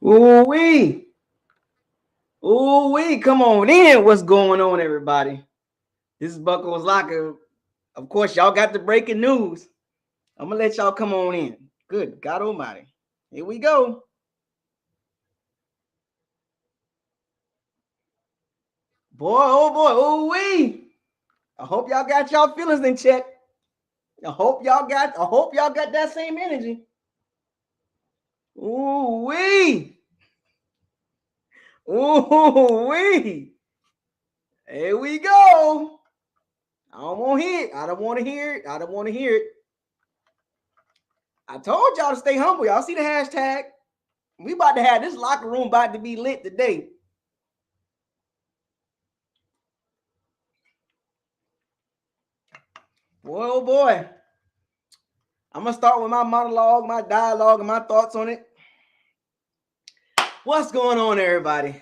Ooh wee. Ooh wee. Come on in. What's going on, everybody? This is Buckles Locker. Of course, y'all got the breaking news. I'm gonna let y'all come on in. Good God Almighty. Here we go. Boy, oh boy, ooh wee. I hope y'all got y'all feelings in check. I hope y'all got that same energy. Ooh wee. Ooh wee. Here we go. I don't want to hear it. I don't want to hear it. I don't want to hear it. I told y'all to stay humble. Y'all see the hashtag? We about to have this locker room about to be lit today. Boy, oh boy. I'm going to start with my monologue, my dialogue, and my thoughts on it. What's going on, everybody?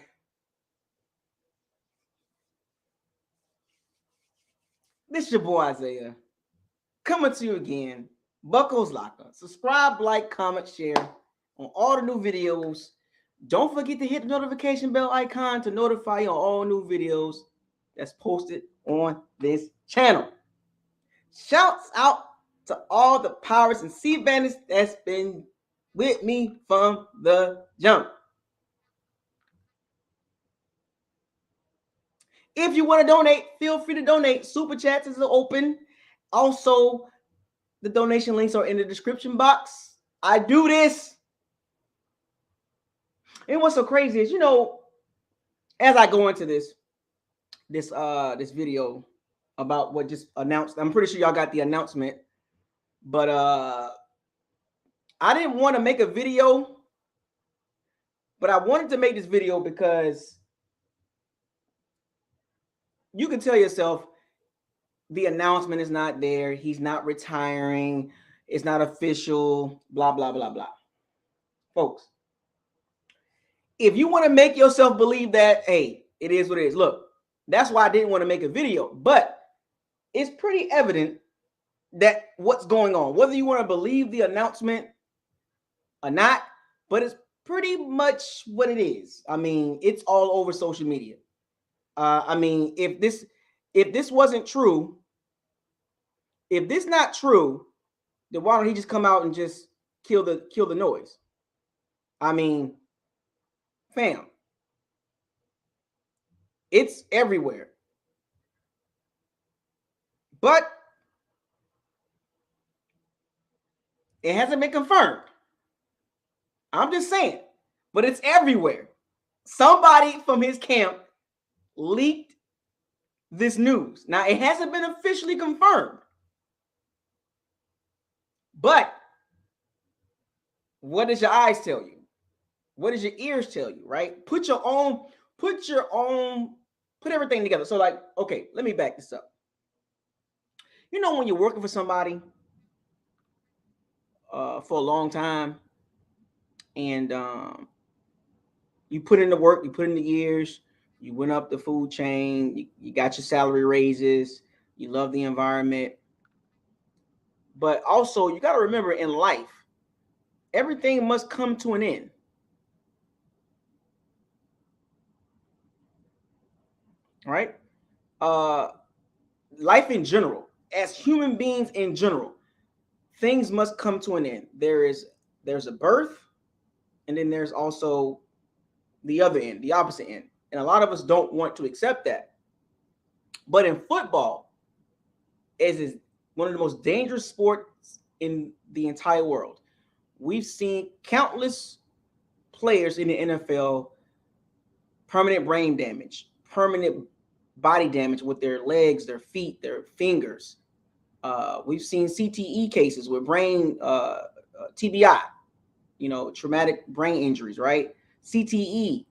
This is your boy, Isaiah. Coming to you again. Buckles Locker. Subscribe, like, comment, share on all the new videos. Don't forget to hit the notification bell icon to notify you on all new videos that's posted on this channel. Shouts out to all the Pirates and Sea Bandits that's been with me from the jump. If you want to donate, feel free to donate. Super chats is open. Also, the donation links are in the description box. I do this. And what's so crazy is, as I go into this video about what just announced, I'm pretty sure y'all got the announcement, but I didn't want to make a video, but I wanted to make this video because you can tell yourself the announcement is not there. He's not retiring. It's not official, blah, blah, blah, blah. Folks, if you want to make yourself believe that, hey, it is what it is. Look, that's why I didn't want to make a video, but it's pretty evident that what's going on, whether you want to believe the announcement or not, but it's pretty much what it is. I mean, it's all over social media. I mean, if this wasn't true, if this not true, then why don't he just come out and just kill the noise? I mean, fam, it's everywhere. But it hasn't been confirmed. I'm just saying, but it's everywhere. Somebody from his camp leaked this news. Now, it hasn't been officially confirmed. But what does your eyes tell you? What does your ears tell you, right? Put everything together. So, like, okay, let me back this up. You know, when you're working for somebody for a long time and you put in the work, you put in the years, you went up the food chain, you got your salary raises, you love the environment. But also, you got to remember, in life, everything must come to an end. Right? Life in general, as human beings in general, things must come to an end. There's a birth, and then there's also the other end, the opposite end. And a lot of us don't want to accept that. But in football, as is one of the most dangerous sports in the entire world, we've seen countless players in the NFL permanent brain damage, permanent body damage with their legs, their feet, their fingers. We've seen CTE cases with brain TBI, traumatic brain injuries, right? CTE,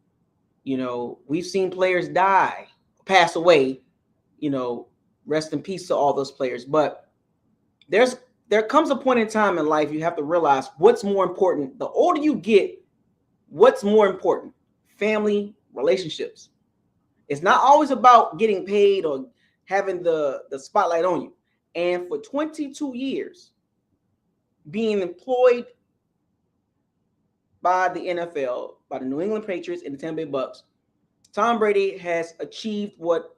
we've seen players die, pass away, rest in peace to all those players. But there comes a point in time in life you have to realize what's more important. The older you get, what's more important? Family, relationships. It's not always about getting paid or having the spotlight on you. And for 22 years, being employed by the NFL, by the New England Patriots and the Tampa Bay Bucs, Tom Brady has achieved what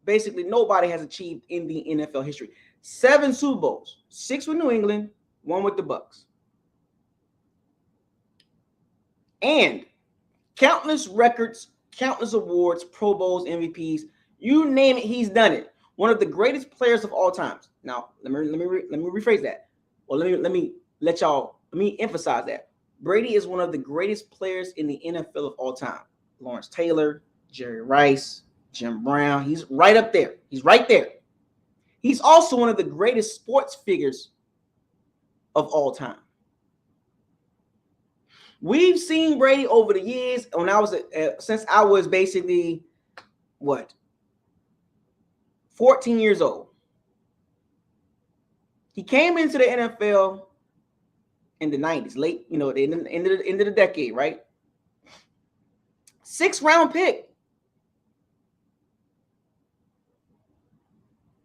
basically nobody has achieved in the NFL history. 7 Super Bowls, 6 with New England, 1 with the Bucs. And countless records, countless awards, Pro Bowls, MVPs, you name it, he's done it. One of the greatest players of all times. Now, let me rephrase that. Well, let me emphasize that. Brady is one of the greatest players in the NFL of all time. Lawrence Taylor, Jerry Rice, Jim Brown. He's right up there. He's right there. He's also one of the greatest sports figures of all time. We've seen Brady over the years. Since I was basically 14 years old. He came into the NFL in the 90s, late, the end of the decade, right? 6th round pick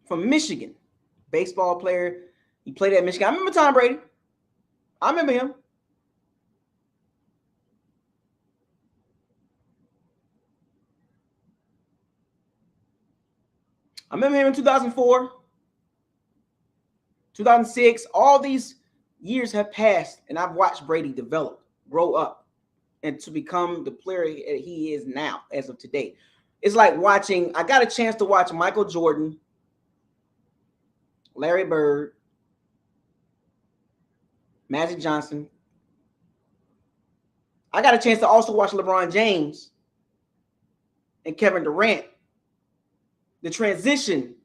from Michigan, baseball player. He played at Michigan. I remember Tom Brady. I remember him. I remember him in 2004, 2006. All these years have passed, and I've watched Brady develop, grow up, and to become the player he is now as of today. It's like I got a chance to watch Michael Jordan, Larry Bird, Magic Johnson. I got a chance to also watch LeBron James and Kevin Durant, the transition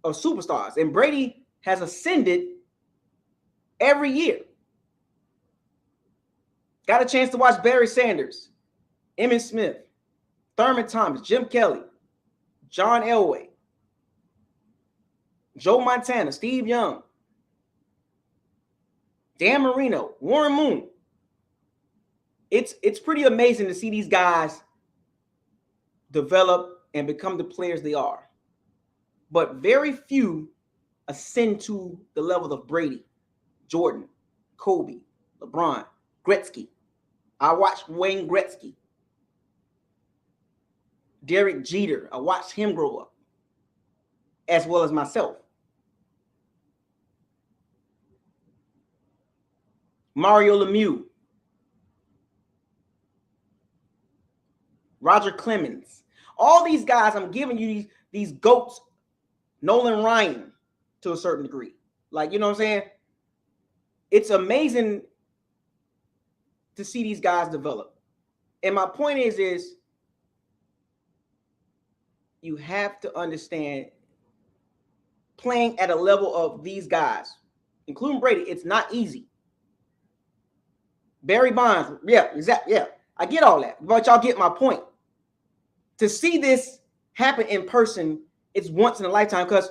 of superstars. And Brady has ascended every year. Got a chance to watch Barry Sanders, Emmitt Smith, Thurman Thomas, Jim Kelly, John Elway, Joe Montana, Steve Young, Dan Marino, Warren Moon. It's pretty amazing to see these guys develop and become the players they are. But very few ascend to the level of Brady, Jordan, Kobe, LeBron, Gretzky. I watched Wayne Gretzky. Derek Jeter. I watched him grow up, as well as myself. Mario Lemieux. Roger Clemens. All these guys, I'm giving you these GOATs. Nolan Ryan, to a certain degree. Like, you know what I'm saying? It's amazing to see these guys develop. And my point is you have to understand, playing at a level of these guys, including Brady, it's not easy. Barry Bonds, yeah, exactly, yeah. I get all that, but y'all get my point. To see this happen in person, it's once in a lifetime, because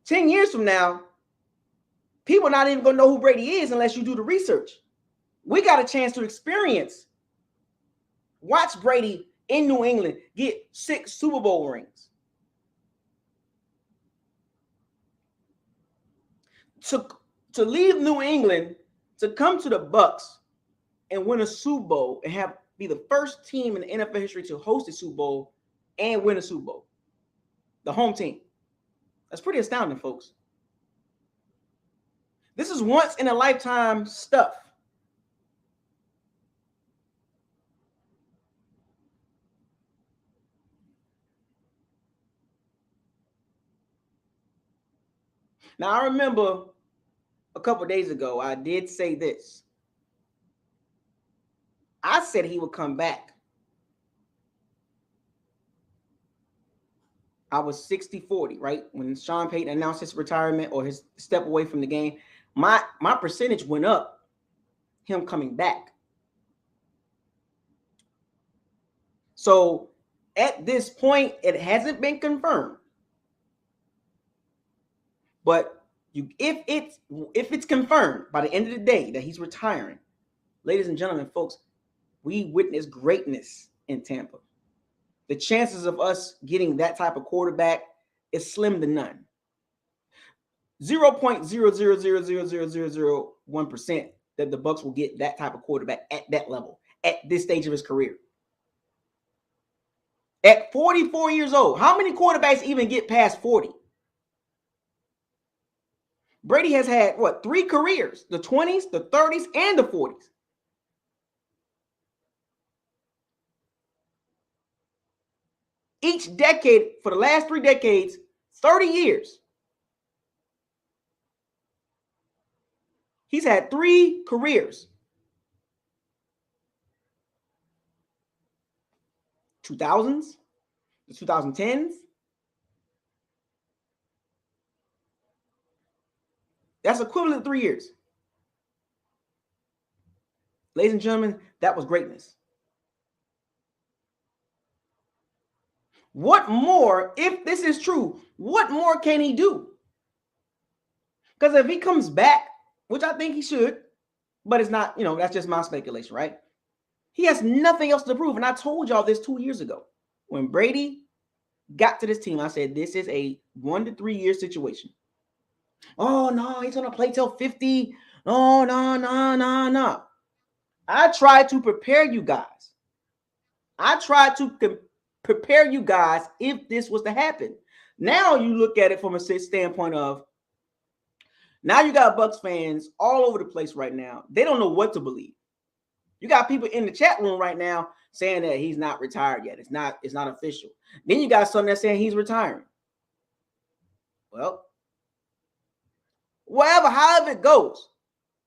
10 years from now, people are not even going to know who Brady is unless you do the research. We got a chance to experience, watch Brady in New England get 6 Super Bowl rings. To leave New England, to come to the Bucs and win a Super Bowl and be the first team in the NFL history to host a Super Bowl and win a Super Bowl. The home team. That's pretty astounding, folks. This is once in a lifetime stuff. Now, I remember a couple of days ago, I did say this. I said he would come back. I was 60-40, right? When Sean Payton announced his retirement or his step away from the game, my percentage went up, him coming back. So at this point, it hasn't been confirmed. But if it's confirmed by the end of the day that he's retiring, ladies and gentlemen, folks, we witness greatness in Tampa. The chances of us getting that type of quarterback is slim to none. 0.0000001% that the Bucs will get that type of quarterback at that level, at this stage of his career. At 44 years old, how many quarterbacks even get past 40? Brady has had, 3 careers, the 20s, the 30s, and the 40s. Each decade, for the last 3 decades, 30 years. He's had 3 careers. 2000s, the 2010s. That's equivalent to 3 years. Ladies and gentlemen, that was greatness. What more, if this is true, what more can he do? Because if he comes back, which I think he should, but it's not, that's just my speculation, right? He has nothing else to prove. And I told y'all this 2 years ago. When Brady got to this team, I said, this is a 1 to 3 year situation. Oh, no, he's going to play till 50. Oh, no. I tried to prepare you guys. Prepare you guys if this was to happen. Now you look at it from a standpoint of, now you got Bucs fans all over the place right now. They don't know what to believe. You got people in the chat room right now saying that he's not retired yet. It's not official. Then you got some that saying he's retiring. Well, however it goes.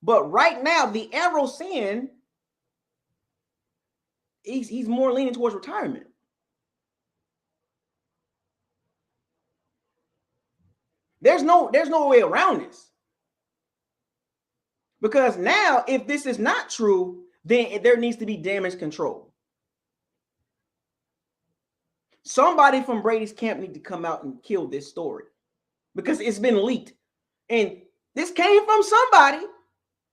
But right now, the arrow's saying he's more leaning towards retirement. There's no way around this. Because now, if this is not true, then there needs to be damage control. Somebody from Brady's camp need to come out and kill this story because it's been leaked. And this came from somebody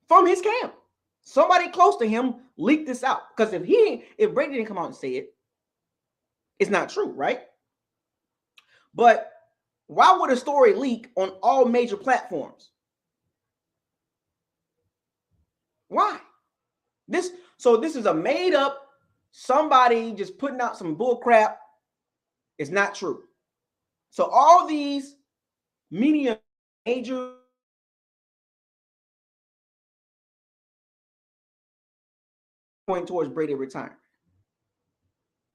from his camp. Somebody close to him leaked this out. Because if Brady didn't come out and say it, it's not true, right? But why would a story leak on all major platforms? Why? This is a made up, somebody just putting out some bull crap. It's not true. So all these media major point towards Brady retiring.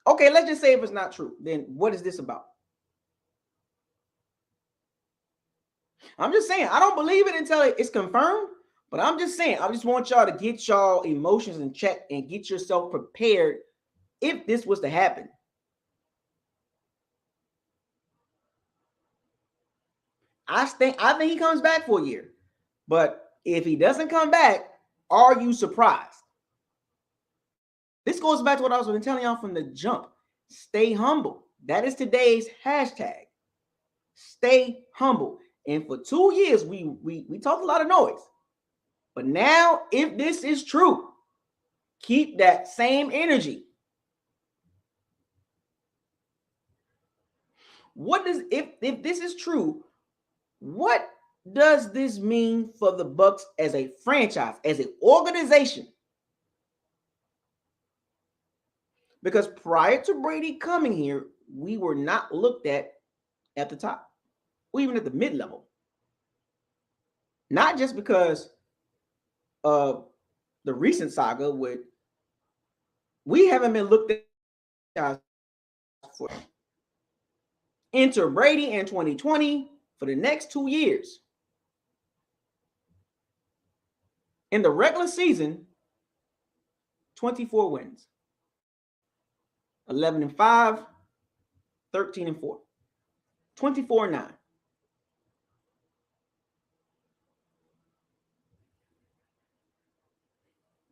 Okay, let's just say if it's not true, then what is this about? I'm just saying, I don't believe it until it's confirmed, but I'm just saying, I just want y'all to get y'all emotions in check and get yourself prepared if this was to happen. I think he comes back for a year. But if he doesn't come back, are you surprised? This goes back to what I was telling y'all from the jump. Stay humble. That is today's hashtag. Stay humble. And for 2 years, we talked a lot of noise. But now, if this is true, keep that same energy. If this is true, what does this mean for the Bucs as a franchise, as an organization? Because prior to Brady coming here, we were not looked at the top, or even at the mid-level. Not just because of the recent saga with, we haven't been looked at for. Enter Brady in 2020 for the next 2 years. In the regular season, 24 wins. 11-5, 13-4. 24-9.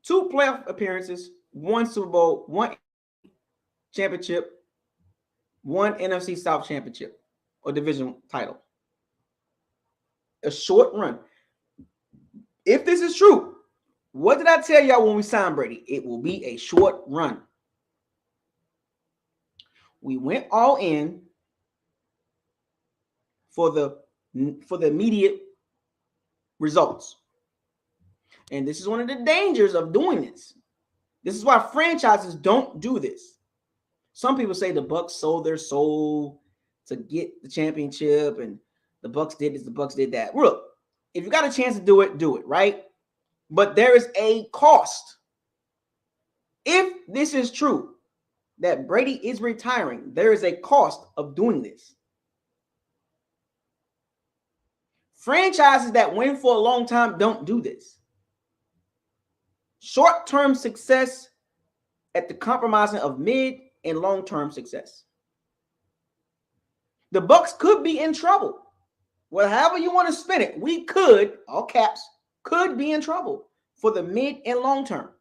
Two playoff appearances, 1 Super Bowl, 1 championship, 1 NFC South championship or division title. A short run. If this is true, what did I tell y'all when we signed Brady? It will be a short run. We went all in for the immediate results. And this is one of the dangers of doing this. This is why franchises don't do this. Some people say the Bucs sold their soul to get the championship, and the Bucs did this, the Bucs did that. Look, if you got a chance to do it, right? But there is a cost. If this is true, that Brady is retiring, there is a cost of doing this. Franchises that win for a long time don't do this. Short-term success at the compromising of mid and long-term success. The Bucs could be in trouble. Well, however you want to spin it, we could, all caps, could be in trouble for the mid and long term.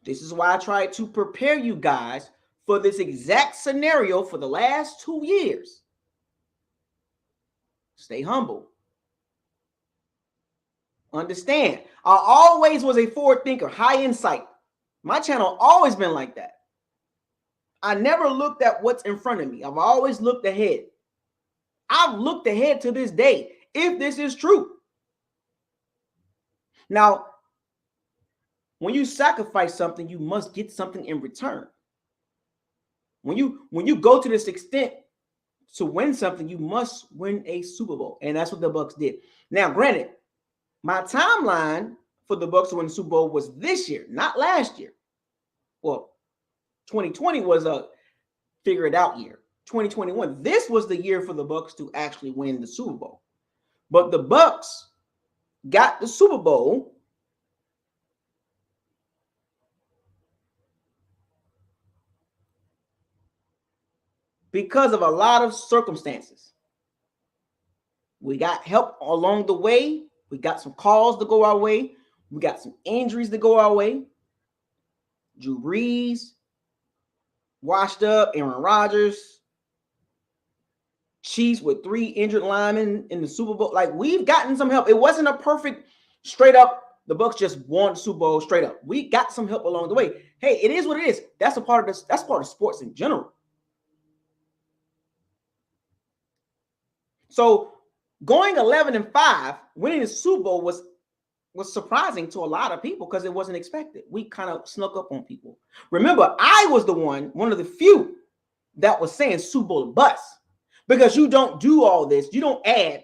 This is why I tried to prepare you guys for this exact scenario for the last 2 years. Stay humble. Understand, I always was a forward thinker, high insight. My channel always been like that. I never looked at what's in front of me. I've always looked ahead. I've looked ahead to this day, if this is true. Now, when you sacrifice something, you must get something in return. When you go to this extent to win something, you must win a Super Bowl. And that's what the Bucs did. Now, granted, my timeline for the Bucs to win the Super Bowl was this year, not last year. Well, 2020 was a figure it out year. 2021, this was the year for the Bucs to actually win the Super Bowl. But the Bucs got the Super Bowl because of a lot of circumstances. We got help along the way. We got some calls to go our way. We got some injuries to go our way. Drew Brees, washed up. Aaron Rodgers. Chiefs with 3 injured linemen in the Super Bowl. Like, we've gotten some help. It wasn't a perfect straight up, the Bucs just won the Super Bowl straight up. We got some help along the way. Hey, it is what it is. That's a part of this. That's part of sports in general. So going 11-5, winning the Super Bowl was surprising to a lot of people because it wasn't expected. We kind of snuck up on people. Remember, I was the one of the few that was saying Super Bowl bust, because you don't do all this. You don't add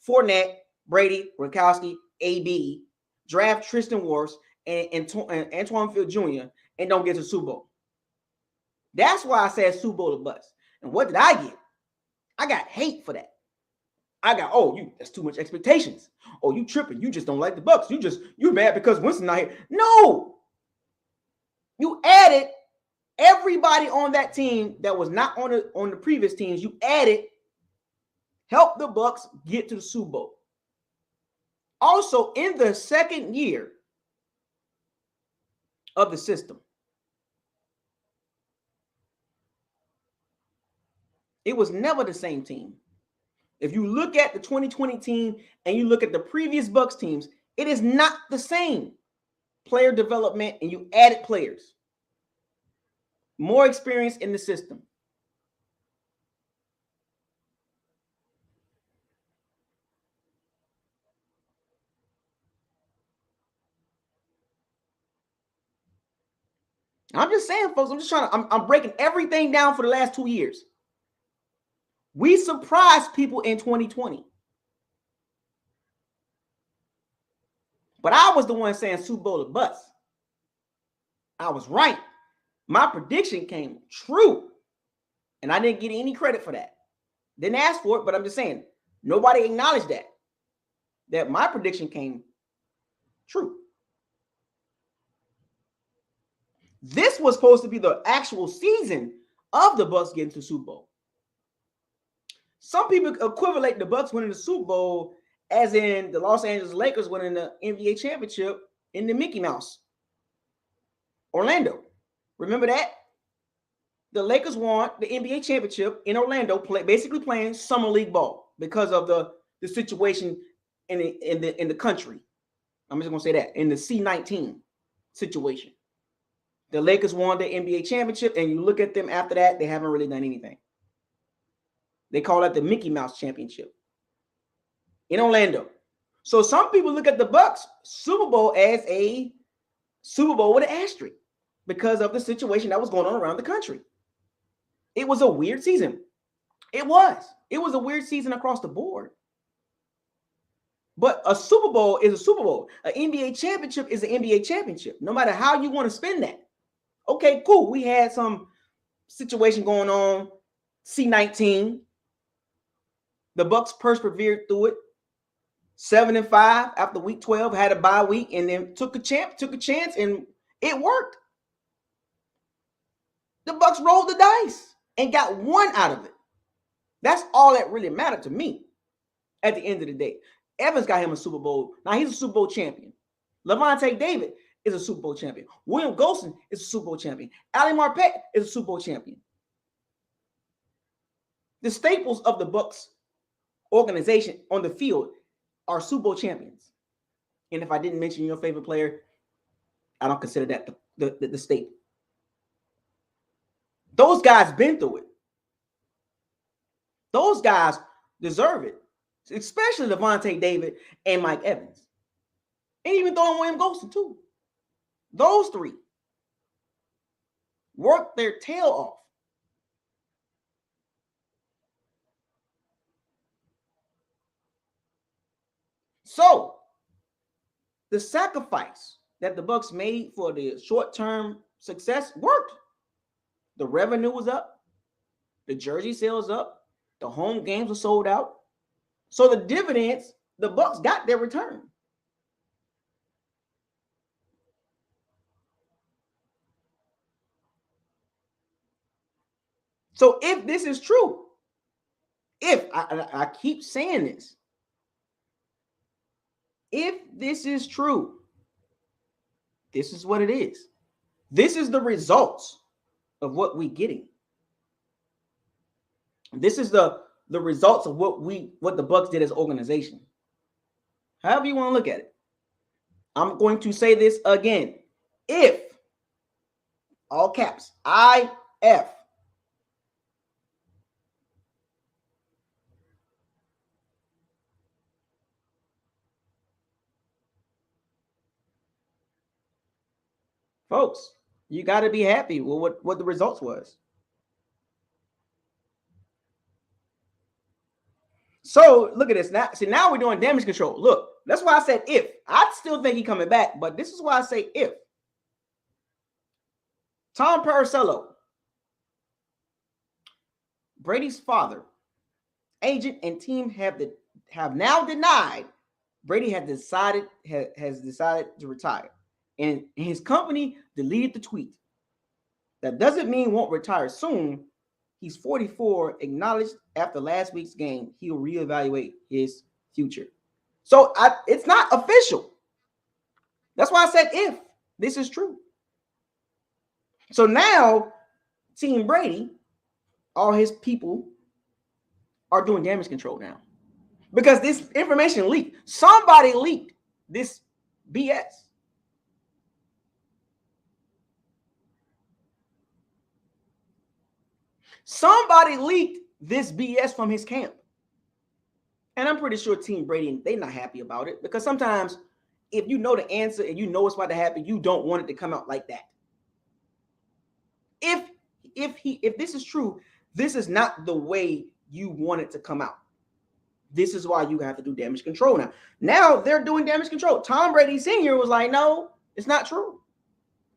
Fournette, Brady, Gronkowski, AB, draft Tristan Wirfs and Antoine Field Jr. and don't get to Super Bowl. That's why I said Super Bowl bust. And what did I get? I got hate for that. I got, that's too much expectations. Oh, you tripping. You just don't like the Bucs. You're mad because Winston not here. No. You added everybody on that team that was not on the previous teams. You added, help the Bucs get to the Super Bowl. Also, in the second year of the system, it was never the same team. If you look at the 2020 team and you look at the previous Bucs teams, it is not the same player development, and you added players. More experience in the system. I'm just saying, folks, I'm breaking everything down for the last 2 years. We surprised people in 2020. But I was the one saying Super Bowl or bust. I was right. My prediction came true. And I didn't get any credit for that. Didn't ask for it, but I'm just saying, nobody acknowledged that my prediction came true. This was supposed to be the actual season of the Bucs getting to the Super Bowl. Some people equivalent the Bucs winning the Super Bowl as in the Los Angeles Lakers winning the NBA championship in the Mickey Mouse. Orlando. Remember that? The Lakers won the NBA championship in Orlando, basically playing summer league ball because of the situation in the country. I'm just gonna say that, in the C-19 situation. The Lakers won the NBA championship, and you look at them after that, they haven't really done anything. They call that the Mickey Mouse championship in Orlando. So some people look at the Bucs Super Bowl as a Super Bowl with an asterisk because of the situation that was going on around the country. It was a weird season. It was. It was a weird season across the board. But a Super Bowl is a Super Bowl. An NBA championship is an NBA championship, no matter how you want to spin that. Okay, cool. We had some situation going on, C-19. The Bucs persevered through it. 7-5 after week 12, had a bye week, and then took a chance, and it worked. The Bucs rolled the dice and got one out of it. That's all that really mattered to me at the end of the day. Evans got him a Super Bowl. Now he's a Super Bowl champion. Levante David is a Super Bowl champion. William Golson is a Super Bowl champion. Ali Marpet is a Super Bowl champion. The staples of the Bucs organization on the field are Super Bowl champions. And if I didn't mention your favorite player, I don't consider that the staple. Those guys been through it. Those guys deserve it, especially Levante David and Mike Evans. And even throwing William Golson too. Those three worked their tail off. So the sacrifice that the Bucs made for the short-term success worked. The revenue was up. The jersey sales up. The home games were sold out. So the dividends, the Bucs got their return. So if this is true, if I keep saying this, if this is true, this is what it is. This is the results of what we're getting. This is the results of what the Bucs did as an organization. However you want to look at it. I'm going to say this again. If, all caps, IF, folks, you got to be happy with what the results was. So look at this. Now, see, now we're doing damage control. Look, that's why I said if. I still think he's coming back, but this is why I say if. Tom Paracello, Brady's father, agent, and team have now denied Brady has decided to retire, and his company deleted the tweet. That doesn't mean won't retire soon. He's 44, acknowledged after last week's game he'll reevaluate his future. So it's not official. That's why I said if this is true. So now Team Brady, all his people are doing damage control now. Because this information leaked. Somebody leaked this BS. Somebody leaked this BS from his camp. And I'm pretty sure Team Brady, they're not happy about it. Because sometimes if you know the answer and you know what's about to happen, you don't want it to come out like that. If this is true, this is not the way you want it to come out. This is why you have to do damage control now. Now they're doing damage control. Tom Brady Sr. was like, no, it's not true.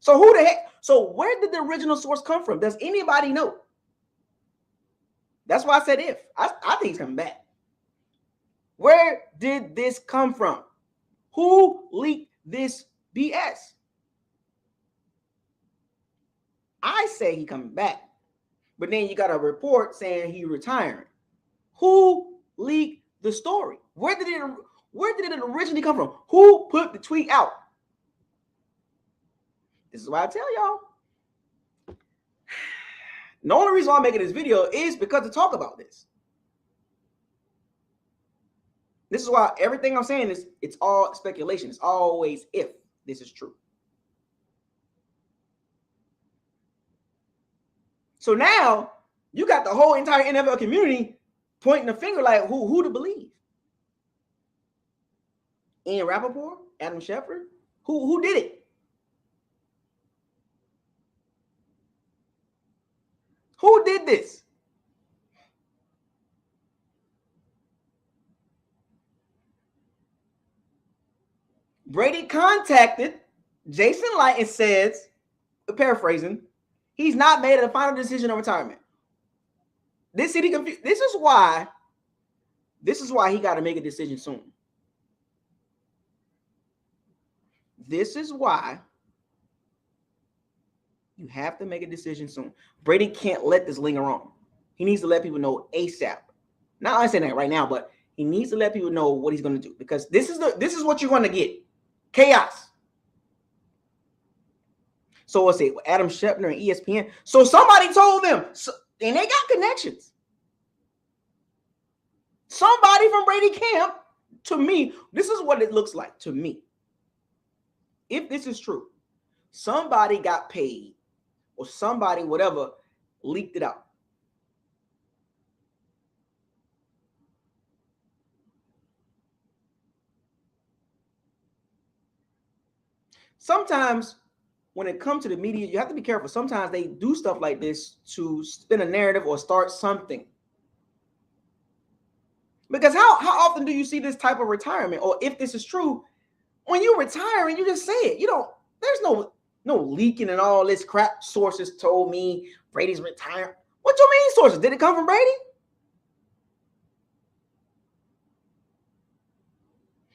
So who the heck? So where did the original source come from? Does anybody know? That's why I said if. I think he's coming back. Where did this come from? Who leaked this BS? I say he coming back. But then you got a report saying he retiring. Who leaked the story? Where did it originally come from? Who put the tweet out? This is why I tell y'all. The only reason why I'm making this video is because to talk about this. This is why everything I'm saying is it's all speculation. It's always if this is true. So now you got the whole entire NFL community pointing the finger like who to believe. Ian Rappaport, Adam Schefter. Who did it? Who did this? Brady contacted Jason Light and says, paraphrasing, he's not made a final decision on retirement. This is why he got to make a decision soon. This is why you have to make a decision soon. Brady can't let this linger on. He needs to let people know ASAP. Not I'm saying that right now, but he needs to let people know what he's going to do, because this is what you're going to get. Chaos. So let's say Adam Schefter and ESPN. So somebody told them, and they got connections. Somebody from Brady camp, to me, this is what it looks like to me. If this is true, somebody got paid or somebody, whatever, leaked it out. Sometimes when it comes to the media, you have to be careful. Sometimes they do stuff like this to spin a narrative or start something. Because how often do you see this type of retirement? Or if this is true, when you retire and you just say it, there's no leaking and all this crap. Sources told me Brady's retiring. What you mean sources? Did it come from Brady?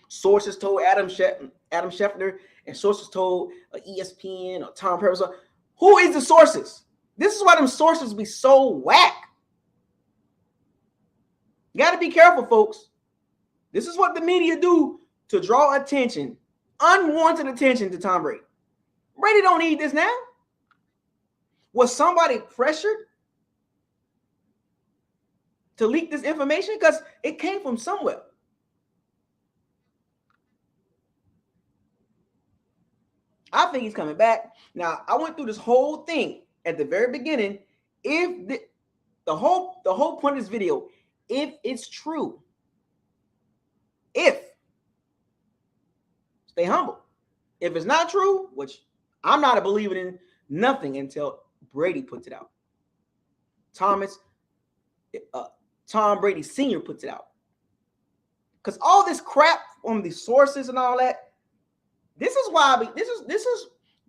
Sources told Adam Schefter, and sources told ESPN or Tom Brady. Who is the sources? This is why them sources be so whack. You got to be careful, folks. This is what the media do to draw attention, unwanted attention to Tom Brady. Brady don't need this now. Was somebody pressured to leak this information? Because it came from somewhere. I think he's coming back. Now, I went through this whole thing at the very beginning. If the whole point of this video, if it's true, stay humble. If it's not true, which I'm not a believer in nothing until Brady puts it out. Tom Brady Sr. puts it out. Because all this crap on the sources and all that, this is why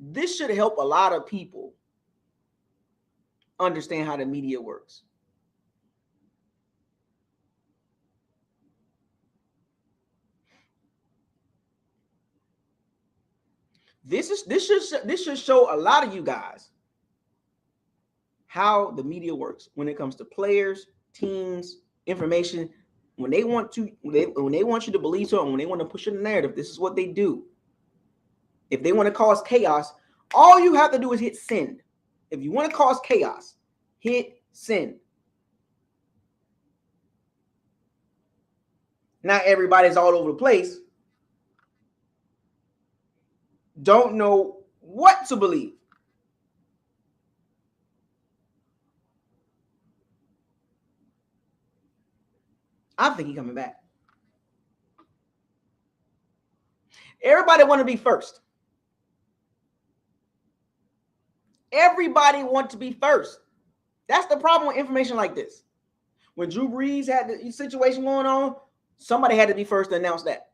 this should help a lot of people understand how the media works. This should show a lot of you guys how the media works when it comes to players, teams, information. When they want you to believe something, when they want to push a narrative, this is what they do. If they want to cause chaos, all you have to do is hit send. If you want to cause chaos, hit send. Not everybody's all over the place. Don't know what to believe. I think he's coming back. Everybody want to be first. Everybody want to be first. That's the problem with information like this. When Drew Brees had the situation going on, somebody had to be first to announce that.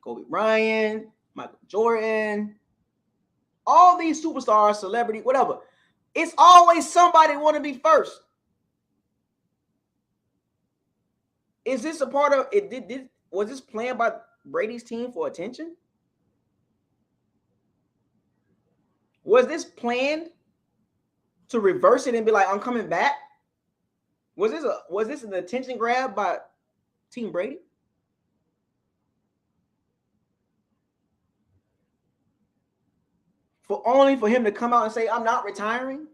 Kobe Bryant, Michael Jordan, all these superstars, celebrity, whatever. It's always somebody want to be first. Is this a part of it? Was this planned by Brady's team for attention? Was this planned to reverse it and be like, I'm coming back? Was this an attention grab by Team Brady? For him to come out and say, I'm not retiring?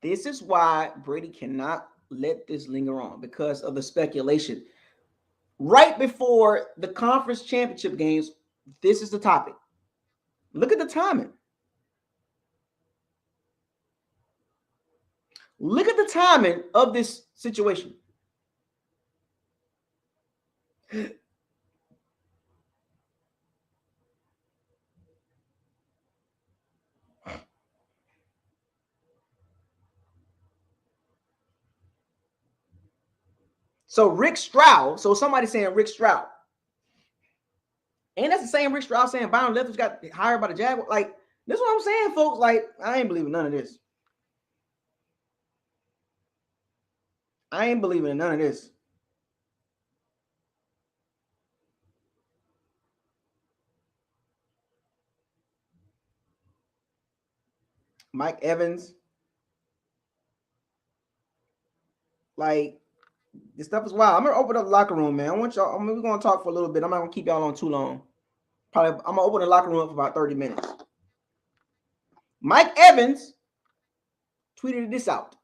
This is why Brady cannot let this linger on, because of the speculation. right before the conference championship games, this is the topic. Look at the timing. Look at the timing of this situation. So Rick Stroud, so somebody saying Rick Stroud. And that's the same Rick Stroud saying Byron Leftwich got hired by the Jaguars. Like, this is what I'm saying, folks. Like, I ain't believing none of this. I ain't believing in none of this. Mike Evans. Like, this stuff is wild. I'm gonna open up the locker room, man. I want y'all. We're gonna talk for a little bit. I'm not gonna keep y'all on too long. Probably, I'm gonna open the locker room up for about 30 minutes. Mike Evans tweeted this out.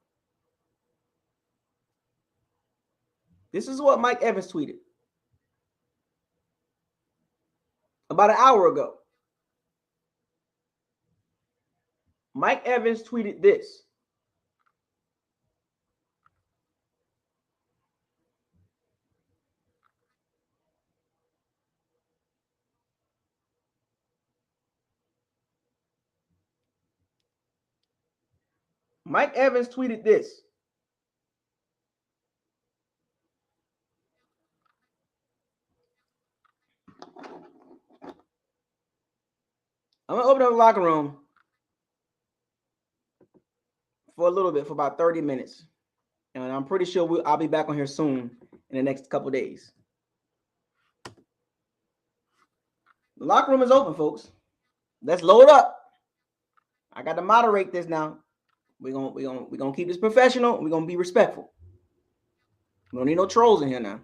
This is what Mike Evans tweeted about an hour ago. Mike Evans tweeted this. Mike Evans tweeted this. I'm gonna open up the locker room for a little bit, for about 30 minutes. And I'm pretty sure I'll be back on here soon in the next couple days. The locker room is open, folks. Let's load up. I got to moderate this now. We're gonna keep this professional. We're gonna be respectful. We don't need no trolls in here now.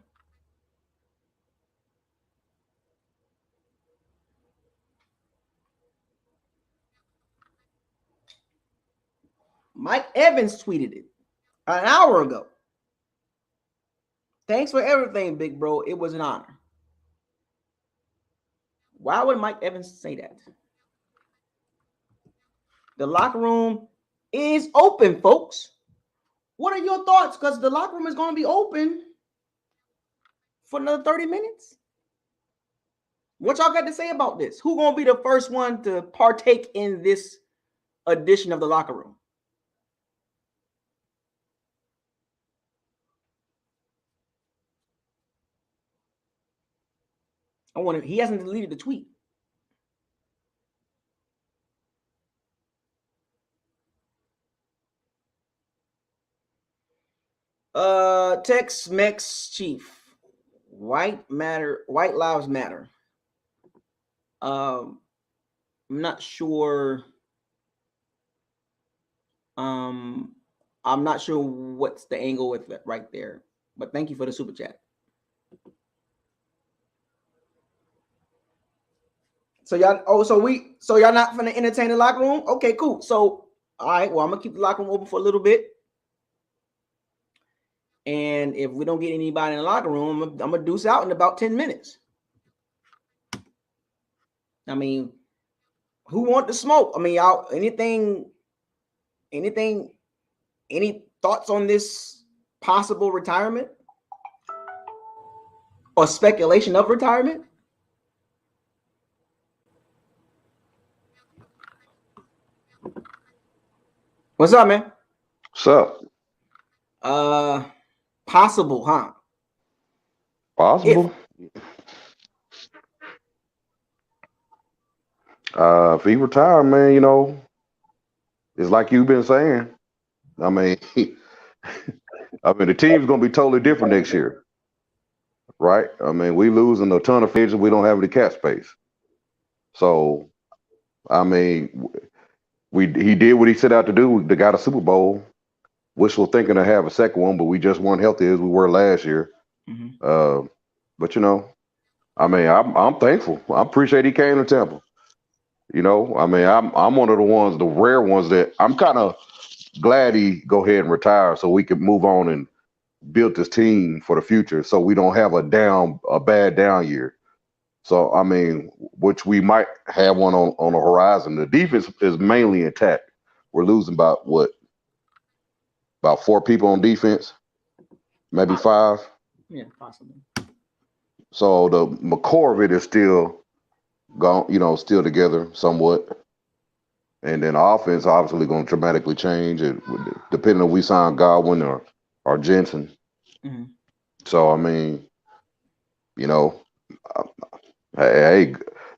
Mike Evans tweeted it an hour ago. Thanks for everything, big bro. It was an honor. Why would Mike Evans say that? The locker room is open, folks. What are your thoughts? Because the locker room is going to be open for another 30 minutes. What y'all got to say about this? Who going to be the first one to partake in this edition of the locker room? He hasn't deleted the tweet. Tex-Mex Chief. White lives matter. I'm not sure. I'm not sure what's the angle with it right there, but thank you for the super chat. So y'all, so y'all not gonna entertain the locker room? Okay, cool. So, all right, well, I'm gonna keep the locker room open for a little bit. And if we don't get anybody in the locker room, I'm gonna deuce out in about 10 minutes. I mean, who want the smoke? I mean, y'all, any thoughts on this possible retirement or speculation of retirement? What's up, man? What's up? Possible, huh? Possible. If he retire, man, you know, it's like you've been saying. I mean, the team's gonna be totally different next year, right? I mean, we losing a ton of free agents. We don't have any cap space. So, I mean, he did what he set out to do. They got a Super Bowl. Wishful thinking to have a second one, but we just weren't healthy as we were last year. Mm-hmm. But you know, I mean, I'm thankful. I appreciate he came to Tampa. You know, I mean, I'm one of the rare ones that I'm kind of glad he go ahead and retire so we can move on and built this team for the future, so we don't have a bad down year. So I mean, which we might have one on the horizon. The defense is mainly intact. We're losing about 4 people on defense, maybe 5. Yeah, possibly. So the core of it is still gone, still together somewhat. And then offense obviously going to dramatically change, depending on we sign Godwin or Jensen. Mm-hmm. So I mean, you know, hey,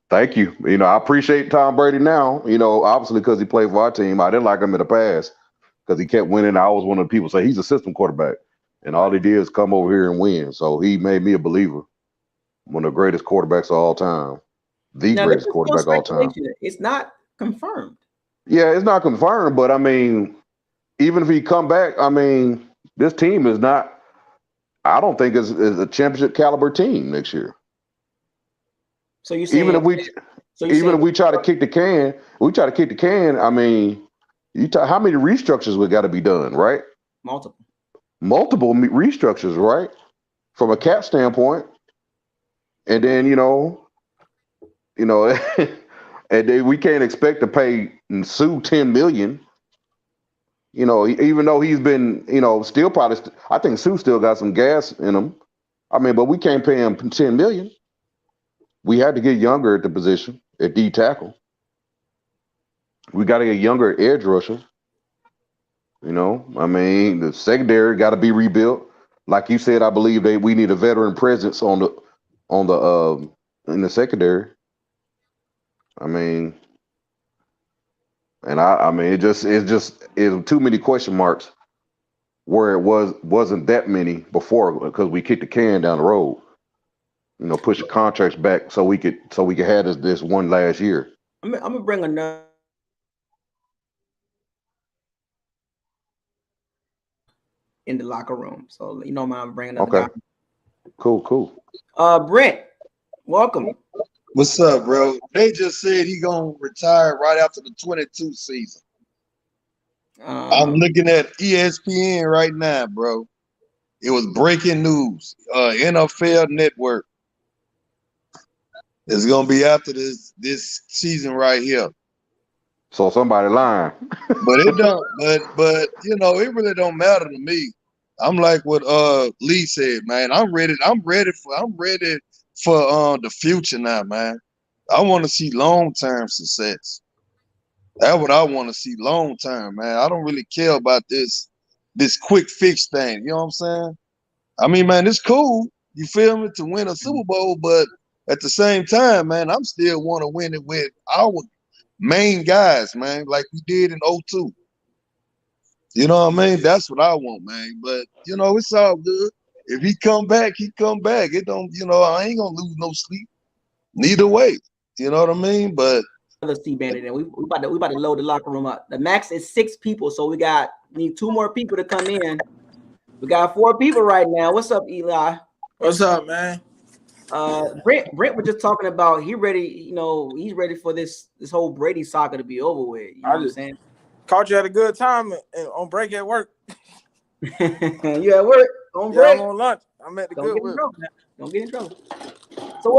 thank you. I appreciate Tom Brady now. Obviously because he played for our team. I didn't like him in the past because he kept winning. I was one of the people say he's a system quarterback, and all he did is come over here and win. So he made me a believer. One of the greatest quarterbacks of all time, the Now, greatest this is still quarterback of all time. speculation. It's not confirmed. Yeah, it's not confirmed, but I mean, even if he come back, I mean, this team is not. I don't think is a championship caliber team next year. So you're saying? Even if we try to kick the can. I mean, how many restructures we got to be done, right? Multiple restructures, right? From a cap standpoint, and then and then we can't expect to pay Sue $10 million. Even though he's been, still probably, I think Sue still got some gas in him. I mean, but we can't pay him $10 million. We had to get younger at the position at D tackle. We got to get younger edge rusher. I mean, the secondary got to be rebuilt. Like you said, I believe we need a veteran presence in the secondary. I mean, and I mean, it's too many question marks where it wasn't that many before because we kicked the can down the road. Push the contracts back so we could have this one last year. I'm gonna bring another in the locker room, so I'm bringing another guy. Cool. Brent, welcome. What's up, bro? They just said he gonna retire right after the 22 season. I'm looking at ESPN right now, bro. It was breaking news. NFL Network. It's gonna be after this season right here. So somebody lying. But it don't. But it really don't matter to me. I'm like what Lee said, man. I'm ready for the future now, man. I want to see long-term success. That's what I want to see long-term, man. I don't really care about this quick fix thing. You know what I'm saying? I mean, man, it's cool. You feel me? To win a Super Bowl, but at the same time, man, I'm still want to win it with our main guys, man, like we did in 02. You know what I mean? That's what I want, man. But it's all good. If he come back, he come back. It don't, I ain't gonna lose no sleep. Neither way. You know what I mean? But let's see, Bandit, and we about to load the locker room up. The max is 6 people, so we need 2 more people to come in. We got 4 people right now. What's up, Eli? What's up, man? Brent was just talking about he's ready for this whole Brady saga to be over with. You know what I'm saying? Caught you at a good time on break at work. You at work on break? I'm on lunch. I'm at the Goodwill. Don't get in trouble. So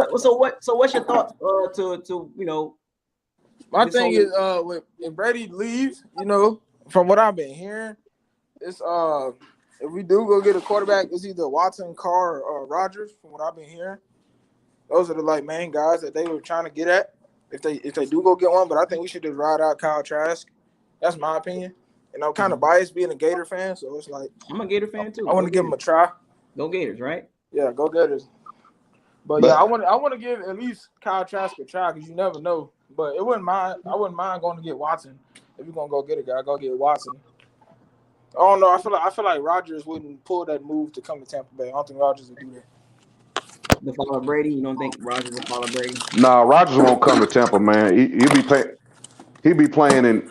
what's your thoughts to My thing is if Brady leaves, from what I've been hearing, it's if we do go get a quarterback, it's either Watson, Carr, or Rodgers. From what I've been hearing, those are the main guys that they were trying to get at. If they do go get one, but I think we should just ride out Kyle Trask. That's my opinion. And I'm kind of biased being a Gator fan, so it's like I'm a Gator fan too. I want to give him a try. Go Gators, right? Yeah, go Gators. But yeah, I want to give at least Kyle Trask a try because you never know. But I wouldn't mind going to get Watson. If you're gonna go get a guy, go get Watson. I don't know. I feel like Rodgers wouldn't pull that move to come to Tampa Bay. I don't think Rodgers would do that. To follow Brady, you don't think Rodgers will follow Brady? Nah, Rodgers won't come to Tampa, man. He'll be playing in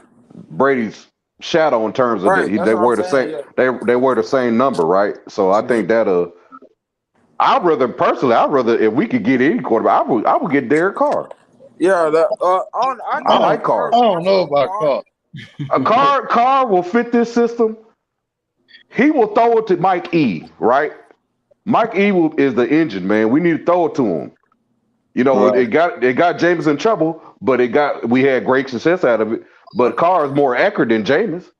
Brady's shadow in terms of they wear the same. Yeah. They wear the same number, right? So I think that I'd rather if we could get any quarterback, I would get Derek Carr. Yeah, I like Carr. I don't know about Carr. Carr will fit this system he will throw it to Mike E. Right? Mike E. is the engine, man. We need to throw it to him. You know, Right. it got Jameis in trouble, but we had great success out of it. But Carr is more accurate than Jameis.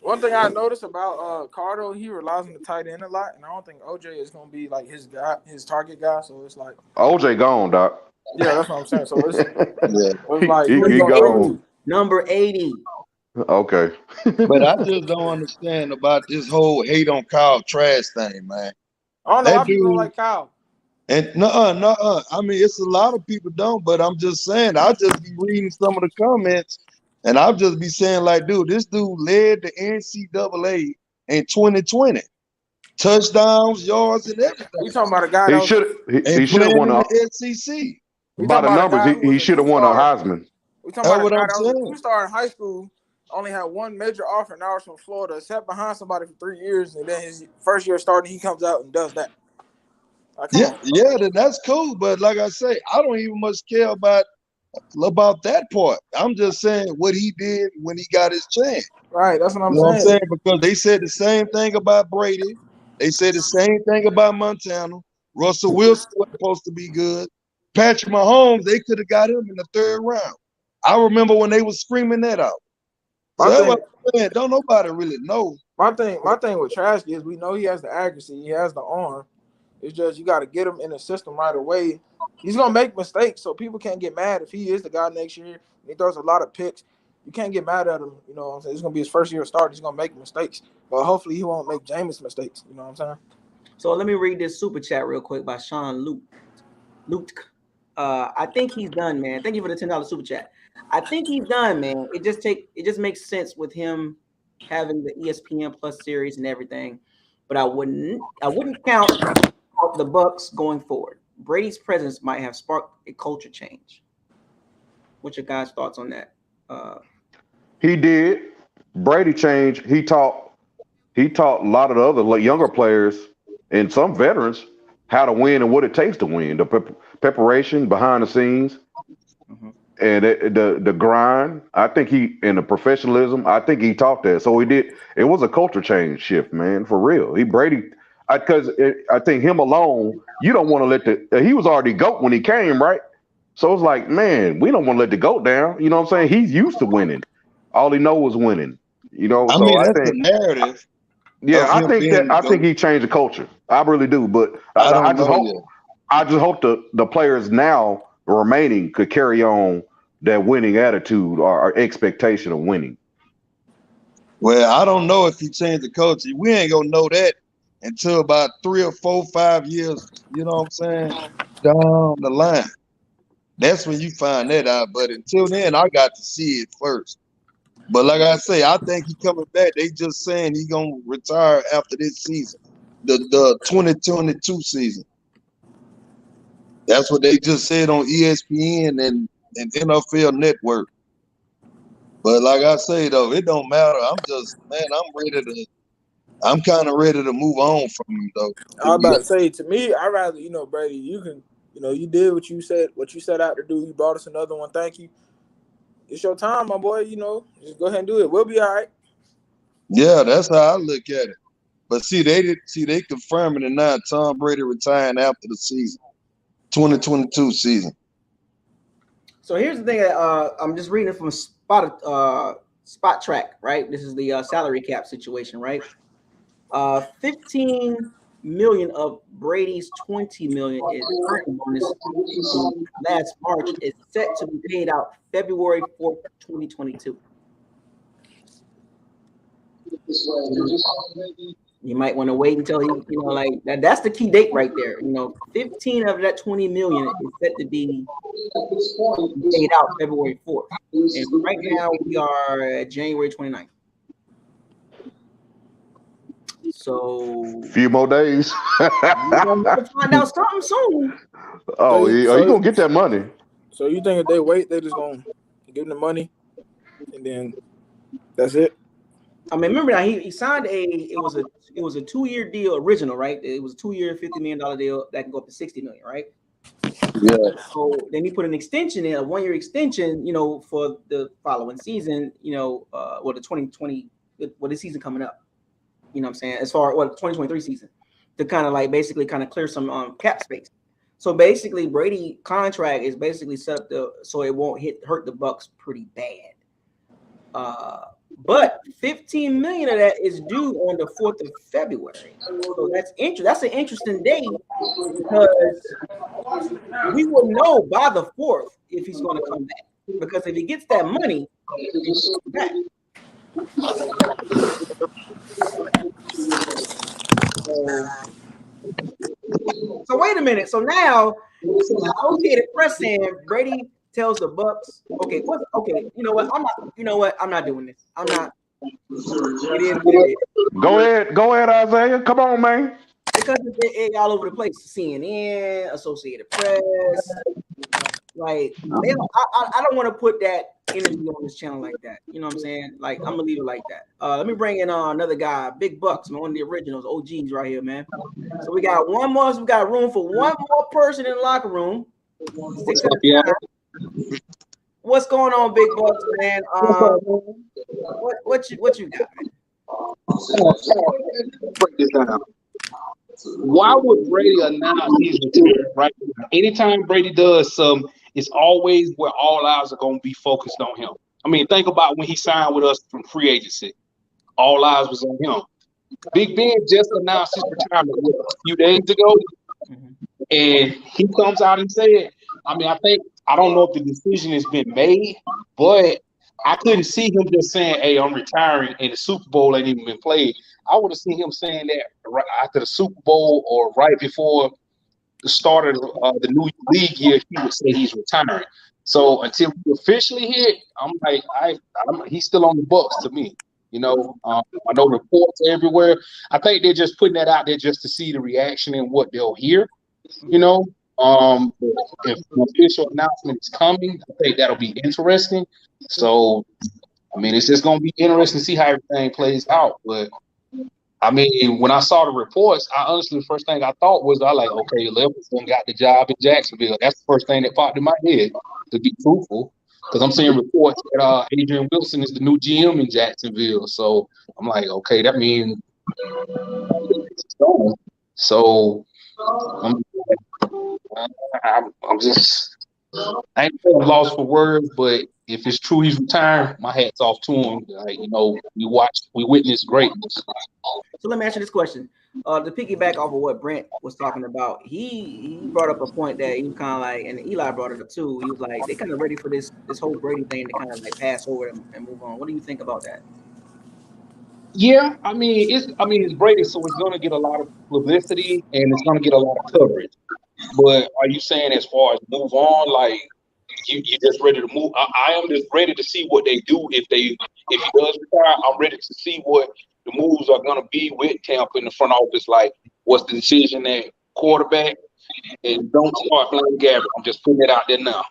One thing I noticed about Cardo, he relies on the tight end a lot, and I don't think OJ is gonna be like his guy, his target guy. So it's like OJ gone, Doc. yeah, that's what I'm saying. So it's Yeah. like who you he gonna throw it gone. to? Number 80. Okay. But I just don't understand about this whole hate on Kyle Trash thing, man. I don't know why That people don't dude, like Kyle. and no. I mean, it's a lot of people don't, but I'm just saying, I'll just be reading some of the comments, and I'll just be saying, like, dude, this dude led the NCAA in 2020. Touchdowns, yards, and everything. We talking about a guy that he was. should And he should have playing won in a the SEC. We by talking the about a numbers. guy who He was a should have won a two-star. Heisman. We talking That's about a what guy I'm that was a saying. two-star in high school, only had one major offer, and I was from Florida, sat behind somebody for 3 years, and then his first year starting, he comes out and does that. Like, come on. Yeah, that's cool. But like I say, I don't even much care about that part. I'm just saying what he did when he got his chance. Right, that's what I'm You know what I'm saying. saying? Because they said the same thing about Brady. They said the same thing about Montana. Russell Wilson was supposed to be good. Patrick Mahomes, they could have got him in the 3rd round. I remember when they was screaming that out. So My that's thing, what I'm saying. Don't nobody really know. my thing with Trask is we know he has the accuracy, he has the arm. It's just you got to get him in the system right away. He's gonna make mistakes, so people can't get mad if he is the guy next year. He throws a lot of picks. You can't get mad at him. You know what I'm saying? It's gonna be his first year start. He's gonna make mistakes, but hopefully he won't make Jameis mistakes. You know what I'm saying? So let me read this super chat real quick by Sean Luke. I think he's done, man. Thank you for the $10 super chat. I think he's done, man. It just makes sense with him having the ESPN Plus series and everything. But I wouldn't count out the Bucs going forward. Brady's presence might have sparked a culture change. What's your guys' thoughts on that? He did. Brady changed. He taught a lot of the other younger players and some veterans how to win and what it takes to win. The preparation behind the scenes and the grind. I think and the professionalism. I think he taught that. So he did. It was a culture change shift, man, for real. Brady. Because I think him alone, you don't want to let he was already GOAT when he came, right? So it's like, man, we don't want to let the GOAT down. You know what I'm saying? He's used to winning. All he knows is winning. You know, I so mean, I that's the think, narrative yeah, of him being the I think GOAT. he changed the culture. I really do. But I I don't just know hope, yet. the players now remaining could carry on that winning attitude or expectation of winning. Well, I don't know if he changed the culture. We ain't gonna know that until about 3 or 4, 5 years. You know what I'm saying? Down the line, that's when you find that out. But until then, I got to see it first. But like I say, I think he coming back. They just saying he gonna retire after this season, the 2022 season. That's what they just said on ESPN and NFL Network. But like I say though, it don't matter. I'm kind of ready to move on from him though. I was about to say, to me, I rather, Brady, you can, you did what you set out to do. You brought us another one. Thank you. It's your time, my boy. Just go ahead and do it. We'll be all right. Yeah, that's how I look at it. But they confirming it now. Tom Brady retiring after the season, 2022 season. So here's the thing. I'm just reading it from Spot Track, right? This is the salary cap situation, right? 15 million of Brady's 20 million is signing bonus last March is set to be paid out February 4th, 2022. You might want to wait until that's the key date right there. 15 of that 20 million is set to be paid out February 4th. And right now we are at January 29th. So Few more days. we're gonna find out something soon. Oh, you gonna get that money? So you think if they wait, they just gonna give them the money, and then that's it? I mean, remember that he signed it was a 2-year deal original, right? It was a 2-year, $50 million deal that can go up to $60 million, right? Yeah. So then he put an extension in, a 1-year extension, for the following season, the 2020, the season coming up. You know what I'm saying? As far as 2023 season to kind of like basically kind of clear some cap space. So basically, Brady contract is basically set up so it won't hurt the Bucs pretty bad. But 15 million of that is due on the 4th of February. So that's an interesting day because we will know by the 4th if he's going to come back. Because if he gets that money, he's back. So wait a minute. So now the Associated Press saying Brady tells the Bucs, okay, you know what? I'm not doing this. I'm not. It is what it is. Go ahead, Isaiah. Come on, man. Because it's all over the place. CNN, Associated Press. Like, I don't want to put that energy on this channel like that. You know what I'm saying? Like, I'm gonna leave it like that. Let me bring in another guy, Big Bucs, man, one of the originals, OGs right here, man. So we got one more. So we got room for one more person in the locker room. What's going on, Big Bucs, man? What you got, man? Break this down. Why would Brady announce he's retired right now? Anytime Brady does some, it's always where all eyes are going to be focused on him. I mean, think about when he signed with us from free agency. All eyes was on him. Big Ben just announced his retirement a few days ago, and he comes out and said, I mean, I don't know if the decision has been made, but I couldn't see him just saying, hey, I'm retiring, and the Super Bowl ain't even been played. I would have seen him saying that right after the Super Bowl or right before the start of the new league year. He would say he's retiring. So until we officially hit, I'm like, he's still on the Bucs to me. You know, I know reports everywhere. I think they're just putting that out there just to see the reaction and what they'll hear. You know, if an official announcement is coming, I think that'll be interesting. So, I mean, it's just going to be interesting to see how everything plays out. But I mean, when I saw the reports, the first thing I thought was, okay, Levinson got the job in Jacksonville. That's the first thing that popped in my head, to be truthful, because I'm seeing reports that Adrian Wilson is the new GM in Jacksonville. So I'm like, okay, that means so. I ain't lost for words, but if it's true he's retiring, my hat's off to him. Like, you know, we witnessed greatness. So let me ask you this question. To piggyback off of what Brent was talking about, he brought up a point that he was kind of like, and Eli brought it up too. He was like, they kind of ready for this whole Brady thing to kind of like pass over and move on. What do you think about that? Yeah, I mean, it's Brady, so it's going to get a lot of publicity and it's going to get a lot of coverage. But are you saying as far as move on, like you just ready to move? I am just ready to see what they do if he does retire. I'm ready to see what the moves are going to be with Tampa in the front office. Like, what's the decision at quarterback? And don't start blaming Gabby. I'm just putting it out there now.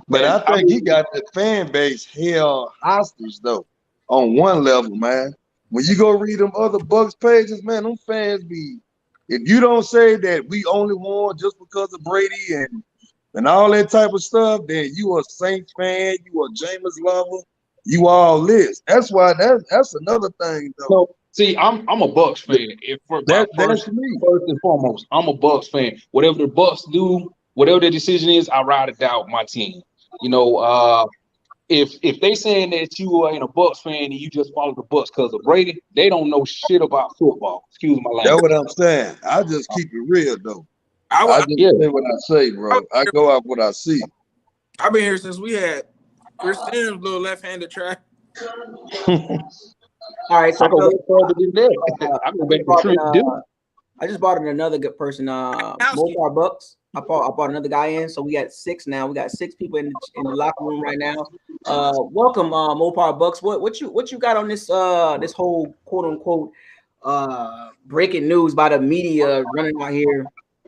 But I think he got the fan base held hostage though. On one level, man. When you go read them other Bucs pages, man, them fans be. If you don't say that we only won just because of Brady and all that type of stuff, then you a Saints fan, you a Jameis lover, you all this. That's why that's another thing though. So see, I'm a Bucs fan. That's me. First and foremost, I'm a Bucs fan. Whatever the Bucs do, whatever their decision is, I ride or die with my team. You know, if they saying that you ain't a Bucs fan and you just follow the Bucs because of Brady, they don't know shit about football. Excuse my language. That's what I'm saying. I just keep it real though. I just say what I say, bro. I go out what I see. I've been here since we had Chris Sims' little left-handed track. All right, so I just brought in another good person. Mopar Bucs. I brought another guy in, so we got 6 now. We got 6 people in the locker room right now. Welcome, Mopar Bucs. What you got on this this whole quote unquote breaking news by the media running out here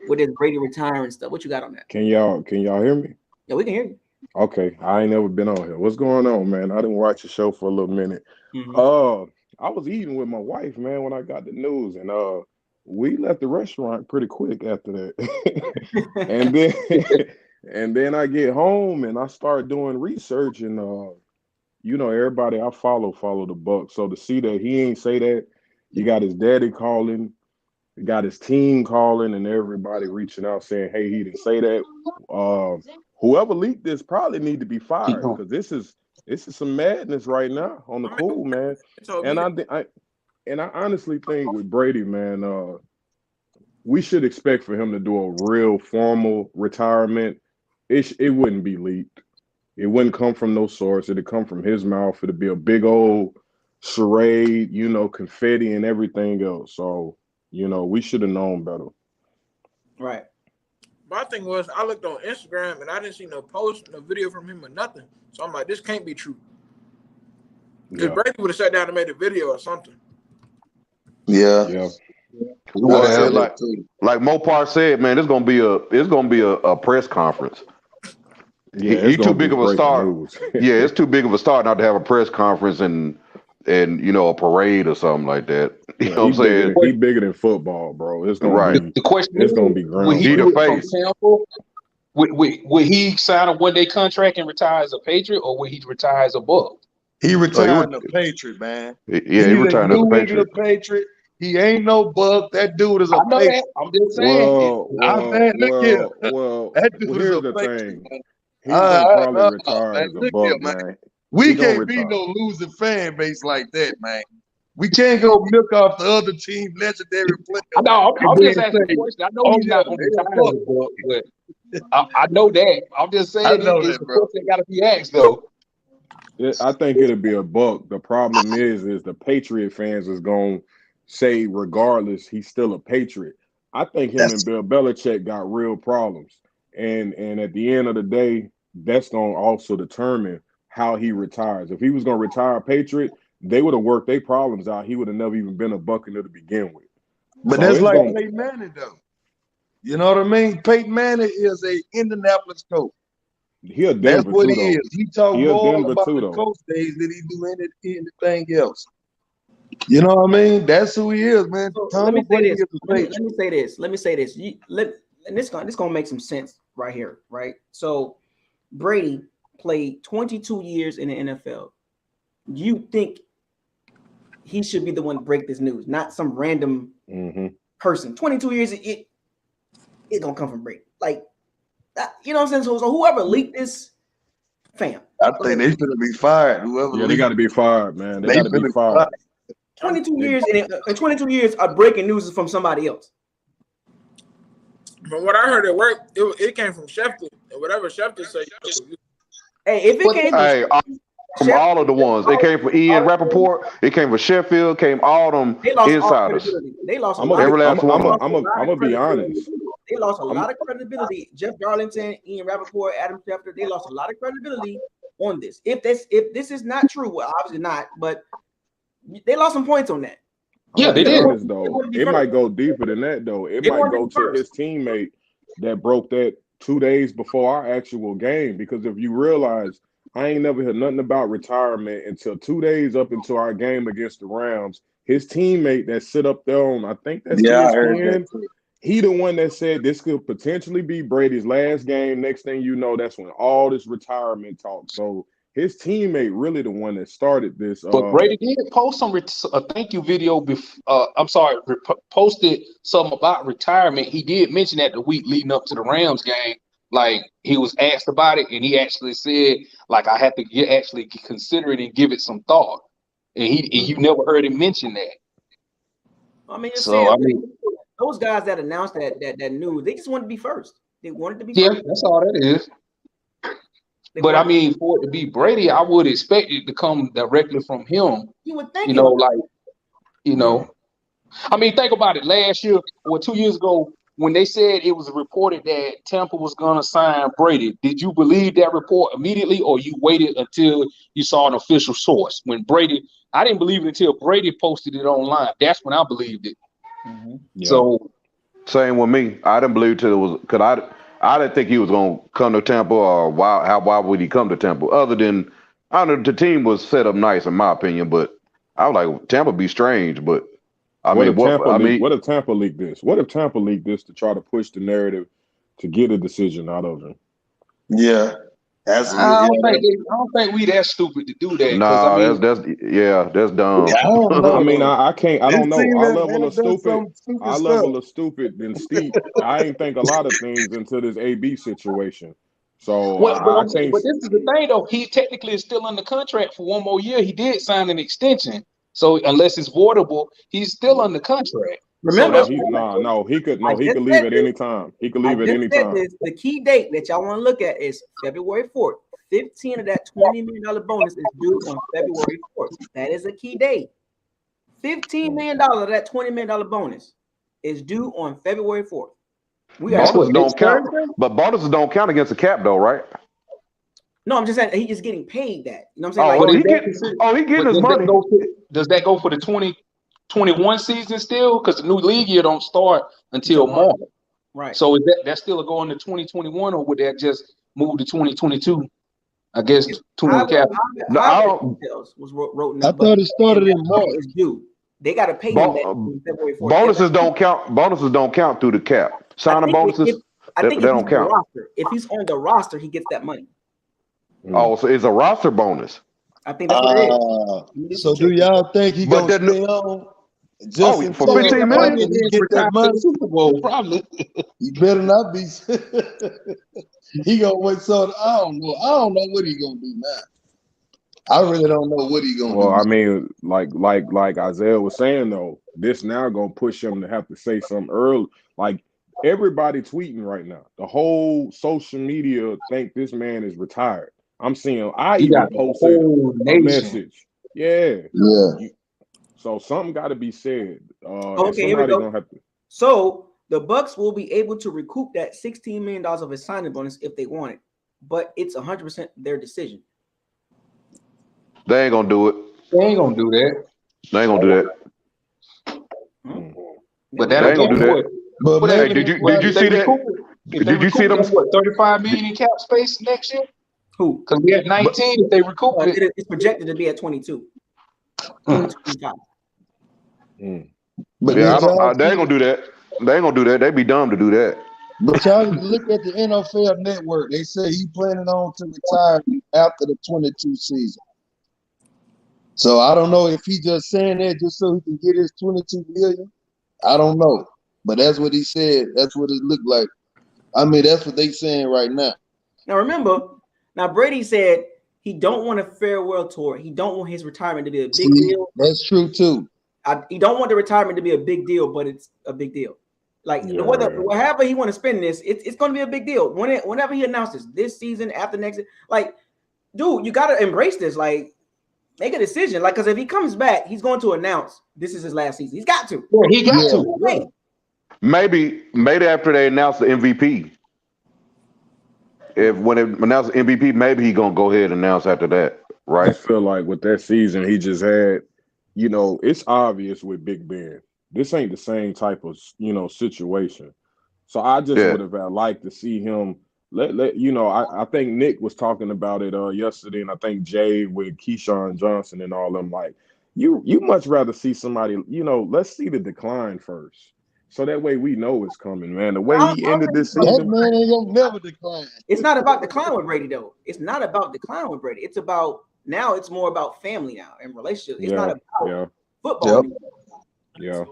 with this Brady retiring stuff? What you got on that? Can y'all hear me? Yeah, we can hear you. Okay, I ain't never been on here. What's going on, man? I didn't watch the show for a little minute. I was eating with my wife, man, when I got the news, and we left the restaurant pretty quick after that. and then I get home and I start doing research, and everybody I follow the Bucs. So to see that he ain't say that, you got his daddy calling, you got his team calling, and everybody reaching out saying, "Hey, he didn't say that." Whoever leaked this probably need to be fired because this is some madness right now on the cool, man. And I honestly think with Brady, man, we should expect for him to do a real formal retirement. It wouldn't be leaked. It wouldn't come from no source. It'd come from his mouth. It'd be a big old charade, confetti and everything else. So, we should have known better. Right. My thing was, I looked on Instagram and I didn't see no post, no video from him or nothing. So I'm like, this can't be true. Because Brady would have sat down and made a video or something. Yeah. Well, like Mopar said, man, it's gonna be a press conference. Yeah, he's too big of a star. Yeah, it's too big of a star not to have a press conference and a parade or something like that. You know what I'm saying? He's bigger than football, bro. It's gonna be the question. It's gonna be ground. Will he do it from Tampa? Will he sign a one-day contract and retire as a Patriot, or will he retire as a Buck? He retired a Patriot, man. Yeah, he retired as a Patriot. Patriot. He ain't no Buck. That dude is a Patriot. I'm just saying. That dude is a Patriot. He's gonna probably retire as a Buck, man. We can't be no losing fan base like that, man. We can't go milk off the other team legendary players. I'm just asking a question. I know he's not going to retire as a Buck, but I know that. I'm just saying it's a question that got to be asked, though. I think it'll be a Buck. The problem is the Patriot fans is going to say, regardless, he's still a Patriot. I think him and Bill Belichick got real problems. And at the end of the day, that's going to also determine how he retires. If he was going to retire a Patriot, they would have worked their problems out. He would have never even been a Buccaneer to begin with. But that's like Peyton Manning, though. You know what I mean? Peyton Manning is a Indianapolis coach. He a Denver That's what too, he is. He talk more about the coach days than he do anything else. You know what I mean? That's who he is, man. So let me say this. Let me say this. And this gonna make some sense right here, right? So Brady played 22 years in the NFL. You think he should be the one to break this news, not some random person. 22 years, it gonna come from Brady. Like that, you know what I'm saying? So whoever leaked this, fam. I think they should be fired. Whoever they got to be fired, man. They got to be fired. 22 years, and 22 years of breaking news is from somebody else. From what I heard at work, it came from Schefter. And whatever Schefter said. Hey, if it came from all of the ones, it came from Ian Rappaport, it came from Sheffield, came all them insiders. They lost every last one. I'm gonna be honest. They lost a lot of credibility. Jeff Darlington, Ian Rappaport, Adam Schefter, they lost a lot of credibility on this. If this is not true, well, obviously not, but they lost some points on that. Yeah, they did. It might go deeper than that, though. It might go to his teammate that broke that 2 days before our actual game. Because if you realize, I ain't never heard nothing about retirement until 2 days up into our game against the Rams. His teammate that sit up there on, I think that's ESPN, he the one that said this could potentially be Brady's last game. Next thing you know, that's when all this retirement talk. So his teammate really the one that started this. But Brady did post a thank you video. Posted something about retirement. He did mention that the week leading up to the Rams game. Like, he was asked about it, and he actually said, like, I have to actually consider it and give it some thought. And you never heard him mention that. I mean, those guys that announced that news, they just wanted to be first. They wanted to be first. Yeah, that's all that is. But I mean, for it to be Brady, I would expect it to come directly from him. You would think, I mean, think about it. Last year or 2 years ago, when they said it was reported that Tampa was going to sign Brady, did you believe that report immediately, or you waited until you saw an official source? I didn't believe it until Brady posted it online. That's when I believed it. Mm-hmm. Yeah. So, same with me. I didn't believe till it was because I didn't think he was going to come to Tampa, or why would he come to Tampa? Other than, I don't know, the team was set up nice in my opinion, but I was like, Tampa be strange, but. What if Tampa leaked this? What if Tampa leaked this to try to push the narrative to get a decision out of him? Yeah. That's I don't think we that stupid to do that because I Nah, mean, that's dumb. I don't I know mean, though. I can't. I This don't know. team have done some stupid Our stuff. level of stupid and steep. I ain't think a lot of things into this AB situation. So well, but I I'm saying, can't. but this is the thing though. He technically is still under contract for one more year. He did sign an extension, so unless it's voidable, he's still under contract. So Remember, that's I He just could leave said at this. any time. He could I leave at just any said time. this. The key date that y'all want to look at is February 4th. 15 of that $20 million bonus is due on February 4th. That is a key date. $15 million of that $20 million bonus is due on February 4th. that's what Bonuses next don't count, Thursday. but bonuses don't count against the cap though, right? No, I'm just saying he is getting paid that. You know what I'm saying? Oh, Like, But is he that get considered? oh he But getting his money. does that go for the 2021 season still? Because the new league year don't start until March. March. Right. So is that still a go into 2021, or would that just move to 2022? I guess to the cap. No, I However, don't, details was wrote in I the budget, thought it started and in that money March. is due. They got to pay him that on February 4th. bonuses don't count. Bonuses don't count through the cap. Signing bonuses I they think if he's don't on the count. roster, if he's on the roster, he gets that money. Oh, so it's a roster bonus. I think that's what it is. Let me do So some do checking. y'all think he But gonna that stay on just for Well, until get that 15 money million? after and he then get retire that to money? the Super Bowl, probably. He better not be. He gonna wait. So I don't know. I don't know what he gonna do now. I really don't know what he gonna Well, do I now. mean, like Isaiah was saying though, this now gonna push him to have to say something early. Like everybody tweeting right now. The whole social media think this man is retired. I'm seeing. I You even got the posted whole a nation. message. Yeah. Yeah. So something got to be said. And Okay, here we somebody go. gonna have to. So the Bucs will be able to recoup that $16 million of his signing bonus if they want it, but it's 100% their decision. They ain't gonna do it. They ain't gonna do that. They ain't gonna do that. But then They ain't again, gonna do that. But what Hey, maybe did that's you why did you if they see that? recoup it? If they Did you see recoup them? that, what 35 million in cap space next year? Who? Because we had 19. If they recoup it, It's projected to be at 22. 22.5. but Yeah, did y'all they ain't see gonna do that. They ain't gonna do that. They be dumb to do that. but y'all look at the NFL network. They say he planning on to retire after the 22 season. So I don't know if he just saying that just so he can get his 22 million. I don't know. But that's what he said. That's what it looked like. I mean, that's what they saying right now. Now remember, Brady said he don't want a farewell tour. He don't want his retirement to be a big deal. That's true too. He don't want the retirement to be a big deal, but it's a big deal. Like however he want to spend this, it's going to be a big deal. Whenever he announces this season, after next, like, dude, you got to embrace this. Like, make a decision. Like, because if he comes back, he's going to announce this is his last season. He's got to. yeah, he got to. Yeah. Maybe after they announce the MVP. When it announce the MVP, maybe he gonna go ahead and announce after that, I right? just feel like with that season he just had, it's obvious with Big Ben. This ain't the same type of situation. So I just would have liked to see him I think Nick was talking about it yesterday, and I think Jay with Keyshawn Johnson and all them, like you much rather see somebody, let's see the decline first. So that way we know it's coming, man. The way he ended this That season. man ain't gonna never decline. It's not about decline with Brady, though. It's not about decline with Brady. It's about now. It's more about family now and relationships. It's not about football anymore. Yeah,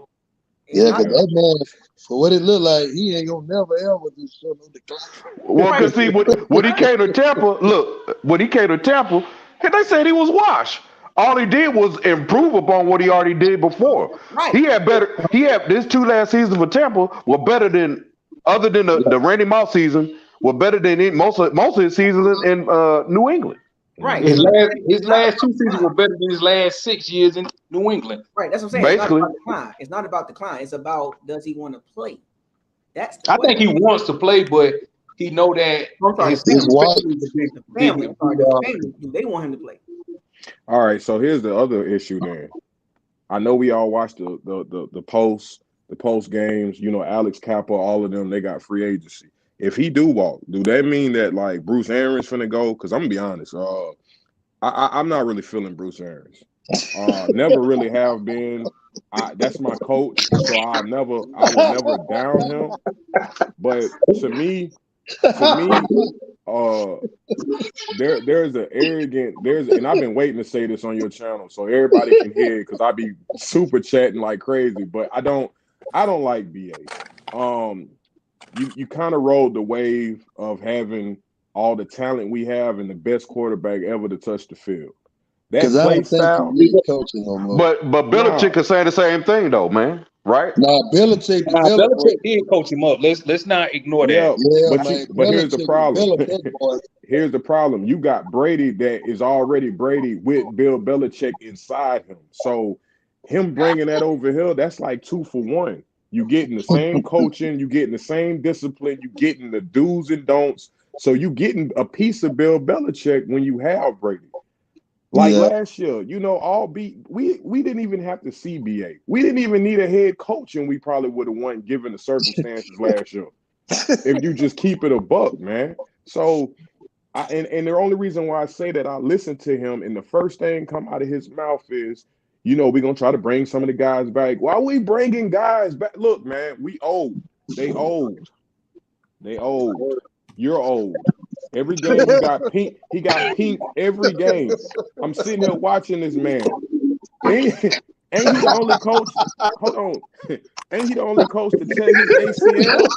because that man, for what it look like, he ain't gonna never ever just show no decline. Well, because see, when he came to Tampa, they said he was washed. All he did was improve upon what he already did before. Right. He had his two last seasons for Tampa were better than, other than the Randy Moss season, were better than most of his seasons in New England. Right. His last two seasons were better than his last 6 years in New England. Right. That's what I'm saying. Basically, It's not about decline. It's about, does he want to play? I think he wants to play, but he know that his family is a big family. They want him to play. All right, so here's the other issue then. I know we all watched the post games, Alex Kappa, all of them, they got free agency. If he do walk, do that mean that like Bruce Arians finna go? Because I'm gonna be honest, I'm not really feeling Bruce Arians. Never really have been. That's my coach, so I would never down him. But to me, there's an arrogant and I've been waiting to say this on your channel so everybody can hear it because I be super chatting like crazy, but I don't like BA. You kind of rode the wave of having all the talent we have and the best quarterback ever to touch the field. That Because I play don't think style, he's coaching no more. But Belichick is saying the same thing though, man. Right? Nah, Belichick developed. Belichick did coach him up. Let's not ignore that. Yeah, but man. but here's the Belichick problem. developed that boy. Here's the problem. You got Brady that is already Brady with Bill Belichick inside him. So him bringing that over here, that's like 2 for 1. You getting the same coaching, you getting the same discipline, you getting the do's and don'ts. So you getting a piece of Bill Belichick when you have Brady. Like last year, we didn't even have to see BA. We didn't even need a head coach, and we probably would have won given the circumstances last year. If you just keep it a buck, man. So, and the only reason why I say that, I listen to him, and the first thing come out of his mouth is, we're gonna try to bring some of the guys back. Why are we bringing guys back? Look, man, we old. They old. They old. You're old. Every game you got pink. He got pink every game. I'm sitting here watching this man. Ain't he the only coach? Hold on. Ain't he the only coach to tear his ACL?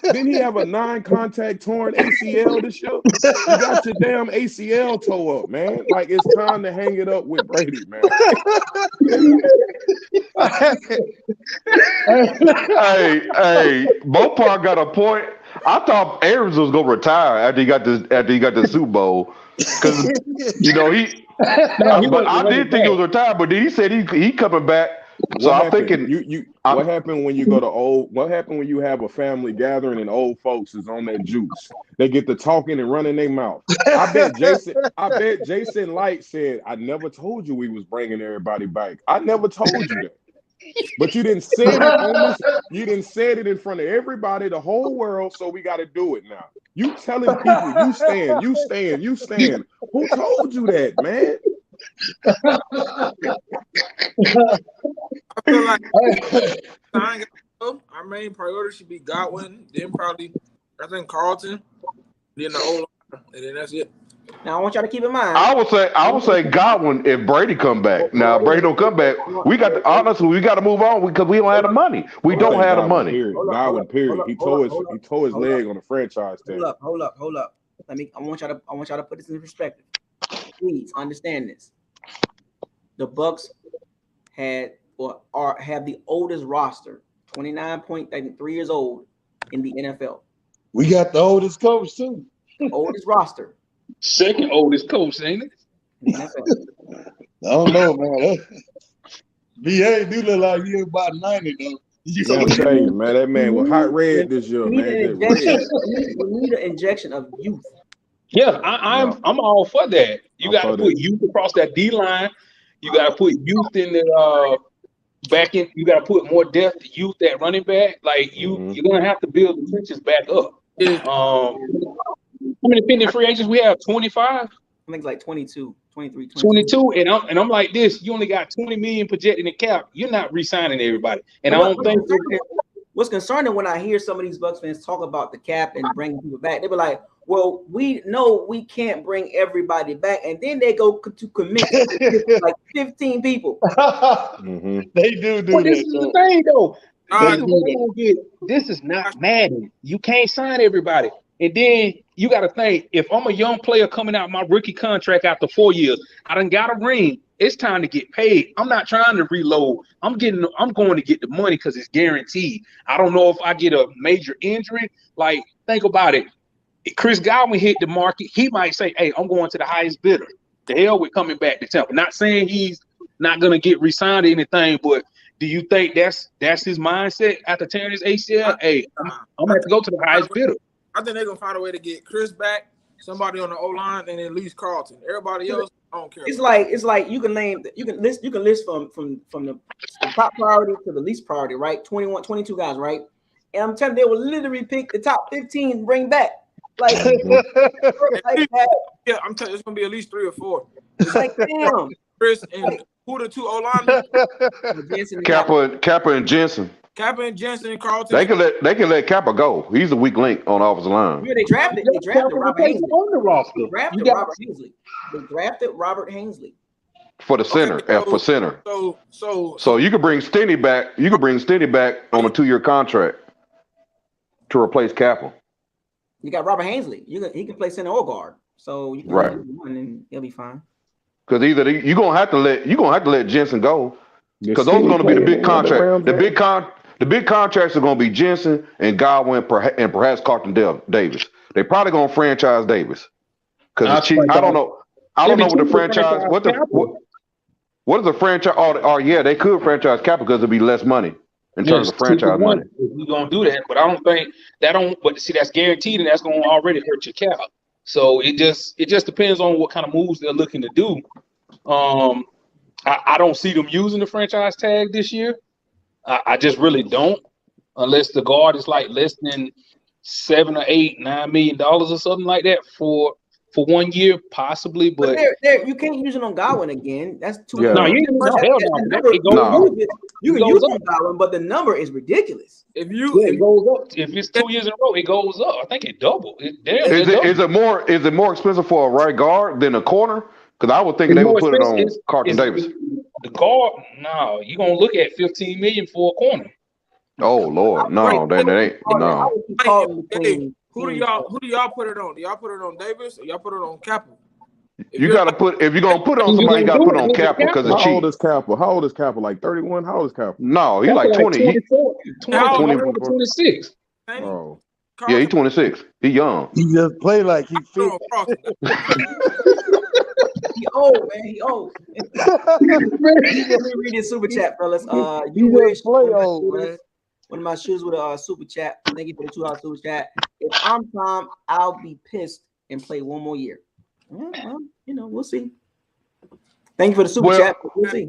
Didn't he have a non-contact torn ACL this year? You got your damn ACL toe up, man. Like, it's time to hang it up with Brady, man. Hey, Mopar got a point. I thought Aarons was gonna retire after he got the Super Bowl, because I did think he was retired, but then he said he coming back. So I'm thinking, what happened when you go to what happened when you have a family gathering and old folks is on that juice? They get to talking and running their mouth. I bet Jason Light said, "I never told you we was bringing everybody back. I never told you that." But you didn't say it on this. You didn't say it in front of everybody, the whole world. So we got to do it now. You telling people you stand. Who told you that, man? I feel like our main priority should be Godwin, then probably I think Carlton, then the O line, and then that's it. Now I want y'all to keep in mind. I would say Godwin if Brady come back. Now if Brady don't come back, we got to move on because we don't have the money. We don't have the money. Godwin, period. He tore his leg on the franchise tag. Hold up. I want y'all to put this in perspective. Please understand this. The Bucs have the oldest roster, 29.3 years old in the NFL. We got the oldest coach too. Oldest roster. Second oldest coach, ain't it? I don't know, man. BA do look like he about 90 though. I'm telling you, man, that man was hot red this year, man. We need an injection of youth. Yeah, I'm all for that. You got to put youth across that D line. You got to put youth in the back in. You got to put more depth to youth at running back. Like you're gonna have to build the trenches back up. How many pending free agents we have? 25. I think it's like 22, 23, 22. And I'm like this. You only got 20 million projected in cap. You're not re-signing everybody. And I don't think what's concerning when I hear some of these Bucs fans talk about the cap and bringing people back, they be like, well, we know we can't bring everybody back, and then they go to commit to like 15 people. They do that. This is the thing, though. This is not Madden. You can't sign everybody. And then you got to think, if I'm a young player coming out my rookie contract after 4 years, I done got a ring. It's time to get paid. I'm not trying to reload. I'm going to get the money because it's guaranteed. I don't know if I get a major injury. Like, think about it. If Chris Godwin hit the market, he might say, hey, I'm going to the highest bidder. The hell with coming back to Tampa. Not saying he's not going to get re-signed or anything, but do you think that's his mindset after tearing his ACL? Hey, I'm going to have to go to the highest bidder. I think they're going to find a way to get Chris back, somebody on the O-line, and at least Carlton. Everybody else, I don't care. It's like you can list from the top priority to the least priority, right? 21, 22 guys, right? And I'm telling you, they will literally pick the top 15 and bring back. Like, yeah, I'm telling you, it's gonna be at least 3 or 4. It's like, damn. Chris and who the 2 O-linemen? Kappa and Jensen. Kappa and Jensen and Carlton. They can let Kappa go. He's a weak link on the offensive line. Yeah, they drafted Robert Hainsley. on the roster. They drafted Robert Hainsley. They drafted Robert Hainsley For the center, for center. So you could bring Stinny back. You could bring Stinny back on a 2-year contract to replace Kappa. You got Robert Hainsley. He can play center or guard. So you can right, one and he'll be fine. Because either you're gonna have to let Jensen go, because those are going to be the big contract. The big contracts are going to be Jensen and Godwin and perhaps Carlton Davis. They probably going to franchise Davis because it's cheap. I don't know. I don't know what the franchise. What is the franchise? Or yeah, they could franchise Kappa because it'd be less money in terms of franchise money. We're gonna do that, but I don't think that don't. But see, that's guaranteed, and that's gonna already hurt your cap. So it just depends on what kind of moves they're looking to do. I don't see them using the franchise tag this year. I just really don't, unless the guard is like less than $7 or $8, $9 million or something like that for 1 year, possibly. But you can't use it on Godwin again. That's too. Yeah. No, you can use it on Godwin, but the number is ridiculous. It goes up. If it's 2 years in a row, it goes up. I think it doubled. Is it more expensive for a right guard than a corner? Because I would think they would put it on Carlton Davis. The guard, no, you're gonna look at $15 million for a corner. Oh Lord, no, that ain't no. Who do y'all put it on? Do y'all put it on Davis or y'all put it on Kappa? If you're gonna put it on somebody, you gotta put it on Kappa because it's cheap. How old is Kappa? How old is Kappa? Like 31? How old is Kappa? No, he's like 20. 26. Oh. Yeah, he's 26. He's young. He just play like he fit. He old, man. He old. Let me read this super chat, fellas. You wish play old, man. One of my shoes with a super chat. Thank you for the $2 super chat. If I'm Tom, I'll be pissed and play one more year. Well, we'll see. Thank you for the super chat. We'll see.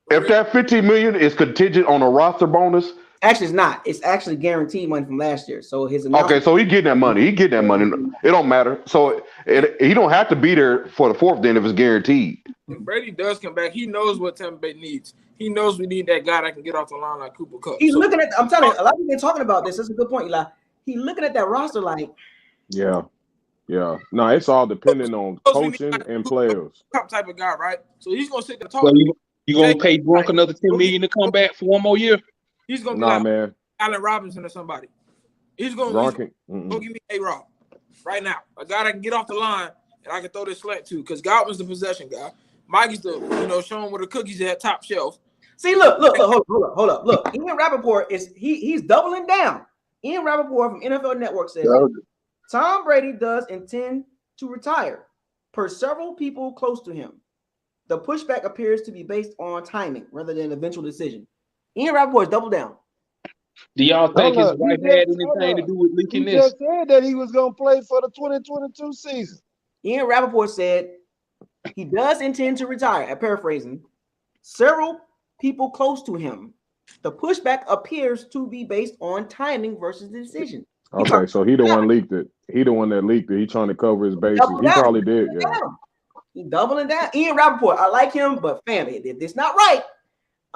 If that $15 million is contingent on a roster bonus, actually, it's not. It's actually guaranteed money from last year. So his okay, so he getting that money. He getting that money. It don't matter. So he don't have to be there for the fourth. Then if it's guaranteed. When Brady does come back, he knows what Tampa Bay needs. He knows we need that guy that can get off the line like Cooper Kupp. He's looking at. I'm telling you, a lot of people talking about this. That's a good point, Eli. He's looking at that roster like. Yeah. No, it's all depending on coaching and players. Type of guy, right? So he's gonna sit there talk. So you gonna pay Gronk another $10 million to come back for one more year? He's gonna be like man. Allen Robinson or somebody. He's gonna go give me A-Rob right now. A guy that can get off the line and I can throw this slant to because Godwin's the possession guy. Mikey's the show him where the cookies at top shelf. See, look, hold up. Look, Ian Rappaport he's doubling down. Ian Rappaport from NFL Network says Tom Brady does intend to retire per several people close to him. The pushback appears to be based on timing rather than eventual decision. Ian Rappaport doubled down. Do y'all think his wife had anything to do with leaking this? He just said that he was going to play for the 2022 season. Ian Rappaport said he does intend to retire. I'm paraphrasing. Several people close to him. The pushback appears to be based on timing versus the decision. Okay, so he the one leaked it. He the one that leaked it. He trying to cover his bases. He probably did. Yeah. He doubling down. Ian Rappaport, I like him, but fam, if it's not right,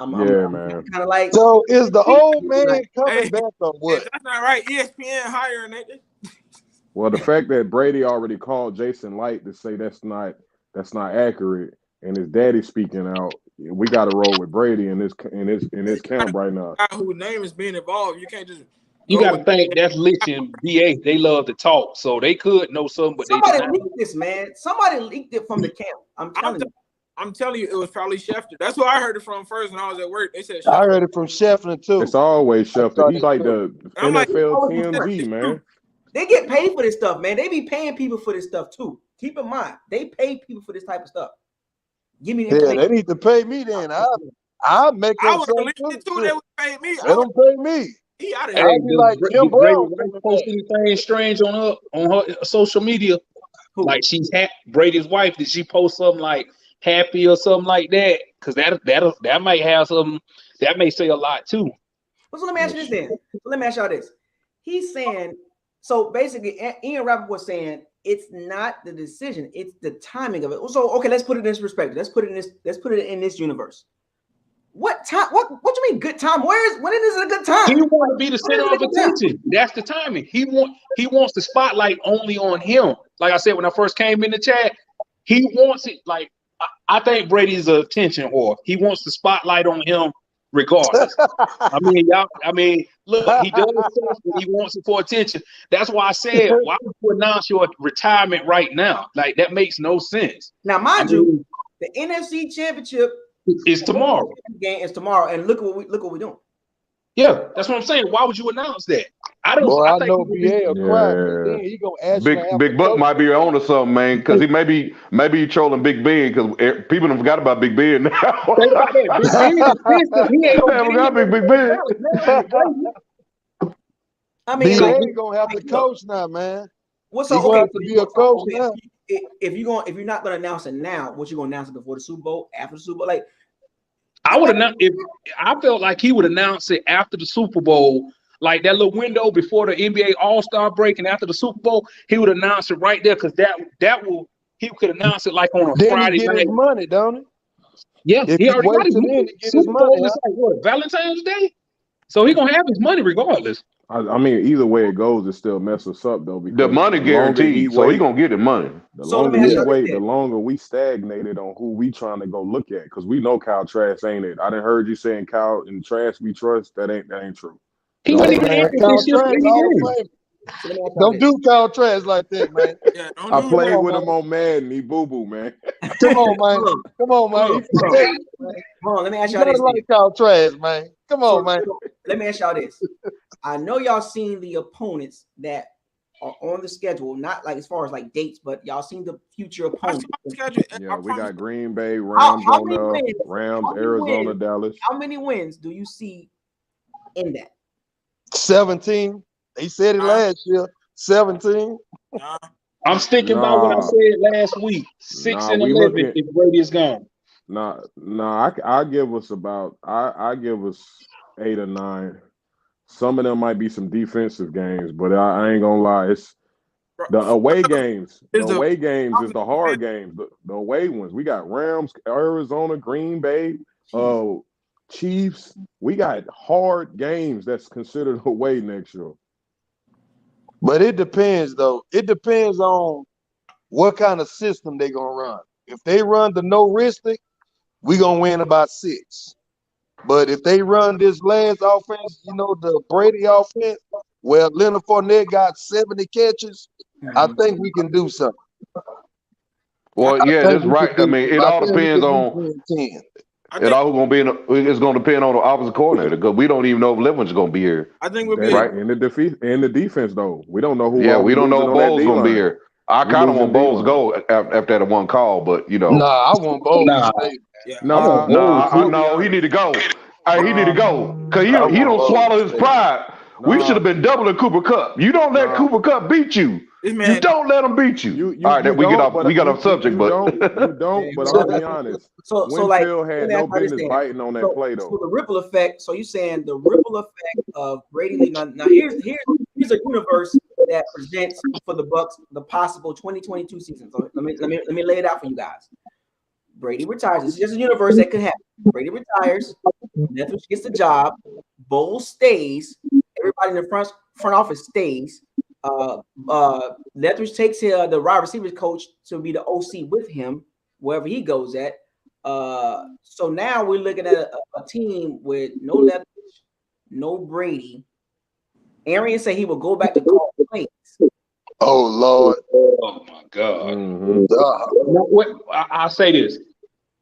I'm man. Kind of like. So is the old man coming back or what? That's not right. ESPN hiring it. Well, the fact that Brady already called Jason Light to say that's not accurate, and his daddy speaking out, we got to roll with Brady in this camp right now. Whose name is being involved? You can't just. You got to think that's Lich and BA. They love to talk, so they could know something, but somebody leaked this, man. Somebody leaked it from the camp. I'm telling you, it was probably Schefter. That's who I heard it from first when I was at work. They said Schefter. I heard it from Schefter too. It's always Schefter. He's like the NFL TMZ, man. They get paid for this stuff, man. They be paying people for this stuff too. Keep in mind, they pay people for this type of stuff. Give me the they need to pay me then. I'll make them something too. They would pay me. They don't pay me. I'll be like Jim Brown post anything strange on her social media. Like she's Brady's wife. Did she post something like happy or something like that? Because that might have something that may say a lot too. Well, so let me ask you this then. Let me ask y'all this. He's saying so basically. Ian Rappaport was saying it's not the decision; it's the timing of it. So okay, let's put it in this perspective. Let's put it in this universe. What time? What you mean good time? When is it a good time? He want to be the center of attention. That's the timing. He wants the spotlight only on him. Like I said when I first came in the chat, he wants it. Like I think Brady's a attention whore. He wants the spotlight on him regardless. Look, he does stuff when he wants it for attention. That's why I said, why would you announce your retirement right now? Like that makes no sense. Now, mind you, the NFC Championship is tomorrow. Game is tomorrow, and look what we're doing. Yeah, that's what I'm saying. Why would you announce that? I don't. Boy, I I think know BA will cry. Then he gonna actually Big Buck might be on to something, man, because he maybe he trolling Big Ben because people have forgot about Big Ben now. Think about that. Big Ben is pissed. He ain't gonna get Big Ben. I mean, BA gonna have to coach now, man. What's he gonna have to be a coach now? If you're not gonna announce it now, what you gonna announce it before the Super Bowl, after the Super Bowl? Like I would announce if I felt like he would announce it after the Super Bowl, like that little window before the NBA All-Star break and after the Super Bowl, he would announce it right there because he could announce it like on a Friday he get night. His money, don't he? Yeah, if he already got his money. To get his money. It's like what, Valentine's Day? So he gonna have his money regardless. I mean, either way it goes, it still messes us up though. Because the money guaranteed, so he gonna get the money. The longer we wait, the longer we stagnated on who we trying to go look at. Because we know Kyle Trask ain't it. I done heard you saying Kyle and Trask we trust. That ain't true. He wasn't even answering this shit. Don't do Kyle Trask like that, man. Yeah, I played with him on Madden. He boo-boo, man. Come on, man. Come on, man. Hold on, let me ask y'all this. Like Kyle Trask, man. Come on, man. Let me ask y'all this. I know y'all seen the opponents that are on the schedule, not like as far as like dates, but y'all seen the future opponents. Yeah, we got Green Bay, Rams, Arizona, Dallas. How many wins do you see in that? 17. He said it last year. 17. I'm sticking by what I said last week. 6-11 if Brady is gone. I give us about I give us 8 or 9. Some of them might be some defensive games, but I ain't gonna lie. It's the away games. The away games is the hard games. The away ones. We got Rams, Arizona, Green Bay, Chiefs. We got hard games that's considered away next year. But it depends, though. It depends on what kind of system they're gonna run. If they run the no risk, we're gonna win about 6. But if they run this last offense, the Brady offense, where Leonard Fournette got 70 catches, I think we can do something. Well, yeah, that's right. I mean, it all depends on. It's going to depend on the offensive coordinator because we don't even know if Levin's going to be here. I think we'll be right in the defense though. We don't know who. Yeah, we don't know if Bowles going to be here. I kind of want Bowles to go after that one call, but Nah, I want Bowles to stay. No, he need to go. He need to go because he don't swallow his pride. We should have been doubling Cooper Kupp. You don't let Cooper Kupp beat you. You don't let him beat you. All right, we got off subject, but you don't. But I'll be honest. So Winfield had no business biting on that play though. So the ripple effect. So you're saying the ripple effect of Brady leaving. Now here's a universe that presents for the Bucs the possible 2022 season. So let me lay it out for you guys. Brady retires. This is just a universe that could happen. Brady retires. Leftwich gets the job. Bowles stays. Everybody in the front office stays. Leftwich takes the wide receivers coach to be the OC with him wherever he goes at. So now we're looking at a team with no Leftwich, no Brady. Arian said he will go back to call plays. Oh Lord! Oh my God! I'll say this: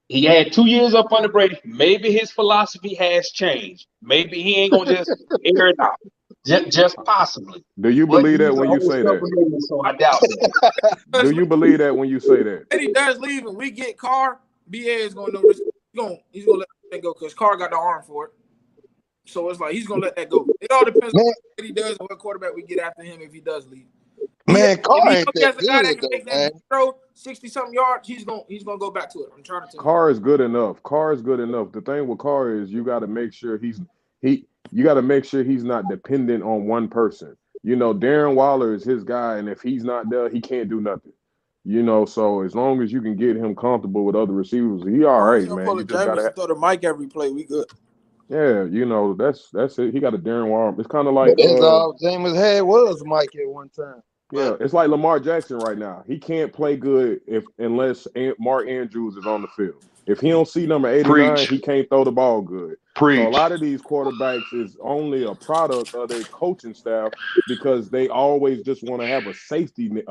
he had 2 years up under Brady. Maybe his philosophy has changed. Maybe he ain't gonna just air it out. Just possibly. Do you believe that when you say that? So I doubt that. Do you believe that when you say that? If he does leave and we get Carr, BA is gonna know this. He's gonna let that go because Carr got the arm for it. So it's like he's gonna let that go. It all depends on what he does and what quarterback we get after him if he does leave. Man, Carr ain't that good, though, man. Throw 60-something yards, he's gonna go back to it. I'm trying to tell you. Carr is good enough. Carr is good enough. The thing with Carr is you got to make sure he's not dependent on one person. Darren Waller is his guy, and if he's not there, he can't do nothing. You know, so as long as you can get him comfortable with other receivers, he all As long as right, you don't man. pull You a just gotta, Jameson, throw the mic every play, we good. yeah, you know, that's it. He got a Darren Waller. It's kind of But like, that's all James had was Mike at one time. yeah, But it's like Lamar Jackson right now. He can't play good unless Mark Andrews is on the field. If he don't see number 89, Preach, he can't throw the ball good. So a preach. lot of these quarterbacks is only a product of their coaching staff because they always just want to have a safety net,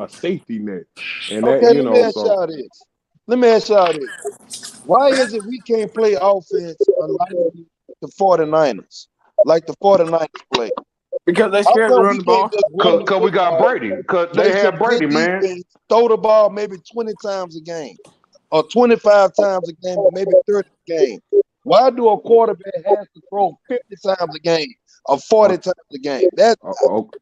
and that okay, let me ask so y'all this. Let me ask y'all this. Why is it we can't play offense like the 49ers? Like the 49ers play? Because they How scared to come run we the can't ball. just run the Cause we got football, Brady. Cause play they some have good Brady, man. defense, throw the ball maybe 20 times a game or 25 times a game or maybe 30 a game? Why do a quarterback have to throw 50 times a game or 40 times a game? That's okay.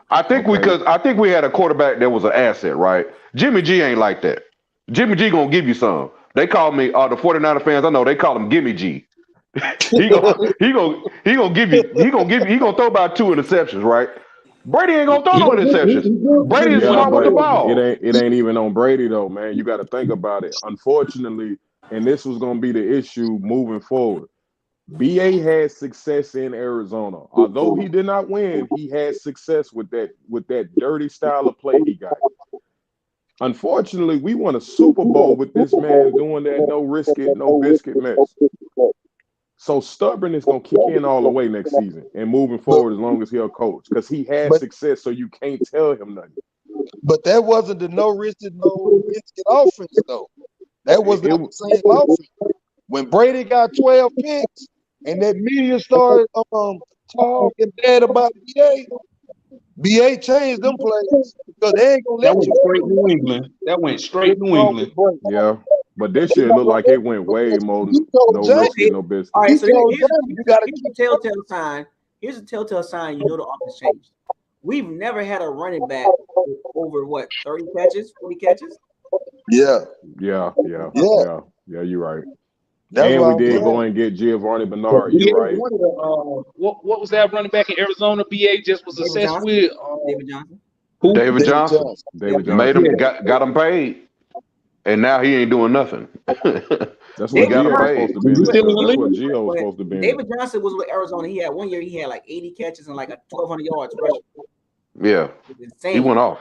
I think we had a quarterback that was an asset, right? Jimmy G ain't like that. Jimmy G gonna give you some. They call me the 49er fans, I know they call him Gimme G. He gonna throw about 2 interceptions, right? Brady ain't gonna throw He no gonna get interceptions. Brady is Yeah, smart with the but it ball. ain't even on Brady though, man. You got to think about it. Unfortunately, and this was going to be the issue moving forward. BA had success in Arizona. Although he did not win, he had success with that dirty style of play he got. Unfortunately, we won a Super Bowl with this man doing that no risk it, no biscuit mess. So stubborn is going to kick in all the way next season and moving but forward as long as he'll coach because he had but success. So you can't tell him nothing. but that wasn't the no risk, no biscuit offense though. That was It, not the same offense. When Brady got 12 picks and that media started talking bad about BA, BA changed them players because they ain't gonna that let went you straight New England. That went straight get New wrong with England. Brady. Yeah, but this They're year it not looked gonna like let it you went way because more he told no James, risky, no All biscuit. right, he so told James you gotta here's a keep telltale sign. Here's a telltale sign. You know the offense changed. We've never had a running back with over what 30 catches, 40 catches. Yeah, Yeah, yeah. you're right. That's And why we I'm did saying. go and get Giovanni But Bernard. You're BA right. one of the what was that running back in Arizona? BA just was David assessed Johnson. with David Johnson. who? David David Johnson Johnson. David made Johnson. him Yeah. got him paid, and now he ain't doing nothing. That's We what David got him Gio was Johnson. supposed paid. to be Is in he there. still in the That's what league? Gio was When supposed to be in. David Johnson was with Arizona, he had 1 year. He had like 80 catches and like a 1,200 yards rushing. Yeah, It was he insane. went off.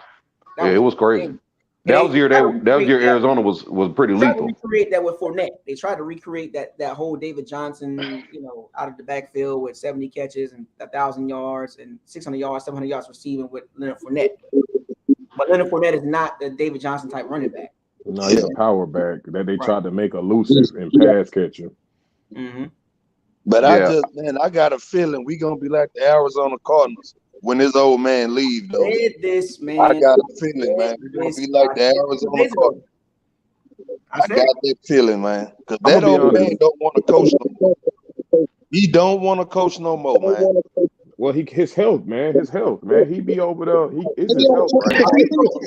That Yeah, it was was crazy. insane. And they tried to That was recreate year that. Arizona was pretty They tried to lethal. recreate that with Fournette. They tried to recreate that whole David Johnson, out of the backfield with 70 catches and 1,000 yards and 600 yards, 700 yards receiving with Leonard Fournette. But Leonard Fournette is not the David Johnson type running back. No, he's Yeah. a power back that they Right. tried to make elusive and pass catcher. Mm-hmm. But Yeah, I got a feeling we gonna be like the Arizona Cardinals when this old man leave though. Said this, I man. got a feeling, man. Said We're gonna this. be like I the said it 2 Arizona days ago. Cardinals. I I said got it. that feeling, man. Because I'm that gonna be old man honest. don't want to coach no more. He don't want to coach no more, man. Well, his health, man. His health, man. He be over there. It's Maybe his I'm health right All now. right, so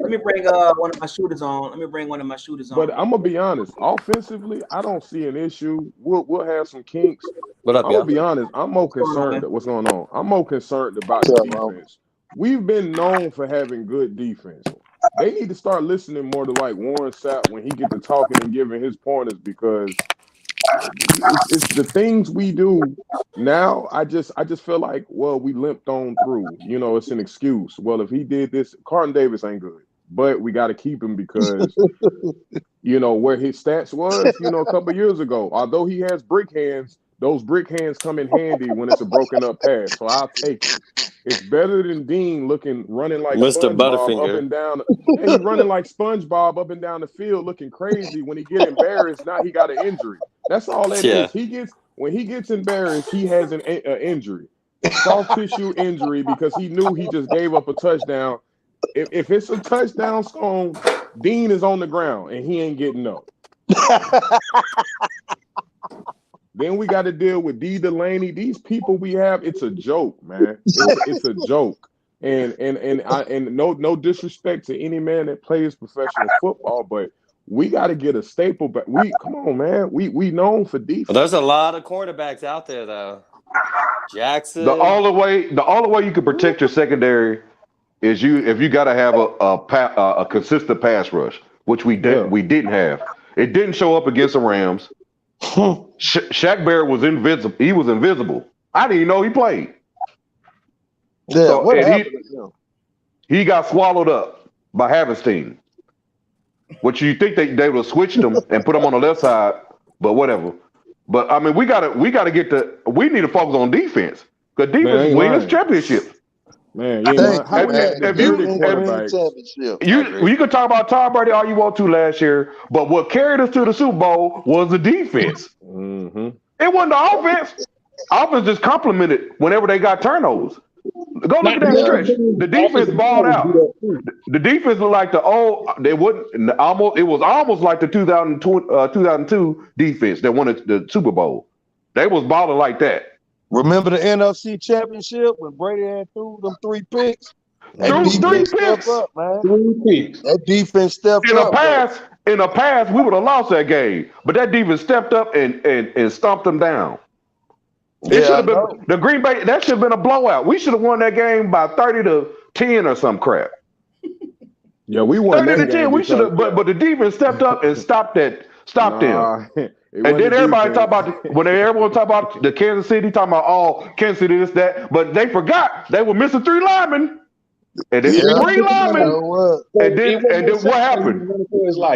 let me bring one of my shooters on. Let me bring one of my shooters But on. I'm gonna be honest. Offensively, I don't see an issue. We'll have some kinks. What up, I'm gonna y'all? be honest. I'm more What's going on, concerned man? that what's going on. I'm more concerned about the so, man. defense. We've been known for having good defense. They need to start listening more to like Warren Sapp when he get to talking and giving his pointers because it's the things we do now. I just feel like we limped on through. It's an excuse. Well, if he did this, Carlton Davis ain't good, but we got to keep him because where his stats was, a couple of years ago. Although he has brick hands, those brick hands come in handy when it's a broken up pass. So I'll take it. It's better than Dean running like Mr. SpongeBob up Butterfinger. and down. Yeah, he running like SpongeBob up and down the field, looking crazy. When he get embarrassed, now he got an injury. That's all that Yeah. is. When he gets embarrassed, he has an injury, a soft tissue injury because he knew he just gave up a touchdown. If it's a touchdown, Stone, Dean is on the ground and he ain't getting up. Then we got to deal with D. Delaney. These people we have, it's a joke, man. It's a joke. And no disrespect to any man that plays professional football, but we got to get a staple back. Come on, man. We known for Well, there's a defense. lot of quarterbacks out there, though. the Jackson. only way you can protect your secondary is if you got to have a consistent pass rush, which we didn't have. It didn't show up against the Rams. Shaq Barrett was invisible. He was invisible. I didn't even know he played. Yeah, So, what and happened to him? he got swallowed up by Havenstein. Which you think they would have switched him and put him on the left side, but whatever. But I mean, we need to focus on defense because defense is winning this championship. Man, you ain't lying. How we had the dirty quarterback? You can talk about Tom Brady all you want to last year, but what carried us to the Super Bowl was the defense. Mm-hmm. It wasn't the offense. Offense just complimented whenever they got turnovers. Go look at that stretch. The defense balled out. The defense looked like the old. It was almost like the 2002 defense that won the Super Bowl. They was balling like that. Remember the NFC Championship when Brady had threw them 3 picks? Three picks. Up, man. 3 picks. That defense stepped up. In the past, we would have lost that game, but that defense stepped up and stomped them down. It should have been the Green Bay. That should have been a blowout. We should have won that game by 30-10 or some crap. Yeah, we won 30-10. We should have, but the defense stepped up and stopped them. And then everybody talk about when everyone talk about the Kansas City, talking about Kansas City this that, but they forgot they were missing 3 linemen. And then 3 linemen. And then what happened?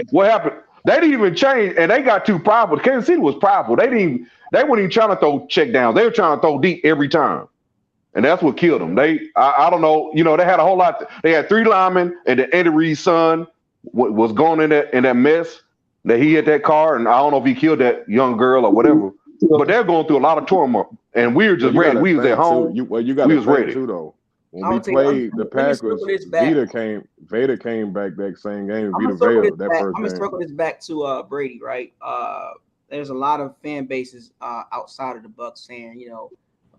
What happened? They didn't even change, and they got too prideful. Kansas City was prideful. They weren't even trying to throw check downs. They were trying to throw deep every time. And that's what killed them. I don't know, they had a whole lot. They had 3 linemen, and then Andy Reid's son was going in that mess that he hit that car, and I don't know if he killed that young girl or whatever. But they're going through a lot of turmoil, and we were just ready. We was at home. We was ready too, though. When we played the Packers, Vader came back that same game. I'm gonna circle this back to Brady, right? There's a lot of fan bases outside of the Bucs saying,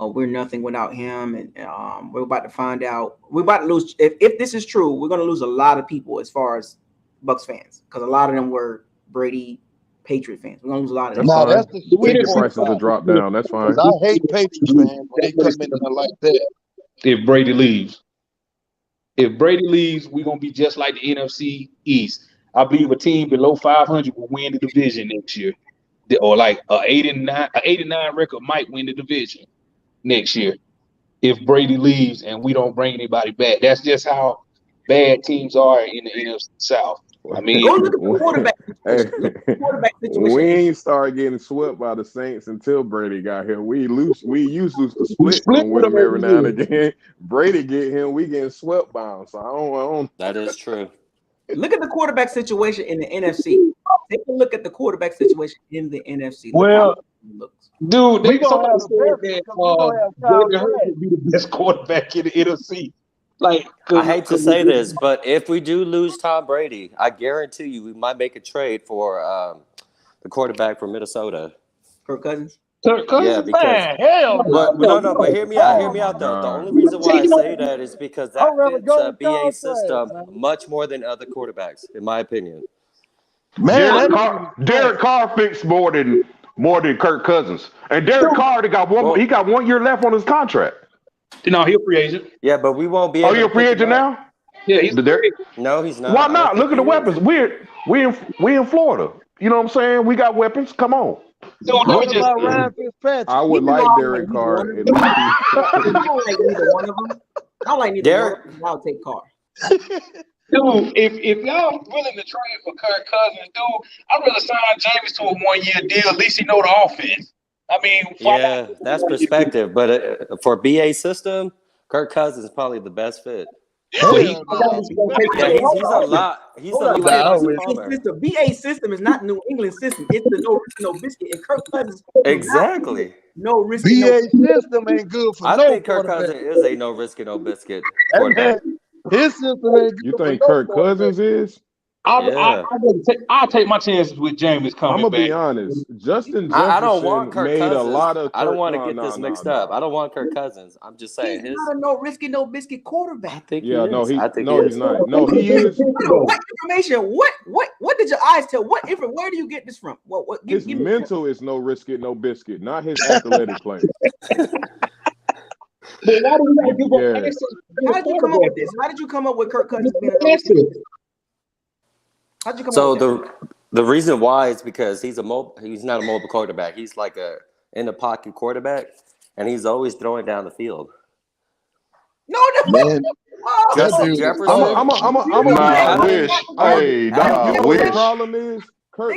we're nothing without him, and we're about to find out. We're about to lose. If this is true, we're going to lose a lot of people as far as Bucs fans, because a lot of them were Brady Patriot fans. We're going to lose a lot of them. No, that's the sweetest prices will drop down. That's fine. I hate Patriots fans when they come in there like that. If Brady leaves, we're going to be just like the NFC East. I believe a team below 500 will win the division next year, or like an 89 record might win the division next year if Brady leaves and we don't bring anybody back. That's just how bad teams are in the NFC South. I mean, go look at the quarterback situation. We ain't started getting swept by the Saints until Brady got here. We used to split with him every now and again. Brady get him, we getting swept by him. So I don't. That is true. Look at the quarterback situation in the NFC. Take a look at the quarterback situation in the NFC. Dude, they gonna have be the best quarterback in the NFC. Like, I hate to say this, but if we do lose Tom Brady, I guarantee you we might make a trade for the quarterback from Minnesota. Kirk Cousins? Yeah, because but hear me out though. The only reason why I say that is because that fits BA system much more than other quarterbacks, in my opinion. Man, Derek Carr fixed more than Kirk Cousins, and Derek Carr got 1 year left on his contract. No, he's a free agent. Yeah, but we won't be. Oh, you're a free agent now? Yeah, he's No, he's not. Why not? Look at the weapons. We in Florida. You know what I'm saying? We got weapons. Come on. I would like Derek Carr. I don't like neither one of them. I don't like neither one of them. I'll take Carr. Dude, if y'all willing to trade for Kirk Cousins, dude, I'd rather sign James to a 1-year deal. At least he know the offense. I mean, yeah, that's perspective. But for BA system, Kirk Cousins is probably the best fit. He's a lot. The BA system is not New England system. It's the no risk, no biscuit. And Kirk Cousins exactly no risk. BA system ain't good for I think Kirk Cousins is a no risk, no biscuit quarterback. His system ain't good. You think Kirk Cousins is? I'll take my chances with James coming I'm gonna back. be honest. Justin Jefferson I don't want Kirk made Cousins. a lot of. I don't want to get this mixed up. I don't want Kirk Cousins. I'm just saying he's not a no risky, no biscuit quarterback. I think he's not. No, he is. What information? What did your eyes tell? Where do you get this from? His mental is no risk it, no biscuit, not his athletic play. But why do we not give up Yeah. access? How did you come up with this? How did you come up with Kirk Cousins being a Access. How'd you come So up with that? the reason why is because he's not a mobile quarterback. He's like a in the pocket quarterback, and he's always throwing down the field. No. Man, that Justin dude is Jefferson. Nah, wish. You Hey, nah, know what the wish. problem is? They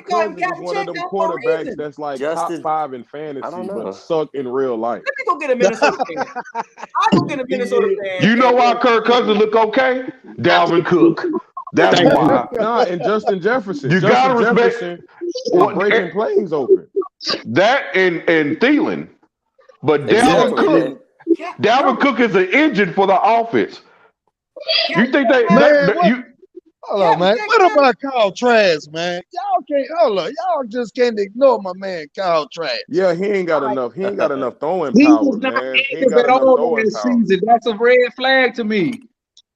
Kirk call him Cousins is Captain one of them Check for a quarterbacks reason. that's like Justin- top 5 in I fantasy, don't know. but suck in real life. Let me go get a Minnesota fan. I'll go get a Minnesota fan. You know why Kirk Cousins look okay? Dalvin Cook. That's why. Nah, and Justin Jefferson. You Justin gotta respect Jefferson is breaking plays open. that and Thielen. But Exactly. Dalvin Cook is an engine for the offense. You think Man, what? you Hold on, man. What about Kyle Trask, man? Y'all can't hold on. Y'all just can't ignore my man Kyle Trask. Yeah, he ain't got enough. He ain't got enough throwing He power, was not man. He ain't active got at enough all throwing this power. season. That's a red flag to me.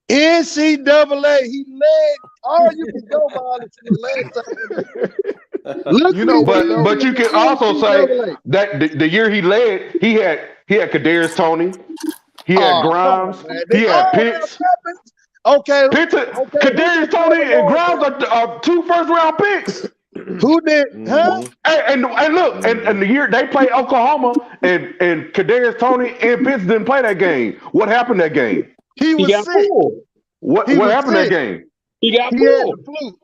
NCAA, he led all you can go by the last time. Look, You know what, though? but you can also say that the year he led, he had Kadarius Toney, he had Grimes, he had Pitts. Okay. Kadarius Toney and Grimes are 2 first-round picks. Who did? Huh? And look, and the year they played Oklahoma, and Kadarius Toney and Pitts didn't play that game. What happened that game? He was got sick. pulled. What was happened sick. that game? He got He had pulled. the flu.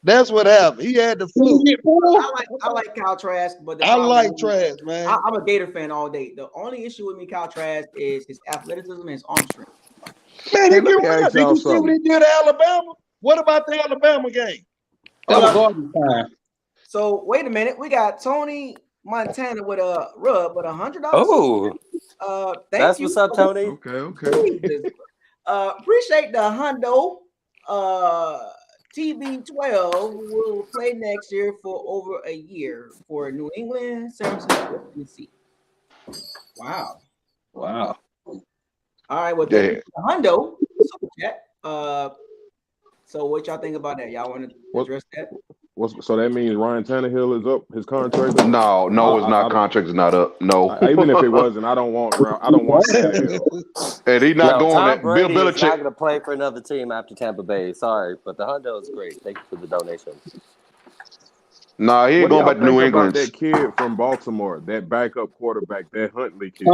That's what happened. He had the Did flu. he get pulled? I like Kyle Trask, but the I problem like is- Trask, man. I'm a Gator fan all day. The only issue with me, Kyle Trask, is his athleticism and his arm strength. Man, Hey, he let can me run. ask Did y'all you see what he something. did at Alabama? What about the Alabama game? That was garbage time. So wait a minute, we got Tony Montana with a rub, but $100. Oh, Thank that's you. what's up, Tony. Okay. Jesus. Appreciate the hundo. TB12 will play next year for over a year for New England, San Francisco, Tennessee. Wow. Wow. All right. Well, thank you for the hundo. Super chat. So what y'all think about that? Y'all want to address that? So that means Ryan Tannehill is up his contract? Up? No, it's not. Contract is not up. No. Even if it wasn't, I don't want Tannehill. And he's not going Tom that. Brady Bill is not Belichick. going to play for another team after Tampa Bay. Sorry, but the hundo is great. Thank you for the donation. Nah, he ain't going back to New England. That kid from Baltimore, that backup quarterback, that Huntley kid.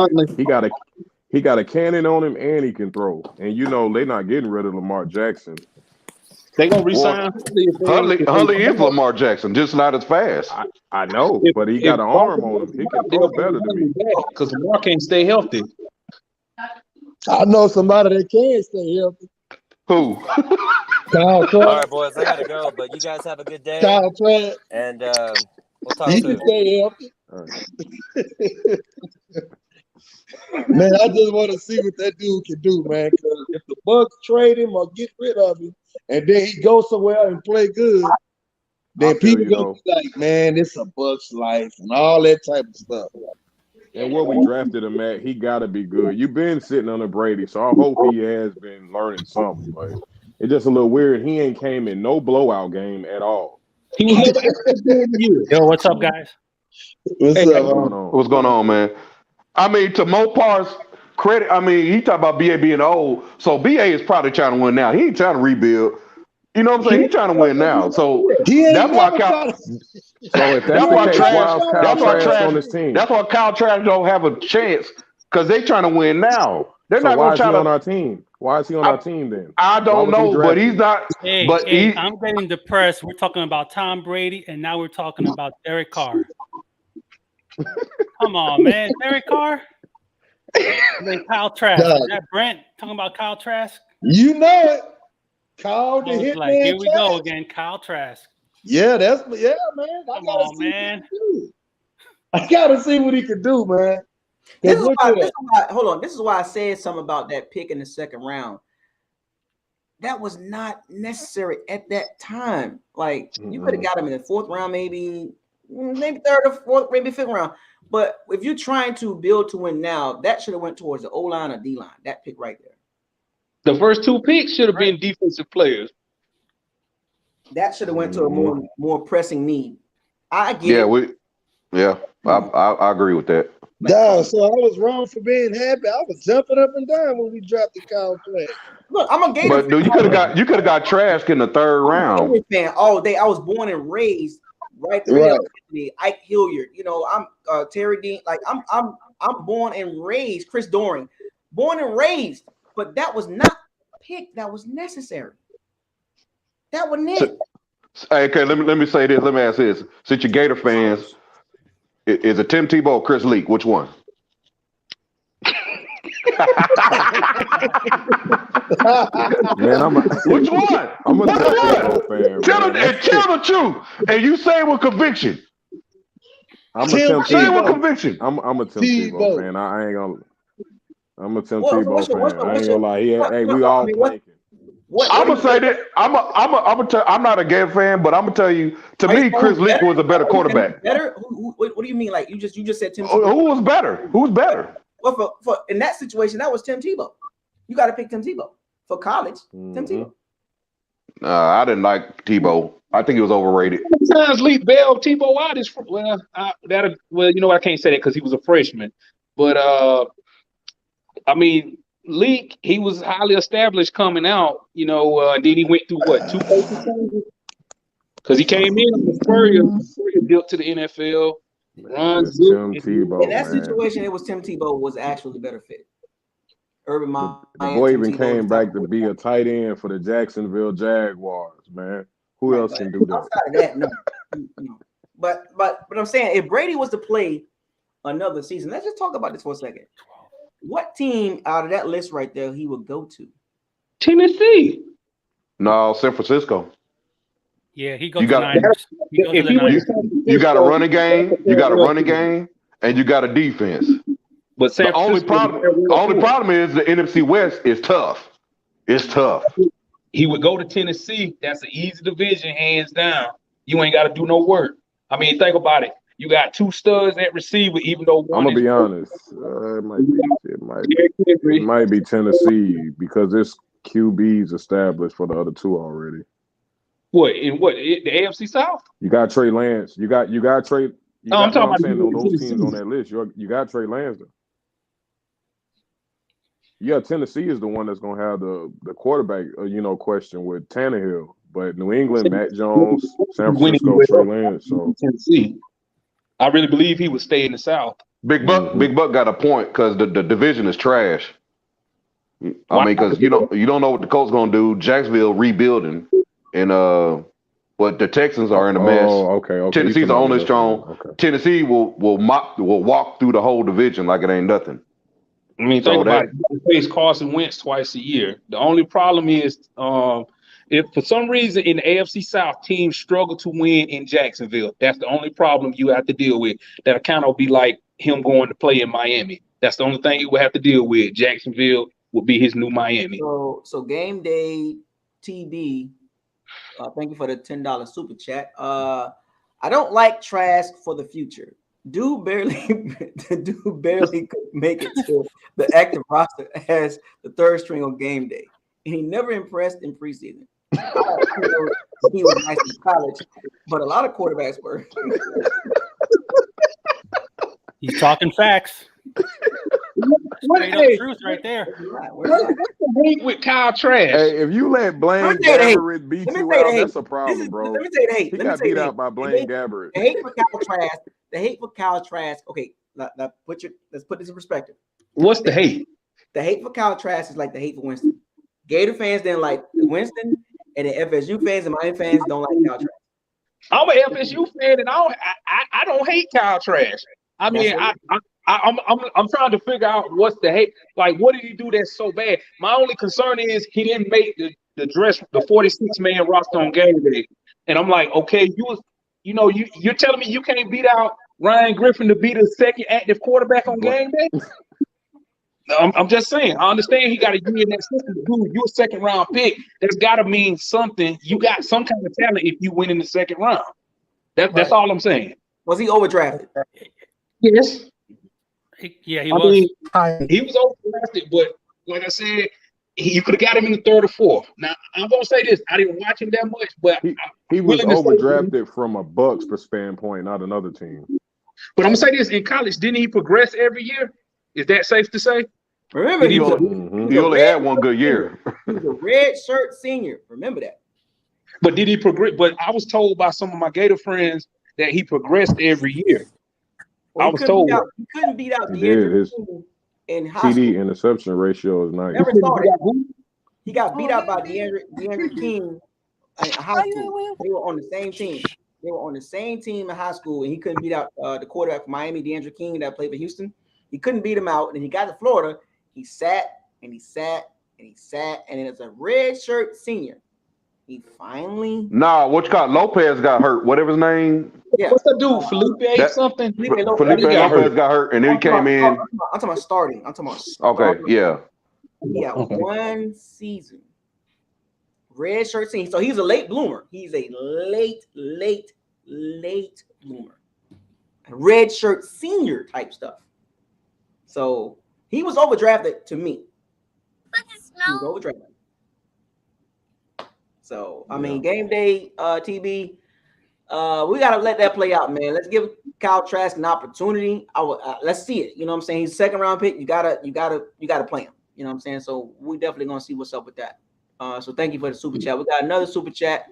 He got a cannon on him and he can throw. And you know they're not getting rid of Lamar Jackson. They gonna resign Huntley is Lamar Jackson, just not as fast. I know, but he got an arm on him. He can throw better than me. Because Lamar can't stay healthy. I know somebody that can stay healthy. Who? Kyle Trask. All right, boys, I gotta go, but you guys have a good day. Kyle Trask. And we'll talk He soon. can stay healthy. All right. Man, I just want to see what that dude can do, man. Because if the Bucs trade him or get rid of him, and then he goes somewhere and play good, then people gonna be like, "Man, it's a Bucs life" and all that type of stuff. And where we drafted him at, he got to be good. You've been sitting under Brady, so I hope he has been learning something. But it's just a little weird. He ain't came in no blowout game at all. He was never active. Yo, what's up, guys? What's going on, man? I mean, to Mo Parr's credit, I mean, he talked about BA being old, so BA is probably trying to win now. He ain't trying to rebuild. You know what I'm saying? He's trying to win now. So that's why Kyle. So if that's why Trask on his team. That's why Kyle Trask don't have a chance because they trying to win now. They're So not why going is to he try on to. our team? Why is he on our team then? I don't know, but he's not. Hey, I'm getting depressed. We're talking about Tom Brady, and now we're talking about Derek Carr. Come on, man, Derek Carr. And then Kyle Trask. Is that Brent talking about Kyle Trask? You know it. Kyle the Hitman. Like, here we go again, Kyle Trask. Yeah, man. Come on, man. I gotta see what he can do, man. This is why I said something about that pick in the second round. That was not necessary at that time. Like you could have got him in the fourth round, maybe third or fourth, maybe fifth round. But if you're trying to build to win now, that should have went towards the O-line or D-line. That pick right there. The first two picks should have been defensive players. That should have went to a more pressing need. I get it. I agree with that. Dog, so I was wrong for being happy. I was jumping up and down when we dropped the Kyle Trask. Look, I'm a Gator But fan. dude, you could have got trashed in the third round. I'm a Gator fan all day. I was born and raised right there. Ike Hilliard. You know, I'm Terry Dean. Like I'm born and raised. Chris Doring, born and raised. But that was not a pick that was necessary. That wasn't it. Okay, let me say this. Let me ask this: since you're Gator fans, is it Tim Tebow or Chris Leak? Which one? Man, which one? I'm a Tebow fan. Tell the truth, and you say it with conviction. I'm a Tim Say it with Tebow. conviction. I'm a Tim Tebow fan. I ain't gonna. I'm a Tim Tebow fan. I ain't gonna lie. Hey, we all blanking. I'm gonna say that I'm not a Gator fan, but I'm gonna tell you. To me, Chris Leak was a better quarterback. Better? What do you mean? Like you just said Tim. Who was better? Who's better? Well, for in that situation, that was Tim Tebow. You got to pick Tim Tebow for college. Tim Tebow. I didn't like Tebow. I think he was overrated. Sometimes Leak bailed Tebow out. You know I can't say that because he was a freshman, but I mean. Leak, he was highly established coming out, you know, and then he went through what, 2 coaching changes? Because he came in on the Spurrier built to the NFL. Runs Tim Tebow. In that situation, it was Tim Tebow was actually the better fit. Urban Meyer. The boy even came back to be a tight end for the Jacksonville Jaguars, man. Who else can do that? Outside of that, no. But I'm saying if Brady was to play another season, let's just talk about this for a second. What team out of that list right there he would go to? Tennessee. No, San Francisco. Yeah, he goes to the Niners. You got a running game. You got a running game, and you got a defense. But the only problem is the NFC West is tough. It's tough. He would go to Tennessee. That's an easy division, hands down. You ain't got to do no work. I mean, think about it. You got 2 studs at receiver, even though one. I'm gonna be honest. It might be Tennessee because this QB's established for the other 2 already. What in what the AFC South? You got Trey Lance. You got Trey. I'm talking about those teams on that list. You got Trey Lance though. Yeah, Tennessee is the one that's gonna have the quarterback question with Tannehill. But New England, Matt Jones, San Francisco, Trey Lance. So Tennessee. I really believe he would stay in the South. Big Buck got a point because the division is trash. I mean, because you don't know what the Colts gonna do. Jacksonville rebuilding, and but the Texans are in a mess. Okay. Tennessee's only strong. Okay. Tennessee will walk through the whole division like it ain't nothing. I mean, think about it. You face Carson Wentz twice a year. The only problem is if for some reason in the AFC South teams struggle to win in Jacksonville, that's the only problem you have to deal with. That kind of be like him going to play in Miami. That's the only thing you would have to deal with. Jacksonville would be his new Miami. So game day TB. Thank you for the $10 super chat. I don't like Trask for the future. Dude barely could make it to the active roster as the 3rd string on game day, and he never impressed in preseason. He was nice in college, but a lot of quarterbacks were. He's talking facts. Straight up truth right there. What's the hate with Kyle Trask? Hey, if you let Blaine Gabbert beat you out, that's a problem, bro. Let me tell you the hate. He got beat out by Blaine Gabbert. The hate for Kyle Trask. The hate for Kyle Trask. Okay, let's put this in perspective. What's the hate? The hate for Kyle Trask is like the hate for Winston. Gator fans didn't like Winston, and the FSU fans and Miami fans don't like Kyle Trask. I'm an FSU fan, and I don't hate Kyle Trask. I mean, I'm trying to figure out what's the hate. Like, what did he do that's so bad? My only concern is he didn't make the 46-man roster on game day, and I'm like, okay, you're telling me you can't beat out Ryan Griffin to be the 2nd active quarterback on game day? I'm just saying. I understand he got a year in that system. Dude, you're a 2nd round pick. That's got to mean something. You got some kind of talent if you win in the 2nd round. That's all I'm saying. Was he overdrafted? Yes. He was. He was overdrafted, but like I said, you could have got him in the 3rd or 4th. Now, I'm going to say this. I didn't watch him that much, but he was overdrafted from a Bucs standpoint, not another team. But I'm gonna say this: in college, didn't he progress every year? Is that safe to say? Remember, He only had one good year. He was a red shirt senior. Remember that. But did he progress? But I was told by some of my Gator friends that he progressed every year. Well, I was told he couldn't beat out He did. DeAndre His King in high TD school. interception ratio is nice. Never started. He got beat out by DeAndre King in high school. They were on the same team. They were on the same team in high school, and he couldn't beat out the quarterback from Miami, DeAndre King, that played for Houston. He couldn't beat him out, and then he got to Florida. He sat and he sat and he sat, and then as a red shirt senior, he finally. Nah, what you call Lopez got hurt. Whatever his name. Yeah. What's that dude? Felipe something? Felipe Lopez got hurt, and then he came in. I'm talking about starting. Okay, yeah. Yeah, one season. Red shirt senior. So he's a late bloomer. He's a late bloomer. Red shirt senior type stuff. So he was overdrafted to me. He was overdrafted. So I mean, game day, TB. We gotta let that play out, man. Let's give Kyle Trask an opportunity. Let's see it. You know what I'm saying? He's a second round pick. You gotta play him. You know what I'm saying? So we definitely gonna see what's up with that. So thank you for the super chat. We got another super chat.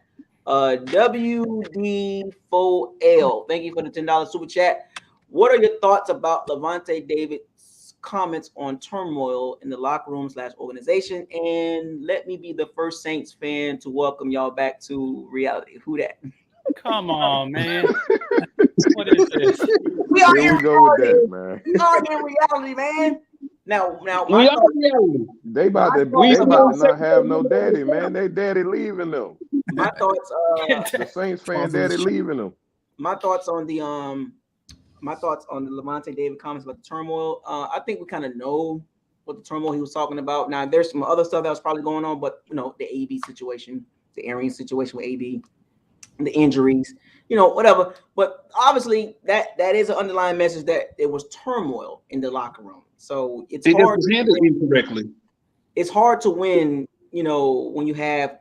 WD4L. Thank you for the $10 super chat. What are your thoughts about Lavonte David's comments on turmoil in the locker room / organization? And let me be the first Saints fan to welcome y'all back to reality. Who that? Come on, man. What is this? Here we go with that, man. We are in reality, man. Now, they about to not have no daddy, man. They daddy leaving them. My thoughts. The Saints fan daddy leaving them. My thoughts on the Lavonte David comments about the turmoil. I think we kind of know what the turmoil he was talking about. Now, there's some other stuff that was probably going on, but the AB situation, the Arians situation with AB, the injuries, whatever. But obviously, that is an underlying message that there was turmoil in the locker room. So it's hard to handle incorrectly. It's hard to win, when you have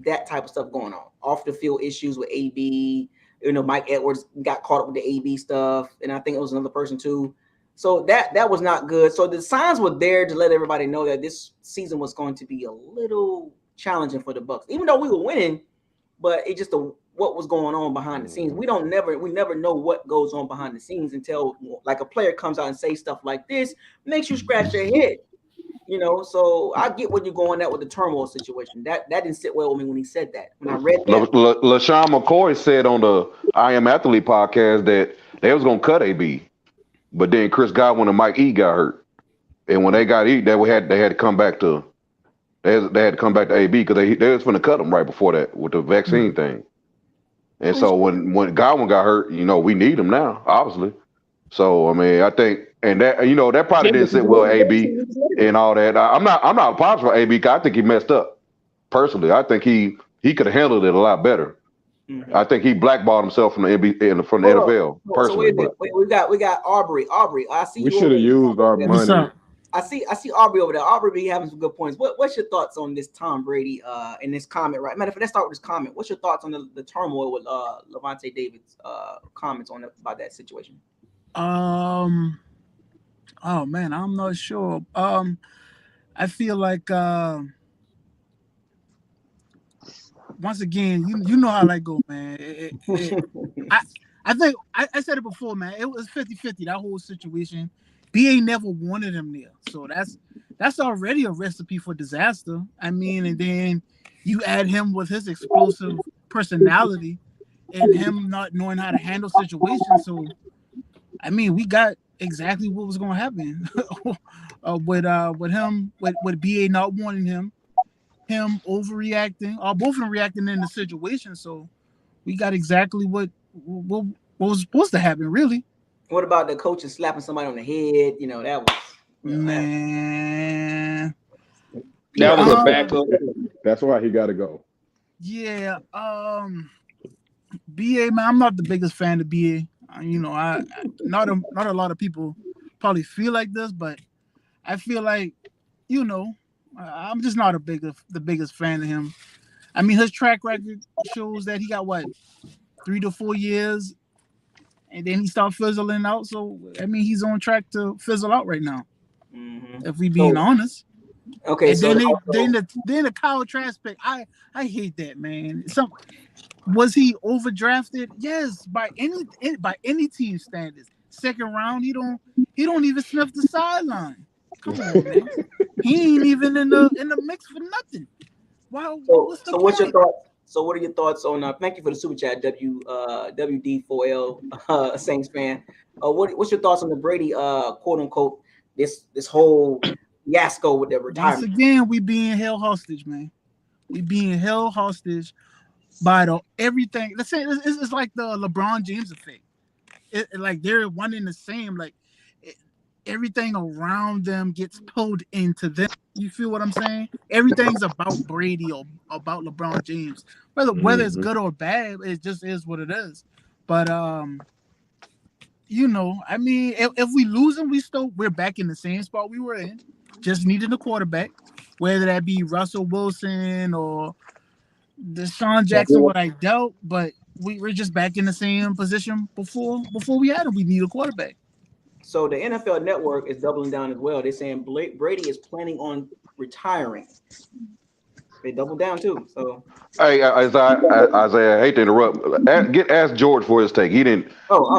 that type of stuff going on. Off the field issues with AB. Mike Edwards got caught up with the AB stuff, and I think it was another person too. So that was not good. So the signs were there to let everybody know that this season was going to be a little challenging for the Bucs, even though we were winning. But it just what was going on behind the scenes. We never know what goes on behind the scenes until like a player comes out and say stuff like this, makes you scratch your head. So I get what you're going at with the turmoil situation. That didn't sit well with me when he said that. When I read that, LaShawn McCoy said on the I Am Athlete podcast that they was gonna cut AB, but then Chris Godwin and Mike E got hurt, and when they got E, they had to come back to AB because they was going to cut him right before that with the vaccine thing. And so when Godwin got hurt, we need him now, obviously. So I mean, I think, and that that probably didn't sit well, AB and all that. I'm not opposed for AB because I think he messed up. Personally, I think he could have handled it a lot better. Mm-hmm. I think he blackballed himself from the NFL. Personally, wait, we got Aubrey. I see. We should have used our money. I see Aubrey over there. Aubrey be having some good points. What's your thoughts on this Tom Brady in this comment? Right, matter of fact, let's start with this comment. What's your thoughts on the turmoil with Lavonte David's comments about that situation? Oh man, I'm not sure. I feel like once again, you know how that go, man. I think I said it before, man. It was 50-50, that whole situation. BA never wanted him there. So that's already a recipe for disaster. I mean, and then you add him with his explosive personality and him not knowing how to handle situations. So I mean, we got exactly what was gonna happen with him, with BA not wanting him overreacting, or both of them reacting in the situation. So we got exactly what was supposed to happen, really. What about the coach slapping somebody on the head? That was man. That was a backup. That's why he got to go. Yeah. BA, man, I'm not the biggest fan of BA. I not a lot of people probably feel like this, but I feel like, I'm just not the biggest fan of him. I mean, his track record shows that he got 3 to 4 years, and then he started fizzling out. So I mean, he's on track to fizzle out right now. Mm-hmm. If we being honest. Okay, and so then the Kyle Trask pick, I hate that, man. Was he overdrafted? Yes, by any team standards. Second round, he don't even sniff the sideline. Come on, man. He ain't even in the mix for nothing. Wow, what's the point? What's your thought? So what are your thoughts on? Thank you for the super chat, WD4L Saints fan. What's your thoughts on the Brady quote unquote this whole fiasco with the retirement? Once again, we being held hostage, man. We being held hostage by everything. Let's say it's like the LeBron James effect. Like they're one and the same. Like everything around them gets pulled into them. You feel what I'm saying? Everything's about Brady or about LeBron James. Whether it's good or bad, it just is what it is. But I mean, if we lose them, we're back in the same spot we were in. Just needing a quarterback, whether that be Russell Wilson or Deshaun Jackson, what I doubt, but we're just back in the same position before we had him. We need a quarterback. So the NFL Network is doubling down as well. They're saying Brady is planning on retiring. They double down too. So hey, Isaiah, I hate to interrupt. Ask George for his take. He didn't.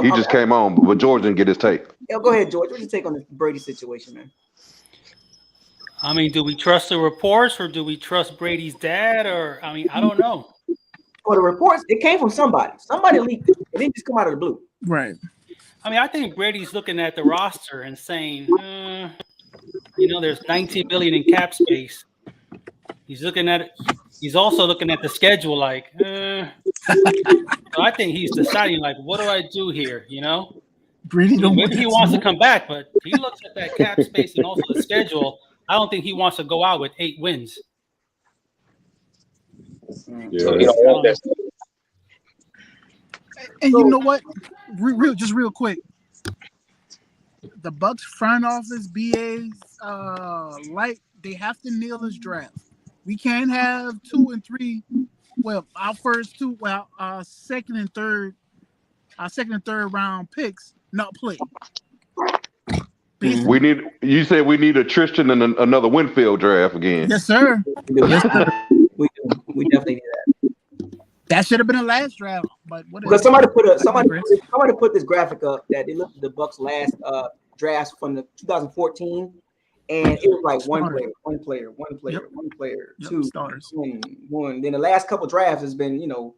He just came on, but George didn't get his take. Yeah, go ahead, George. What's your take on the Brady situation, man? I mean, do we trust the reports or do we trust Brady's dad? Or I mean, I don't know. Well, the reports, it came from somebody. Somebody leaked it. It didn't just come out of the blue. Right. I mean, I think Brady's looking at the roster and saying, there's $19 billion in cap space. He's looking at it. He's also looking at the schedule like, So I think he's deciding like, what do I do here? Brady maybe he wants to come back, but he looks at that cap space and also the schedule. I don't think he wants to go out with 8 wins. Yeah. And you know what? Real quick. The Bucs front office, BAs, they have to nail this draft. We can't have 2 and 3. Well, our first two, our second and third round picks not play. You said we need a Tristan and another Winfield draft again. Yes, sir. Yes, sir. We definitely need that. That should have been a last draft, but because somebody put this graphic up that they looked at the Bucs last drafts from the 2014, and it was like one player, two starters, one. Then the last couple drafts has been a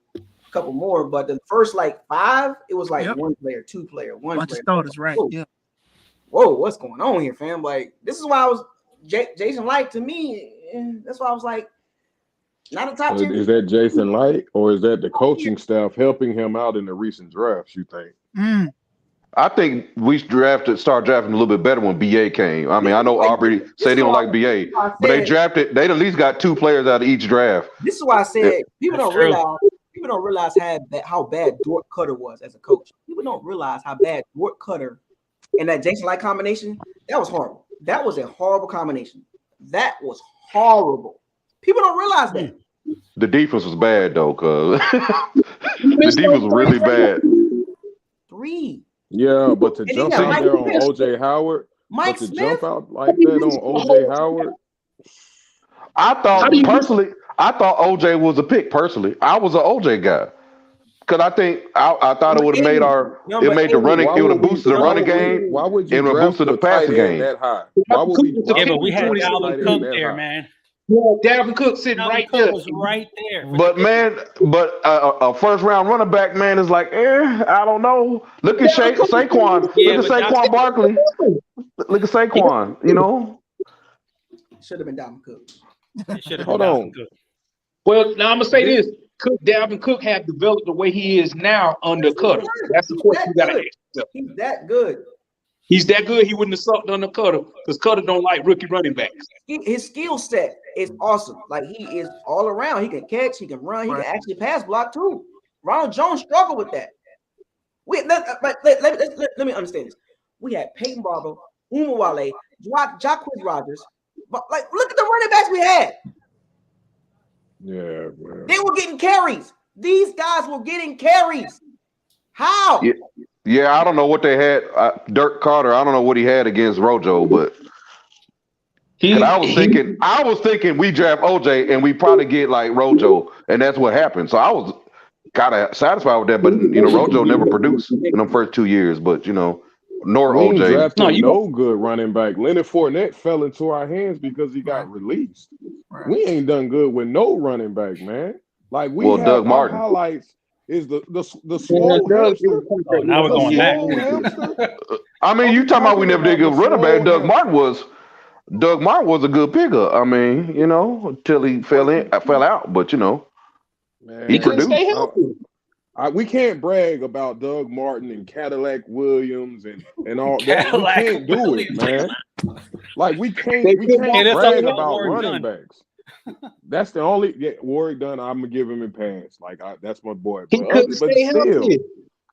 couple more, but the first like 5, it was like one player, 2 player, one bunch player. Of starters, right? Whoa. Yeah. Whoa, what's going on here, fam? Like this is why I was Jason Light to me. That's why I was like. Not a top 10. Is that Jason Light or is that the coaching staff helping him out in the recent drafts, you think? I think we start drafting a little bit better when BA came. I mean, I know Aubrey say they don't like BA, but they at least got 2 players out of each draft. This is why I said people don't realize how bad Dort Cutter was as a coach. People don't realize how bad Dort Cutter and that Jason Light combination, that was horrible. That was a horrible combination. That was horrible. People don't realize that. The defense was bad though, cuz the defense was really bad. 3. Yeah, but to jump out there on OJ Howard, jump out like that on OJ Howard. I thought OJ was a pick personally. I was an OJ guy. Because I think I thought it would have made boosted the running game. Why would you and boosted the passing game that high? Why would we? But we had Dalvin Cook there, man. Yeah, Dalvin Cook sitting right there. Was right there. But a first round running back, man, is like, I don't know. Look at Saquon. Look at Saquon Barkley. Look at Saquon. Should have been Dalvin Cook. Hold on. Well, now I'm gonna say this: Dalvin Cook have developed the way he is now under Cutter. That's the question you gotta ask. He's that good. He's that good. He wouldn't have sucked under Cutter because Cutter don't like rookie running backs. His skill set is awesome. Like he is all around. He can catch. He can run. He can actually pass block too. Ronald Jones struggled with that. Let me understand this. We had Peyton Barber, Umawale, Jacquizz Rodgers. But look at the running backs we had. Yeah, man. They were getting carries. These guys were getting carries. How? Yeah, I don't know what they had. Dirk Carter, I don't know what he had against Rojo, but because I was thinking we draft OJ and we probably get like Rojo, and that's what happened. So I was kind of satisfied with that. But Rojo never produced in the first 2 years. But nor We ain't OJ. drafted no good running back. Leonard Fournette fell into our hands because he got released. We ain't done good with no running back, man. Like we have Doug our Martin highlights is the slow hamster. Oh, now we're going back. Hamster. I mean, you talking about we never did good running back? Doug Martin was a good pickup. I mean, until he fell out, but Man, he produced. Stay healthy. We can't brag about Doug Martin and Cadillac Williams and all that. We can't do it, man. Like we can't brag about running backs. That's the only Warwick Dunn. I'm gonna give him a pass. Like that's my boy.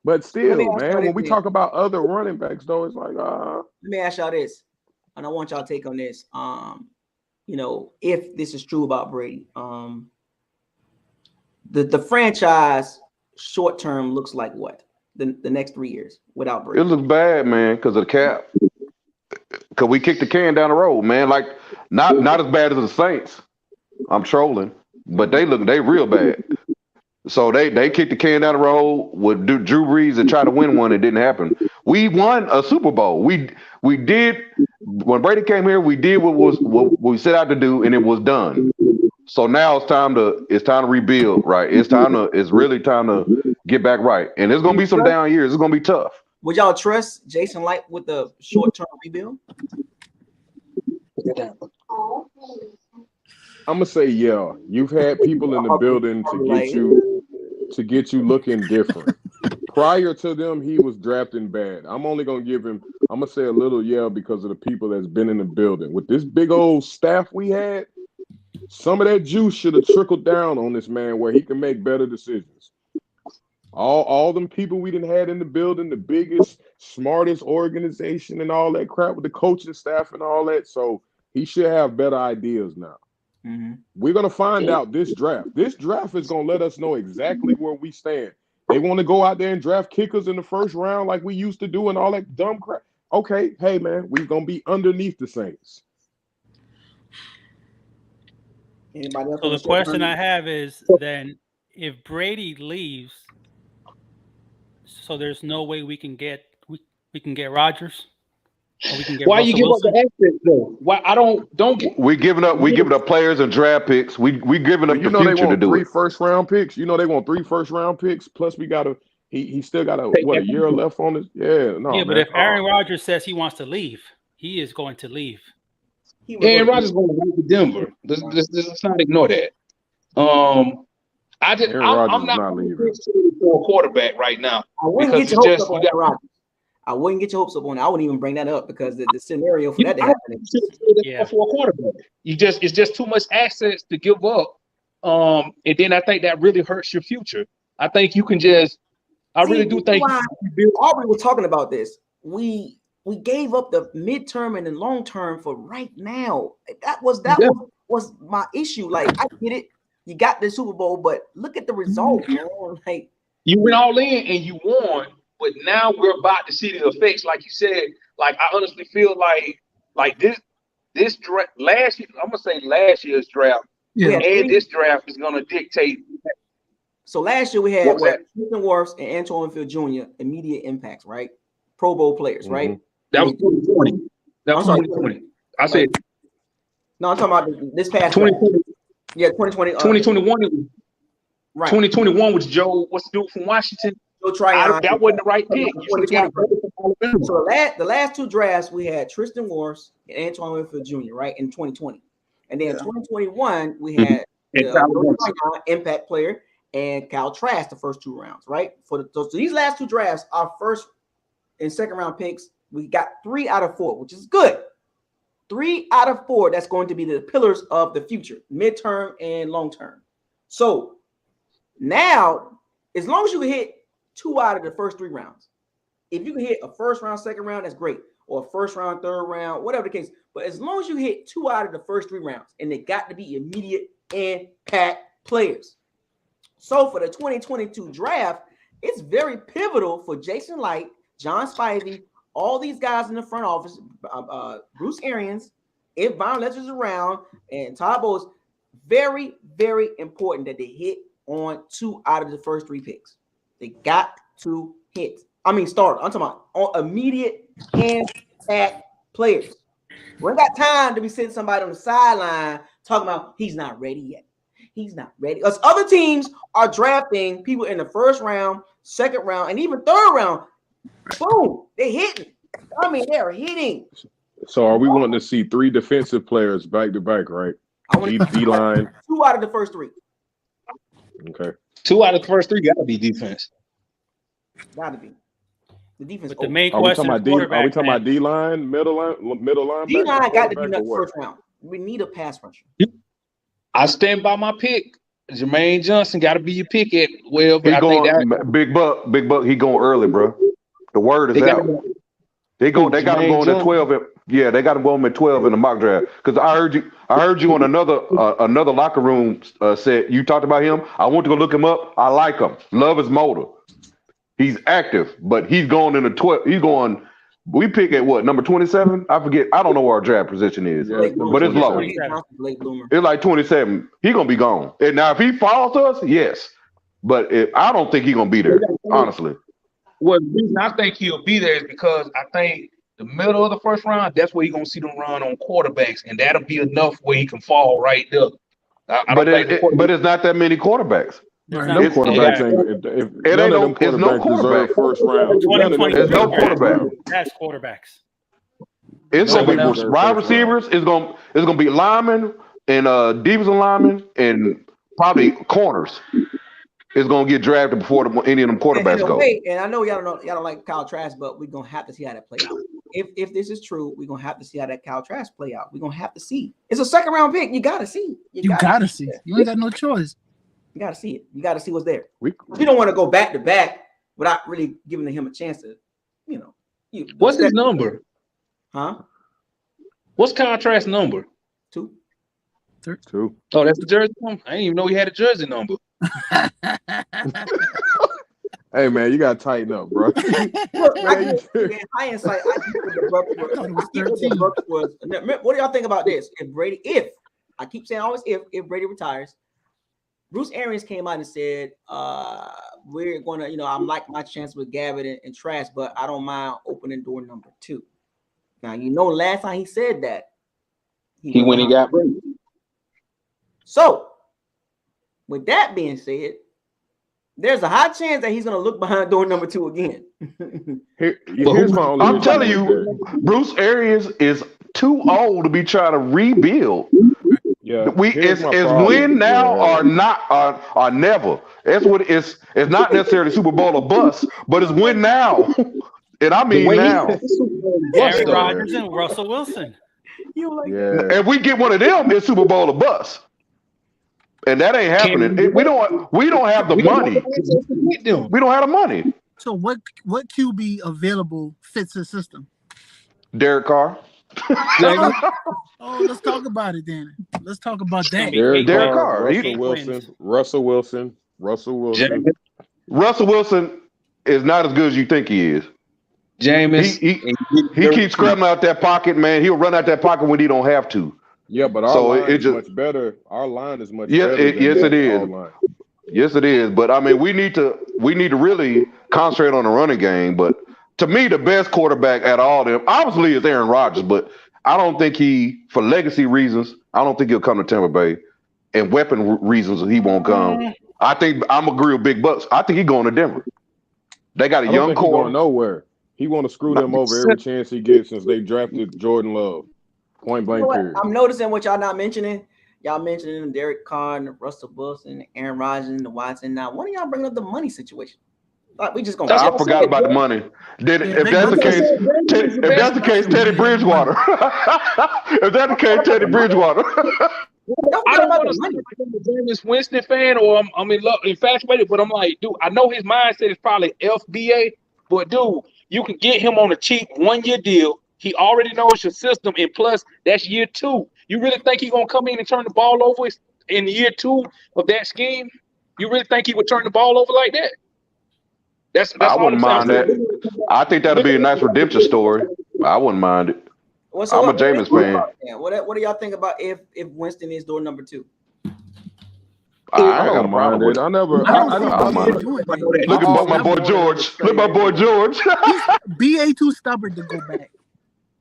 But still, man. When we talk about other running backs, though, it's like Let me ask y'all this, and I want y'all to take on this. If this is true about Brady, the franchise short term looks like what? The next 3 years without Brady. It looks bad, man, because of the cap. Because we kicked the can down the road, man. Like not as bad as the Saints. I'm trolling, but they real bad. So they kicked the can down the road with Drew Brees and try to win one. It didn't happen. We won a Super Bowl. We did when Brady came here. We did what we set out to do, and it was done. So now it's time to rebuild, right? It's really time to get back right. And there's gonna be some down years. It's gonna be tough. Would y'all trust Jason Light with the short-term rebuild? I'm gonna say yeah. You've had people in the building to get you looking different. Prior to them, he was drafting bad. I'm gonna say a little yeah because of the people that's been in the building. With this big old staff we had, some of that juice should have trickled down on this man where he can make better decisions. All them people we didn't had in the building, the biggest, smartest organization and all that crap with the coaching staff and all that. So he should have better ideas now. Mm-hmm. We're going to find out this draft. This draft is going to let us know exactly where we stand. They want to go out there and draft kickers in the first round like we used to do and all that dumb crap. Okay, hey, man, we're going to be underneath the Saints. So the question I have is then if Brady leaves, so there's no way we can get Rodgers? Or we can get Why Russell you give Wilson? up the assets though? Why I don't get we giving up players and draft picks. We giving up the future they want to do 3 it. first-round picks. They want 3 first-round picks. Plus we got he still got a year left on his. Yeah, no. Yeah, man. but if Aaron Rodgers says he wants to leave, he is going to leave. Aaron Rodgers going to Denver. Let's not ignore that. I'm not leaving for a quarterback right now. I wouldn't get your hopes up on Aaron Rodgers. I wouldn't get your hopes up on it. I wouldn't even bring that up because the scenario for that to happen for a quarterback. It's just too much assets to give up. And then I think that really hurts your future. I think you can just. I really do think. Aubrey was talking about this. We gave up the midterm and the long term for right now. That was my issue. Like I get it. You got the Super Bowl, but look at the result, man. Like you went all in and you won. But now we're about to see the effects, like you said. Like I honestly feel like this draft last year. I'm gonna say last year's draft, and this draft is gonna dictate. So last year we had Tristan Wirfs and Antoine Field Jr. immediate impacts, right? Pro Bowl players, right? That was 2020. That was 2020. I said no. I'm talking about this past 2020. Yeah, 2020. 2021. Right. 2021 was Joe. What's the dude from Washington? That wasn't the right pick. So the last 2 drafts we had Tristan Wirfs and Antoine Winfield Jr. right in 2020, and then 2021 we had impact player and Kyle Trask the first 2 rounds, right? So these last 2 drafts, our first and second round picks, we got 3 out of 4, which is good. 3 out of 4. That's going to be the pillars of the future, midterm and long term. So now, as long as you can hit 2 out of the first 3 rounds. If you can hit a first round, second round, that's great. Or a first round, third round, whatever the case. But as long as you hit 2 out of the first 3 rounds, and they got to be immediate impact players. So for the 2022 draft, it's very pivotal for Jason Light John Spivey, all these guys in the front office, Bruce Arians, if Von Lester's around, and Todd Bowles, very, very important that they hit on 2 out of the first 3 picks. They got to hit. I mean, start. I'm talking about immediate hand-packed players. We ain't got time to be sitting somebody on the sideline talking about he's not ready yet. He's not ready. Because other teams are drafting people in the first round, second round, and even third round. Boom, they're hitting. I mean, they're hitting. So are we wanting to see 3 defensive players back to back, right? I want to D-line. 2 out of the first 3. Okay. 2 out of the first 3 gotta be defense. Gotta be. The defense. But the main Are we question talking is about quarterback. D-line, middle line, D-line got to be in the first round. We need a pass rusher. I stand by my pick. Jermaine Johnson got to be your pick at 12. He I going think that Big Buck. He going early, bro. The word is they out. got They got him Jermaine going at Johnson. 12. Yeah, they got him going at 12 in the mock draft. Because I heard you on another locker room said you talked about him. I went to go look him up. I like him. Love his motor. He's active, but he's going in the 12. He's going. We pick at what, number 27? I forget. I don't know where our draft position is, Yeah, but it's low. It's like 27. He's gonna be gone. And now if he follows us, yes. But I don't think he's gonna be there, honestly. Well, the reason I think he'll be there is because I think the middle of the first round, that's where you're gonna see them run on quarterbacks, and that'll be enough where he can fall right there. But it's not that many quarterbacks. No quarterbacks ain't. If none of them quarterbacks deserve first round. None of them There's no quarterback. That's quarterbacks. It's gonna be wide receivers. It's gonna be linemen and defensive linemen and probably corners. Is gonna get drafted before any of them quarterbacks go. And I know y'all don't like Kyle Trask, but we're gonna have to see how that plays out. If this is true, we're gonna have to see how that Kyle Trask play out. We're gonna have to see. It's a second round pick. You gotta see. You gotta see. You ain't got no choice. You gotta see it. You gotta see what's there. You don't want to go back to back without really giving him a chance to, What's his number? Huh? What's Kyle Trask's number? 2. 2. Oh, that's the jersey number. I didn't even know he had a jersey number. Hey man, you gotta tighten up, bro. Look, in hindsight, I think the Bucs was. What do y'all think about this? If I keep saying always if Brady retires, Bruce Arians came out and said, we're gonna, I'm like my chance with Gavitt and Trask, but I don't mind opening door number 2. Now last time he said that he went and got Brady. So, with that being said, there's a high chance that he's going to look behind door number 2 again. Here's my only I'm telling you, Bruce Arians is too old to be trying to rebuild. Yeah, it's win now or not or never. That's what it's not necessarily Super Bowl or bust, but it's win now. And I mean now. Aaron Rodgers and Russell Wilson. If we get one of them, it's Super Bowl or bust. And that ain't happening. We don't have the money. We don't have the money. So what QB available fits the system? Derek Carr. Let's talk about it then. Let's talk about that. Derek Carr. Russell Wilson. Russell Wilson is not as good as you think he is. Jameis. He keeps scrambling out that pocket, man. He'll run out that pocket when he don't have to. Yeah, but our line is much better. Our line is much better. Yes, it is. Yes, it is. But I mean, we need to really concentrate on the running game. But to me, the best quarterback at all of them, obviously, is Aaron Rodgers. But I don't think for legacy reasons, I don't think he'll come to Tampa Bay, and weapon reasons he won't come. I think I'm agree with Big Bucks. I think he's going to Denver. They got a young core. Going nowhere. He want to screw them over every chance he gets since they drafted Jordan Love. Point blank period. I'm noticing what y'all not mentioning. Y'all mentioning Derek Carr, Russell Wilson, Aaron Rodgers, and the Watson. Now, when are y'all bringing up the money situation? Like we just gonna. I forgot about the money. If that's the case, Teddy Bridgewater. If that's the case, Teddy Bridgewater. I don't want to say I'm a Jameis Winston fan or I'm infatuated, but I'm like, dude, I know his mindset is probably FBA, but dude, you can get him on a cheap 1-year deal. He already knows your system, and plus, that's year 2. You really think he's going to come in and turn the ball over in year 2 of that scheme? You really think he would turn the ball over like that? That's I all I'm wouldn't saying. mind that. I think that'd be a nice redemption story. I wouldn't mind it. Well, I'm a Jameis fan. What do y'all think about if Winston is door number 2? I I ain't got a don't mind problem with it. it. I never. I don't I see I don't BA mind it. doing that. Look at my boy always George. wanted Look at my to boy say George. BA too stubborn to go back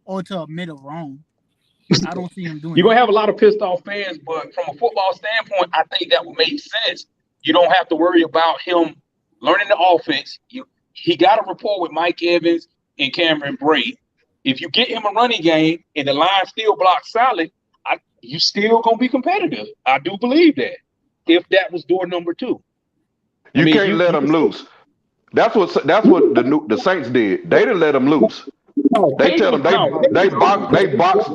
or to admit it wrong. I don't see him doing You're gonna that. have a lot of pissed off fans, but from a football standpoint, I think that would make sense. You don't have to worry about him learning the offense. He got a rapport with Mike Evans and Cameron Brate. If you get him a running game and the line still blocks solid, you still gonna be competitive. I do believe that. If that was door number 2, You can't let them loose. That's what the Saints did. They didn't let them loose. They tell them they box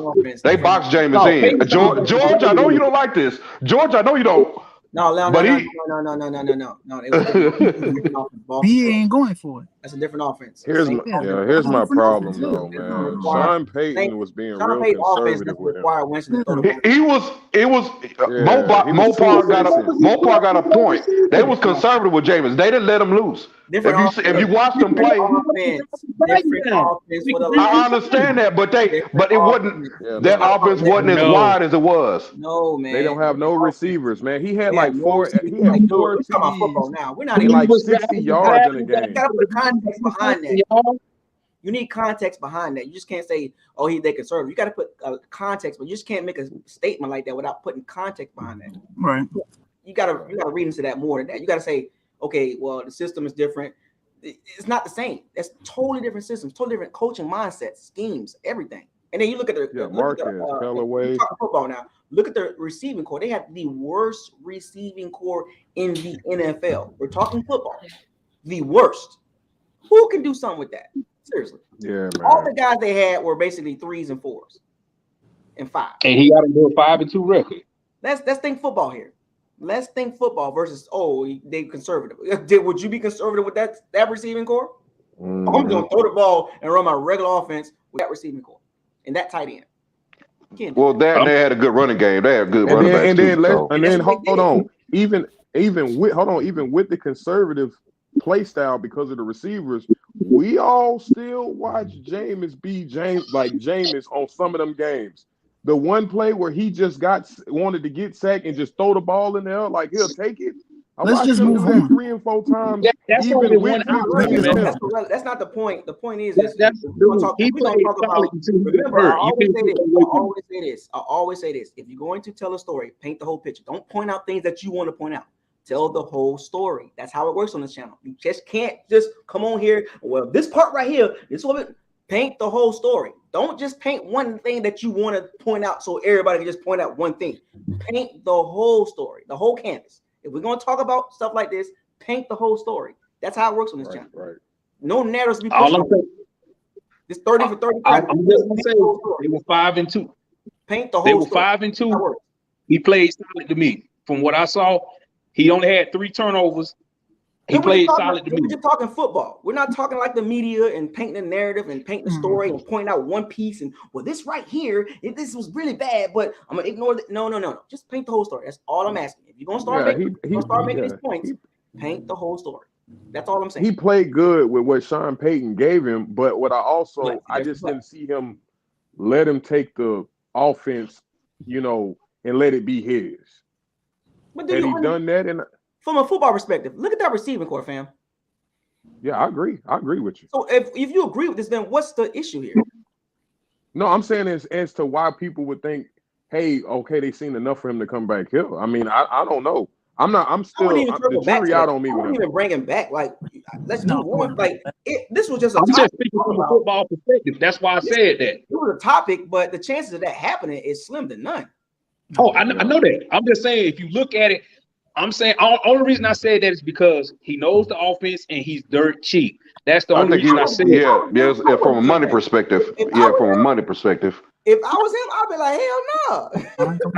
Jameis in. George, I know you don't like this. George, I know you don't. No. It was BA ain't going for it. That's a different offense. Here's my problem though, man. Sean Payton was being real conservative with him. It was Mopar got a point. They was conservative with Jameis. They didn't let him loose. If you watch them play, I understand that, but it wasn't that offense wasn't as wide as it was. No, man. They don't have no receivers, man. He had like four TDs. Now we're not in like 60 yards in a game. You gotta put context behind that. You need context behind that. You just can't say, "Oh, they conservative." You got to put context, but you just can't make a statement like that without putting context behind that. Right. You gotta read into that more than that. You gotta say, "Okay, well, the system is different." It's not the same. That's totally different systems, totally different coaching mindsets, schemes, everything. And then you look at Callaway. Football now. Look at the receiving core. They have the worst receiving core in the NFL. We're talking football. The worst. Who can do something with that? Seriously. Yeah, man. All the guys they had were basically 3s and 4s and 5s. And he got to do a 5-2 record. Let's think football here. Let's think football versus they conservative. Would you be conservative with that receiving core? Mm-hmm. I'm gonna throw the ball and run my regular offense with that receiving core and that tight end. Well, they had a good running game. They had good running backs too. And then hold on. Even with the conservative play style because of the receivers, we all still watch Jameis on some of them games. The one play where he just wanted to get sacked and just throw the ball in there, like he'll take it. Let's just move on. 3 and 4 times. That's even with that's not the point. The point is, we're gonna talk about. Remember, I always say this. If you're going to tell a story, paint the whole picture. Don't point out things that you want to point out. Tell the whole story. That's how it works on this channel. You just can't just come on here. Well, this part right here, this one. Paint the whole story. Don't just paint one thing that you want to point out so everybody can just point out one thing. Paint the whole story, the whole canvas. If we're going to talk about stuff like this, paint the whole story. That's how it works on this channel. Right. No narratives be pushed. This 30 for 30. I'm just going to say they were 5-2. Paint the whole They were story. 5-2. He played solid to me. From what I saw, he only had 3 turnovers. He played solid to me. We're just talking football. We're not talking like the media and painting the narrative and painting the story and pointing out one piece and this right here, this was really bad, but I'm gonna ignore it. No. Just paint the whole story. That's all I'm asking. If you're gonna start making these points, paint the whole story. That's all I'm saying. He played good with what Sean Payton gave him, but I just didn't see him let him take the offense, and let it be his. But had he done that from a football perspective, look at that receiving core, fam. Yeah, I agree. I agree with you. So if you agree with this, then what's the issue here? No, I'm saying as to why people would think, hey, okay, they seen enough for him to come back here. I mean, I don't know. I'm still the jury out on me. I wouldn't even bring him back. Like, let's move on. Like, this was just I'm just speaking from a football perspective. That's why I said that. It was a topic, but the chances of that happening is slim to none. Oh, I know that. I'm just saying, if you look at it, I'm saying only reason I said that is because he knows the offense and he's dirt cheap. That's the only reason I said it. Yeah, from a money perspective. If I was him, I'd be like, hell no.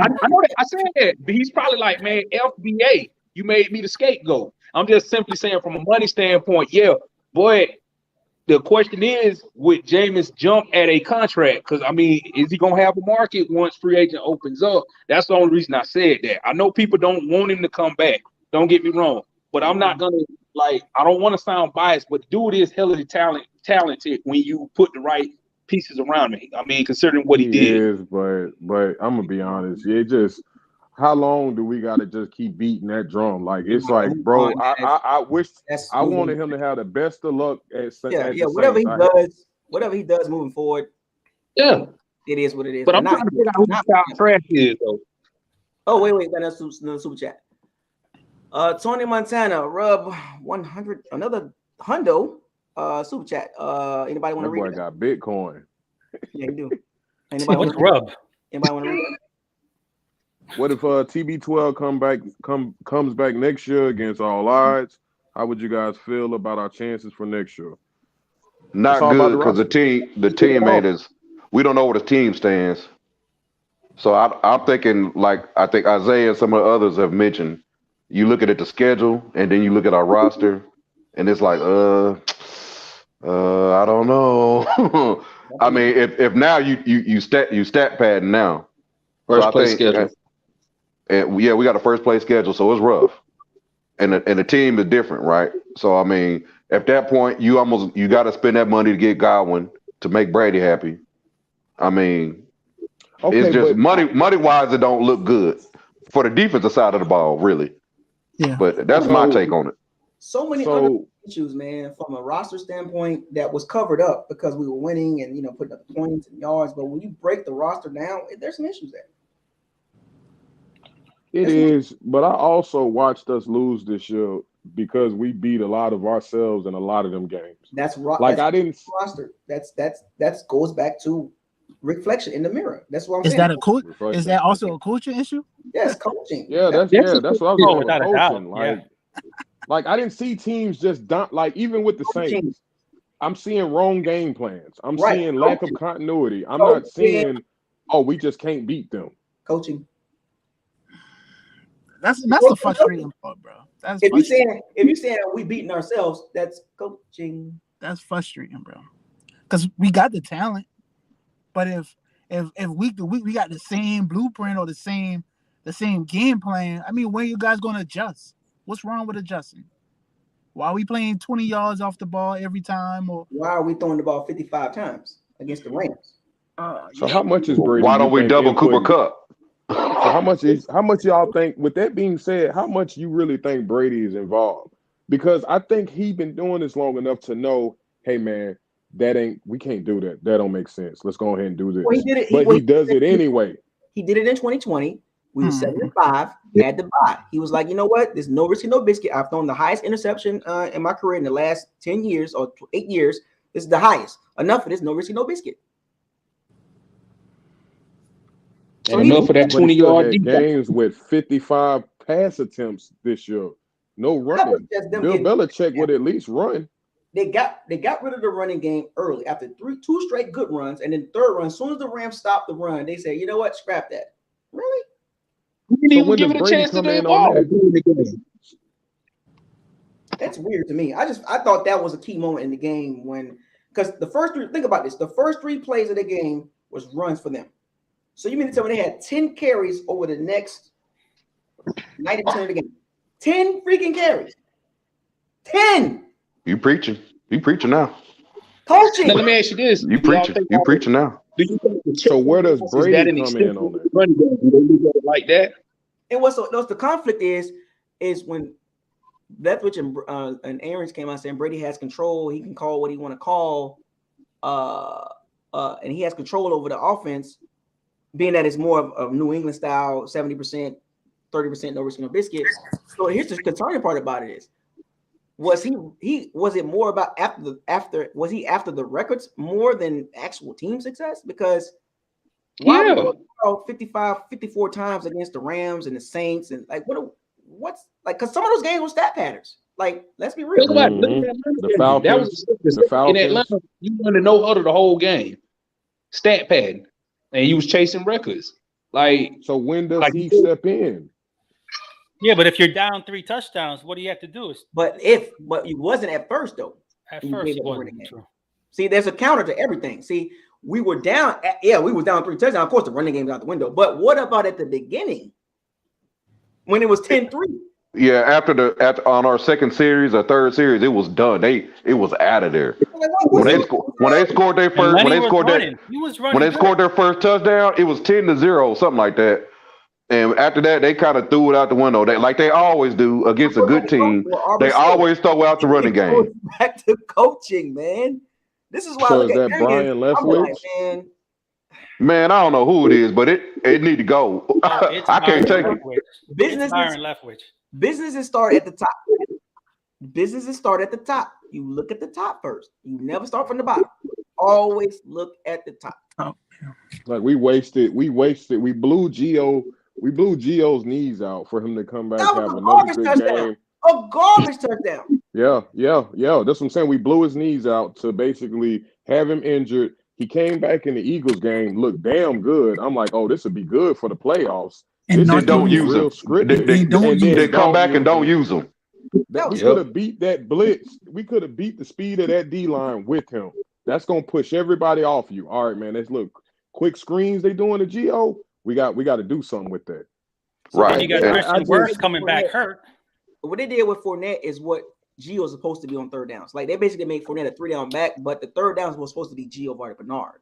I know that. I said that. But he's probably like, man, FBA, you made me the scapegoat. I'm just simply saying from a money standpoint, yeah, boy. The question is, would Jameis jump at a contract? Because, I mean, is he going to have a market once free agent opens up? That's the only reason I said that. I know people don't want him to come back. Don't get me wrong. But I'm not going to like I don't want to sound biased, but dude is hella talented when you put the right pieces around him. I mean, considering what he did. is, but I'm gonna be honest. It just how long do we gotta just keep beating that drum? Like it's like, bro, I wish I wanted him to have the best of luck at the whatever he Saints. does, whatever he does moving forward. Yeah, it is what it is. But I'm trying to figure out who the top trash is, though. Oh wait, another super chat. Tony Montana, Rub 100, another hundo. Super chat. Anybody want to read? That boy got Bitcoin. Yeah, you do. Anybody What's Rub? Anybody want to read it? What if TB12 comes back next year against all odds? How would you guys feel about our chances for next year? Not good because the teammate is. We don't know where the team stands. So I'm thinking, like I think Isaiah and some of the others have mentioned, you look at the schedule and then you look at our roster, and it's like, I don't know. I mean, if now you stat padding now. First place schedule. And yeah, we got a first place schedule, so it's rough. And the team is different, right? So I mean, at that point, you got to spend that money to get Godwin to make Brady happy. I mean, it's just money wise, it don't look good for the defensive side of the ball, really. Yeah. But that's my take on it. So many issues, man, from a roster standpoint that was covered up because we were winning and putting up points and yards. But when you break the roster down, there's some issues there. It is, but I also watched us lose this year because we beat a lot of ourselves in a lot of them games. That's right. Like I didn't roster. That goes back to reflection in the mirror. That's what I'm saying. Is that a coach? Is that also a coaching issue? Yes, coaching. Yeah, that's what I was saying. Without a doubt. Like I didn't see teams just dump. Like even with the Saints, I'm seeing wrong game plans. I'm seeing lack of continuity. I'm not seeing, we just can't beat them. Coaching. That's the frustrating part, bro. If you're saying we beating ourselves, that's coaching. That's frustrating, bro. Because we got the talent, but if week to week we got the same blueprint or the same game plan, I mean, when are you guys gonna adjust? What's wrong with adjusting? Why are we playing 20 yards off the ball every time? Or why are we throwing the ball 55 times against the Rams? So how much is Brady? Why don't we double Cooper Kupp? So how much y'all think? With that being said, how much you really think Brady is involved? Because I think he's been doing this long enough to know, hey man, we can't do that. That don't make sense. Let's go ahead and do this. Well, he did it, he does it anyway. He did it in 2020. We were 7-5, had to buy. He was like, you know what? There's no risk, no biscuit. I've thrown the highest interception in my career in the last 10 years or 8 years. This is the highest. Enough of this, no risk, no biscuit. And enough of that 20-yard games with 55 pass attempts this year. No running. Bill Belichick would at least run. They got rid of the running game early after 2 straight good runs, and then the third run. As soon as the Rams stopped the run, they said, you know what? Scrap that. Really? We didn't even give it a chance to evolve. That's weird to me. I thought that was a key moment in the game because the first 3, think about this, the first 3 plays of the game was runs for them. So you mean to tell me they had 10 carries over the next 90% of the game? 10 freaking carries. 10. You preaching now. Coaching. Now, let me ask you this. You preaching now. So where does Brady come in on that? Do they look at it like that? And what's the conflict is when Leftwich and Aarons came out saying Brady has control. He can call what he want to call. And he has control over the offense, being that it's more of New England style, 70%, 30%, no risk, no biscuit. So here's the concerning part about it is, was it more about was he after the records more than actual team success? Because why 54 times against the Rams and the Saints and like what's like, because some of those games were stat patterns. Like, let's be real. Look at the Falcons. In Atlanta, you wanted to no huddle the whole game. Stat pad. And he was chasing records. Like, so when does he step in? Yeah, but if you're down 3 touchdowns, what do you have to do? But he wasn't at first though. At first, he wasn't. True. See, there's a counter to everything. See, we were down. We were down 3 touchdowns. Of course, the running game's out the window. But what about at the beginning when it was 10-3? Yeah, on our second series or third series, it was done. It was out of there. Like, what was it? When they scored their And first Lenny was running. He was when running they scored good. their first touchdown, it was 10-0, something like that. And after that, they kind of threw it out the window. Like they always do against a good team. They always throw out the running It goes game. back to coaching, man. This is why I So look is at that Arians. Brian I'm like, Leftwich? man, Man, I don't know who it is, but it need to go. No, it's I Byron can't take it. Leftwich. It's businesses Byron Leftwich. businesses start at the top. Businesses start at the top. You look at the top first. You never start from the bottom. Always look at the top. Like we blew Gio's knees out for him to come back, That have was a another garbage good touchdown. game. A garbage touchdown. Yeah. That's what I'm saying. We blew his knees out to basically have him injured. He came back in the Eagles game, looked damn good. I'm like, oh, this would be good for the playoffs. And This not is Then don't gonna be use real them. scripted. They come back and don't use them. That We was could have beat that blitz. We could have beat the speed of that D line with him. That's gonna push everybody off you. All right, man. Let's look. Quick screens they doing to Gio. We got to do something with that. Right. And you got Christian Wirfs coming back hurt. What they did with Fournette is what Gio's supposed to be on third downs. Like they basically made Fournette a 3-down back, but the third downs was supposed to be Gio Bernard.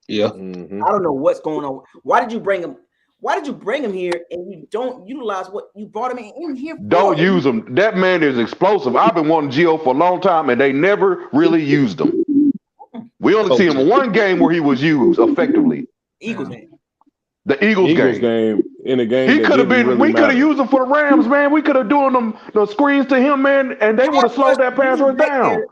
Yeah. Mm-hmm. I don't know what's going on. Why did you bring him? Why did you bring him here and you don't utilize what you brought him in here for? Don't use him. That man is explosive. I've been wanting Gio for a long time, and they never really used him. We only see him in one game where he was used effectively. Eagles game. The Eagles game. In a game He could have been. Really we could have used him for the Rams, man. We could have doing them the screens to him, man, and they would have slowed that pass rush down.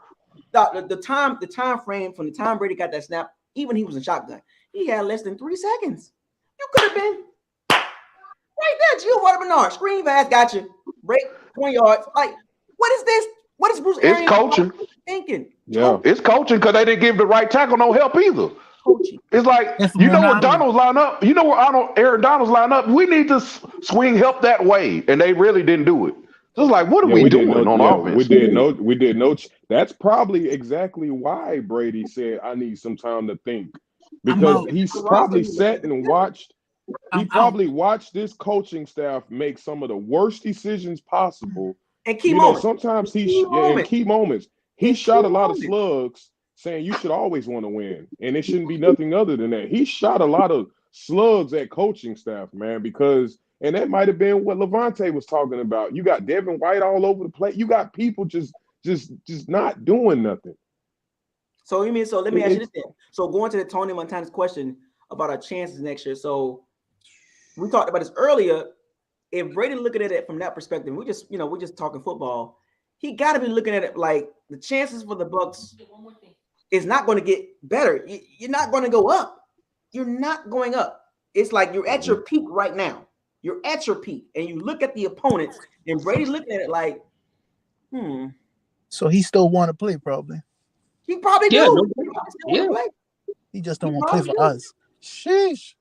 The time frame from the time Brady got that snap, even he was in shotgun, he had less than 3 seconds. You could have been right there, Gio Bernard. Screen pass, got you. Break 20 yards. Like, what is this? What is Bruce Arians It's coaching. thinking? Yeah, it's coaching because they didn't give the right tackle no help either. Coaching. It's like you know where Donald's line up. You know where Aaron Donald's line up. We need to swing help that way, and they really didn't do it. So it's like, what are we doing on offense? We did no. That's probably exactly why Brady said, "I need some time to think," because he's probably sat and watched. He probably watched this coaching staff make some of the worst decisions possible. And key moments. Sometimes in key moments, he shot a lot of slugs, saying you should always want to win, and it shouldn't be nothing other than that. He shot a lot of slugs at coaching staff, man, and that might have been what Levante was talking about. You got Devin White all over the place. You got people just not doing nothing. So let me ask you this then. So going to the Tony Montana's question about our chances next year. So we talked about this earlier. If Brady looking at it from that perspective, we're just talking football. He got to be looking at it like the chances for the Bucs is not going to get better. You're not going to go up. You're not going up. It's like you're at your peak right now. You're at your peak, and you look at the opponents, and Brady's looking at it like, So he still want to play, probably. He probably do. He just don't want to play for us. Sheesh.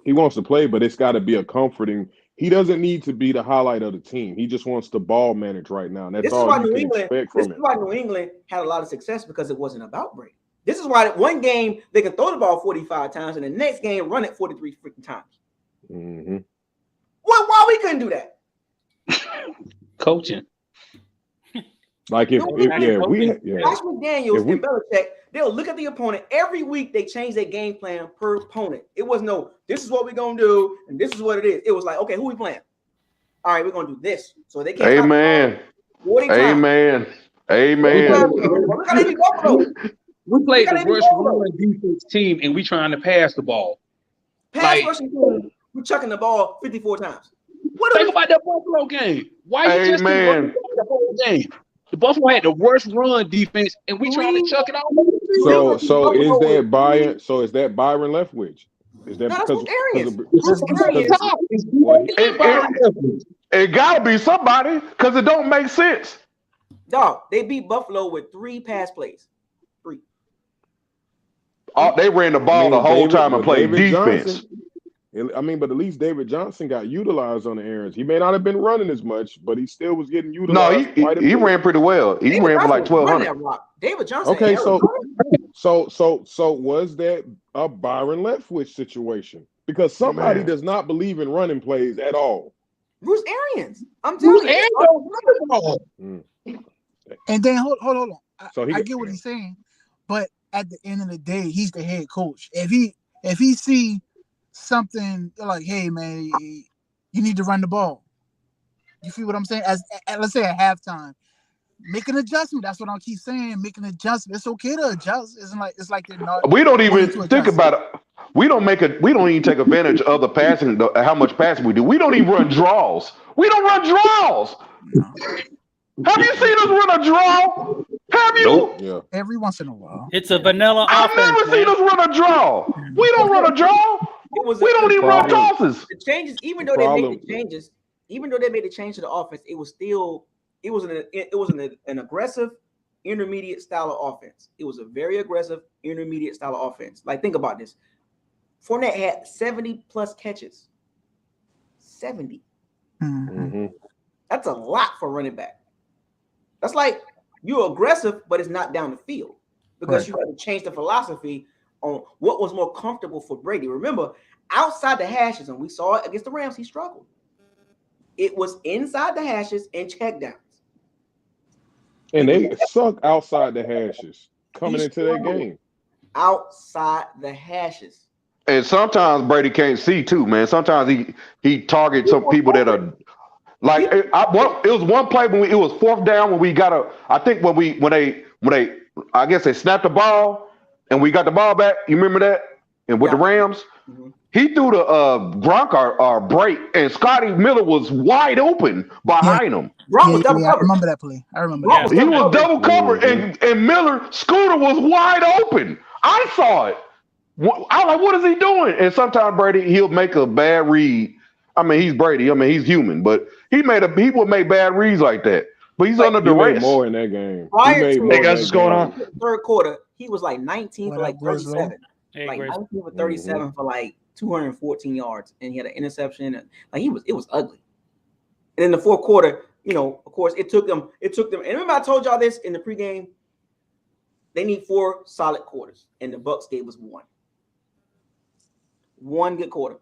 He wants to play, but it's got to be a comforting. He doesn't need to be the highlight of the team. He just wants to ball manage right now. And that's all you can expect from him. This is why New England had a lot of success, because it wasn't about Brady. This is why one game they can throw the ball 45 times, and the next game run it 43 freaking times. Mm-hmm. Why we couldn't do that? Coaching. Like Josh McDaniels and Belichick, they'll look at the opponent every week. They change their game plan per opponent. It was no, this is what we're gonna do, and this is what it is. It was like, okay, who we playing? All right, we're gonna do this. So they can't. Amen. Amen. We played the worst run defense team, and we trying to pass the ball. Rushing team, we're chucking the ball 54 times. Think about that Buffalo game. Why you just the whole game? The Buffalo had the worst run defense, and we trying to chuck it out. So is that Byron? So is that Byron Leftwich? Is that it gotta be somebody, because it don't make sense. Dog, they beat Buffalo with 3 pass plays. 3. They ran the ball the whole time and played defense. But at least David Johnson got utilized on the errands. He may not have been running as much, but he still was getting utilized. No, he ran pretty well. He ran for like 1,200. David Johnson. Okay, so was that a Byron Leftwich situation? Because somebody does not believe in running plays at all. Bruce Arians. I'm telling Bruce you. Arians don't run the ball. And then hold on. So I get what he's saying, but at the end of the day, he's the head coach. If he see something like, hey man, you need to run the ball. You feel what I'm saying? As let's say at halftime, make an adjustment. That's what I'll keep saying. Make an adjustment. It's okay to adjust. It's like they're not. We don't willing even to think adjust. about it. We don't even take advantage of the passing, how much passing we do. We don't even run draws. We don't run draws. No. Have you seen us run a draw? Have you? Nope. Yeah. Every once in a while. It's a vanilla I've offense, never seen us run a draw. We don't run a draw. We don't even run tosses. The changes, even though they made the changes, even though they made the change to the offense, it was an aggressive intermediate style of offense. It was a very aggressive intermediate style of offense. Like, think about this. Fournette had 70 plus catches. 70. Mm-hmm. That's a lot for running back. That's like you're aggressive, but it's not down the field because you had to change the philosophy on what was more comfortable for Brady. Remember, outside the hashes, and we saw it against the Rams, he struggled. It was inside the hashes and checkdowns. And they suck outside the hashes coming into that game. Outside the hashes. And sometimes Brady can't see too, man. Sometimes he targets some people that are like it was one play when it was fourth down when we got I think when they I guess they snapped the ball and we got the ball back. You remember that? And with the Rams, he threw the Gronk or break, and Scotty Miller was wide open behind him. Gronk was double covered. I remember that play. I remember that. He was double covered, and Miller Scooter was wide open. I saw it. I was like, what is he doing? And sometimes Brady, he'll make a bad read. I mean, he's Brady. I mean, he's human, but he would make bad reads like that. But he's under duress. He made more in that game. Prior to hey guys, what's going on? Third quarter, he was like 19 for like 37. Hey, like Grace. 19 for 37 for like 214 yards, and he had an interception. And like it was ugly. And in the fourth quarter, of course, it took them. And remember, I told y'all this in the pregame. They need 4 solid quarters, and the Bucs gave us 1. 1 good quarter.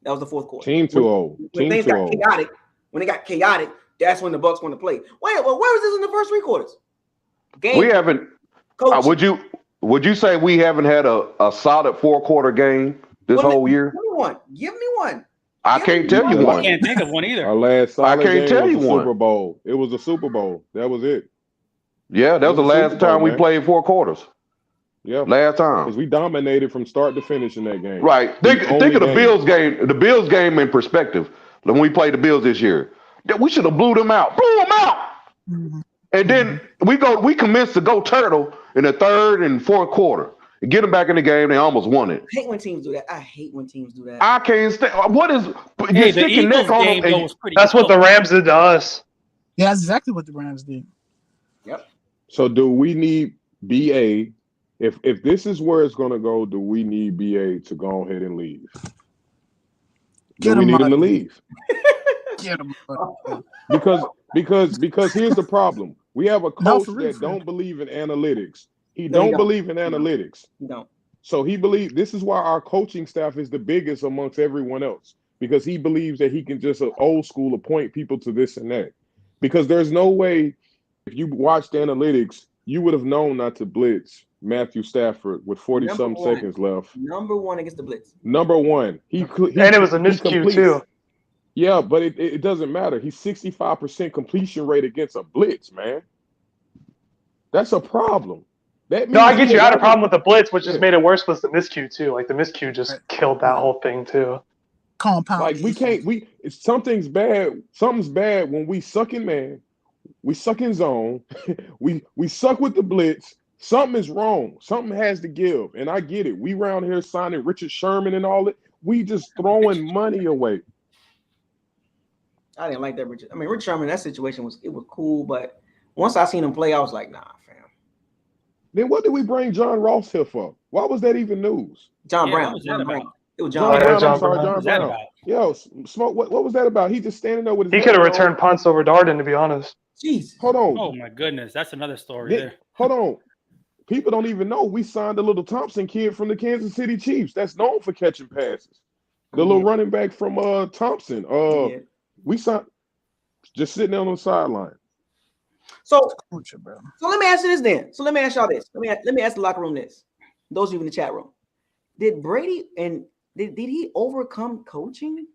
That was the fourth quarter. Team too old. When things got chaotic, that's when the Bucs want to play. Wait, well, where was this in the first 3 quarters? We haven't. Would you say we haven't had a solid 4-quarter game this whole year? Give me one. I can't tell you one. I can't think of one either. Our last solid I can't tell you one. Super Bowl. It was a Super Bowl. That was it. Yeah, that was the last time we played 4 quarters. Yeah, last time because we dominated from start to finish in that game. Right. Think of the Bills game. The Bills game in perspective. When we played the Bills this year, we should have blew them out. Mm-hmm. And then we commenced to go turtle in the 3rd and 4th quarter. Get them back in the game. They almost won it. I hate when teams do that. I can't stand. What is? Hey, the Eagles game was pretty. That's what the Rams did to us. Yeah, that's exactly what the Rams did. Yep. So do we need BA? If this is where it's going to go, do we need BA to go ahead and leave? Do we need him to leave? Get him. Because here's the problem. We have a coach that don't believe in analytics. He don't believe in analytics. No. So he believes this is why our coaching staff is the biggest amongst everyone else, because he believes that he can just old school appoint people to this and that. Because there's no way, if you watched analytics, you would have known not to blitz Matthew Stafford with 40-something seconds left. Number 1 against the blitz. Number 1. He and it was a miscue too. Yeah, but it doesn't matter. He's 65% completion rate against a blitz, man. That's a problem. No, I get you. I had a problem with the blitz, which just made it worse was the miscue too. Like the miscue just killed that whole thing too. Compound. Like something's bad. Something's bad when we suck in man. We suck in zone. we suck with the blitz. Something is wrong. Something has to give. And I get it. We around here signing Richard Sherman and all that. We just throwing money away. I didn't like that Richard. I mean, Richard Sherman, that situation was cool, but once I seen him play, I was like, nah, fam. Then what did we bring John Ross here for? Why was that even news? John Brown. It was John Brown. John Brown. Yo, Smoke, what was that about? He just standing there with his He could have returned punts over Darden, to be honest. Jeez. Hold on. Oh my goodness, that's another story there. Hold on. People don't even know we signed a little Thompson kid from the Kansas City Chiefs that's known for catching passes. The little running back from Thompson. We saw just sitting there on the sideline. So Culture, bro. So let me ask you this then. So let me ask y'all this. Let me ask the locker room this. Those of you in the chat room. Did Brady and did he overcome coaching?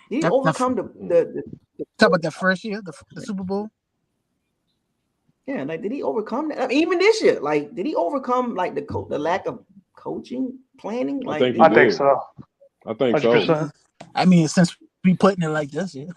Did he overcome the talk about that first year, the Super Bowl? Yeah, like did he overcome that? I mean, even this year, like did he overcome like the lack of coaching, planning? Like I think so. I think 100%. so. I mean, since we putting it like this, yeah.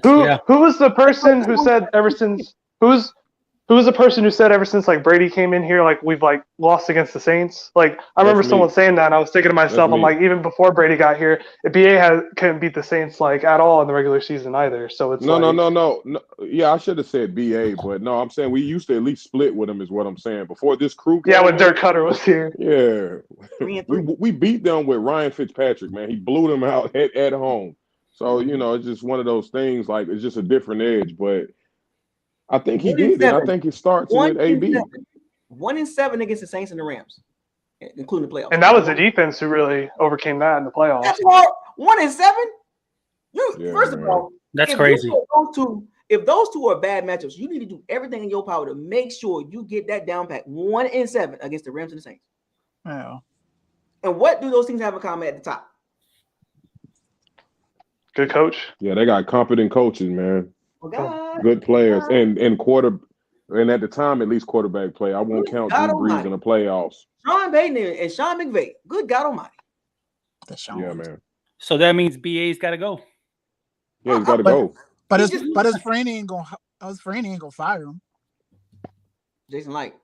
Who was the person who said ever since who was the person who said ever since like Brady came in here, like we've like lost against the Saints? Like I remember someone saying that, and I was thinking to myself, I'm like, even before Brady got here, the BA couldn't beat the Saints like at all in the regular season either. So it's no. Yeah, I should have said BA, but no, I'm saying we used to at least split with him, is what I'm saying. Before this crew came when Dirk Cutter was here. Yeah. we beat them with Ryan Fitzpatrick, man. He blew them out at home. So, it's just one of those things, like it's just a different edge. But I think he did, and I think it starts with AB. 1-7 against the Saints and the Rams, including the playoffs. And that was the defense who really overcame that in the playoffs. That's hard. 1-7. First of all, that's crazy. If those two are bad matchups, you need to do everything in your power to make sure you get that down pat. 1-7 against the Rams and the Saints. Wow. And what do those teams have in common at the top? Good coach. Yeah, they got competent coaches, man. Oh, good players and at the time at least quarterback play. I won't count Drew Brees in the playoffs. Sean Payton and Sean McVay. Good God Almighty. Yeah, man. So that means BA's got to go. Yeah, he's got to go. But his friend ain't gonna fire him. Jason Light.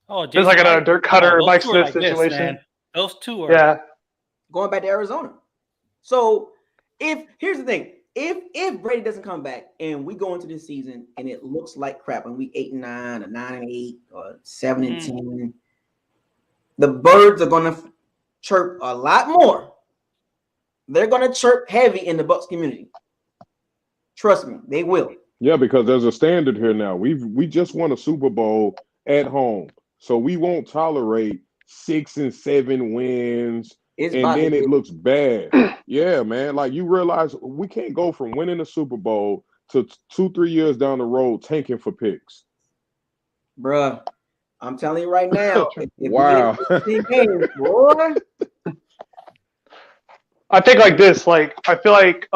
Oh, Jason Light. Like a Dirk Cutter, Mike Smith like situation. Those two are going back to Arizona. So here's the thing. If Brady doesn't come back and we go into this season and it looks like crap and we 8-9 or 9-8 or 7-10, the birds are gonna chirp a lot more. They're gonna chirp heavy in the Bucs community. Trust me, they will. Yeah, because there's a standard here now. We just won a Super Bowl at home, so we won't tolerate 6 and 7 wins. Then it looks bad. Yeah, man. Like you realize we can't go from winning the Super Bowl to 2-3 years down the road tanking for picks. Bruh, I'm telling you right now. Wow. Games, boy. I think like this. Like I feel like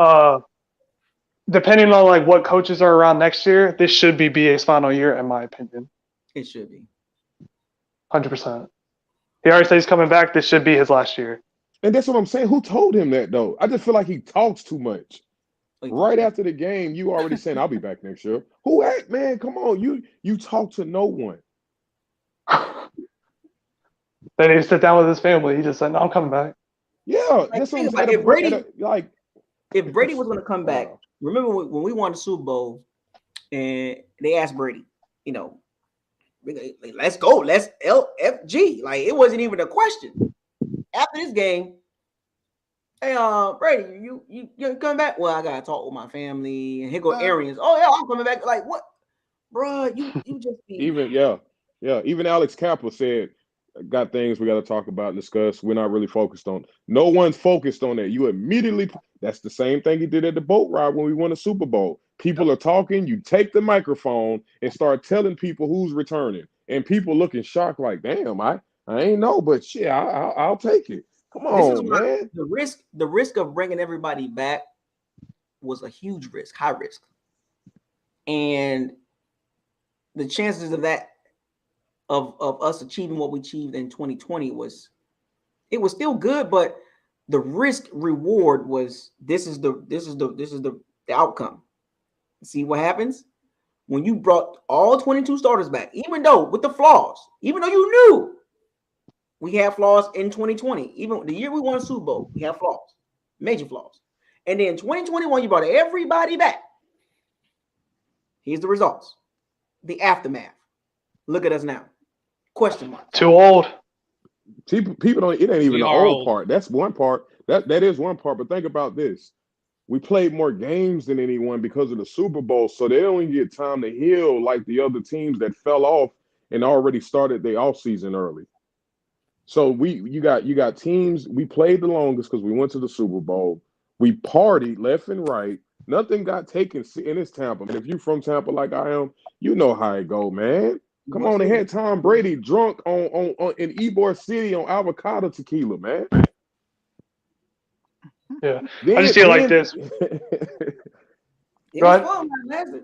depending on like what coaches are around next year, this should be BA's final year, in my opinion. It should be. 100%. He already said he's coming back. This should be his last year. And that's what I'm saying. Who told him that, though? I just feel like he talks too much. Right after the game, you already saying, I'll be back next year. Who at, man? Come on. You talk to no one. Then he sit down with his family. He just said, no, I'm coming back. Yeah. That's what I'm saying. If Brady was going to come back, remember when we won the Super Bowl and they asked Brady, let's go. Let's LFG. Like, it wasn't even a question. After this game, hey, Brady, you coming back? Well, I gotta talk with my family. And here go Arians. Oh yeah, I'm coming back. Like what, bro? You just be... Even Alex Kappa said, "Got things we got to talk about, and discuss. We're not really focused on. No one's focused on that. You immediately. That's the same thing he did at the boat ride when we won the Super Bowl. People are talking. You take the microphone and start telling people who's returning, and people looking shocked, like, damn, I ain't know, but shit, I'll take it. Come on, man. The risk of bringing everybody back was a huge risk, high risk. And the chances of that, of us achieving what we achieved in 2020 was still good, but the risk reward was this is the outcome. See what happens when you brought all 22 starters back, even though with the flaws, even though you knew we had flaws in 2020. Even the year we won Super Bowl, we had flaws, major flaws. And then 2021, you brought everybody back. Here's the results. The aftermath. Look at us now. Question mark. Too old. People don't. It ain't even the old part. That's one part. That is one part. But think about this. We played more games than anyone because of the Super Bowl, so they don't even get time to heal like the other teams that fell off and already started their offseason early. So you got teams. We played the longest because we went to the Super Bowl. We partied left and right. Nothing got taken in this Tampa. And if you from Tampa like I am, you know how it go, man. Come on, they had Tom Brady drunk on in Ybor City on avocado tequila, man. Yeah, I just feel like this. It was fun, man.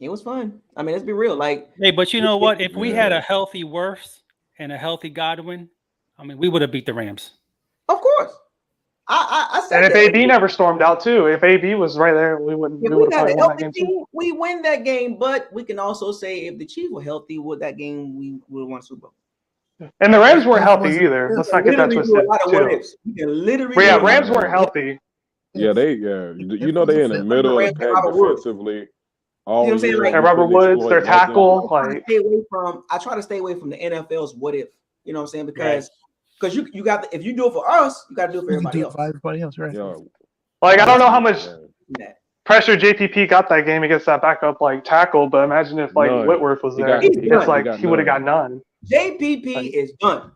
It was fun. I mean, let's be real. Like, hey, but you know what? If we had a healthy Wirfs and a healthy Godwin, I mean, we would have beat the Rams. Of course. I said and if AB never stormed out too, if AB was right there, we wouldn't. If we we would have got a probably won that healthy game team, too. we win that game. But we can also say if the Chiefs were healthy, would that game we would have won Super Bowl? And the Rams weren't healthy either. Let's not get that twisted. Rams weren't healthy. Yeah, you know they're in the middle of the pack defensively. All you know what I'm saying? Like Robert Woods, their tackle. I try to stay away from the NFL's what if. You know what I'm saying? Because you got if you do it for us, you got to do it for everybody else. Everybody else, right? Yeah. Like I don't know how much pressure JPP got that game against that backup like tackle, but imagine if like Whitworth was there. He would have got none. JPP is done.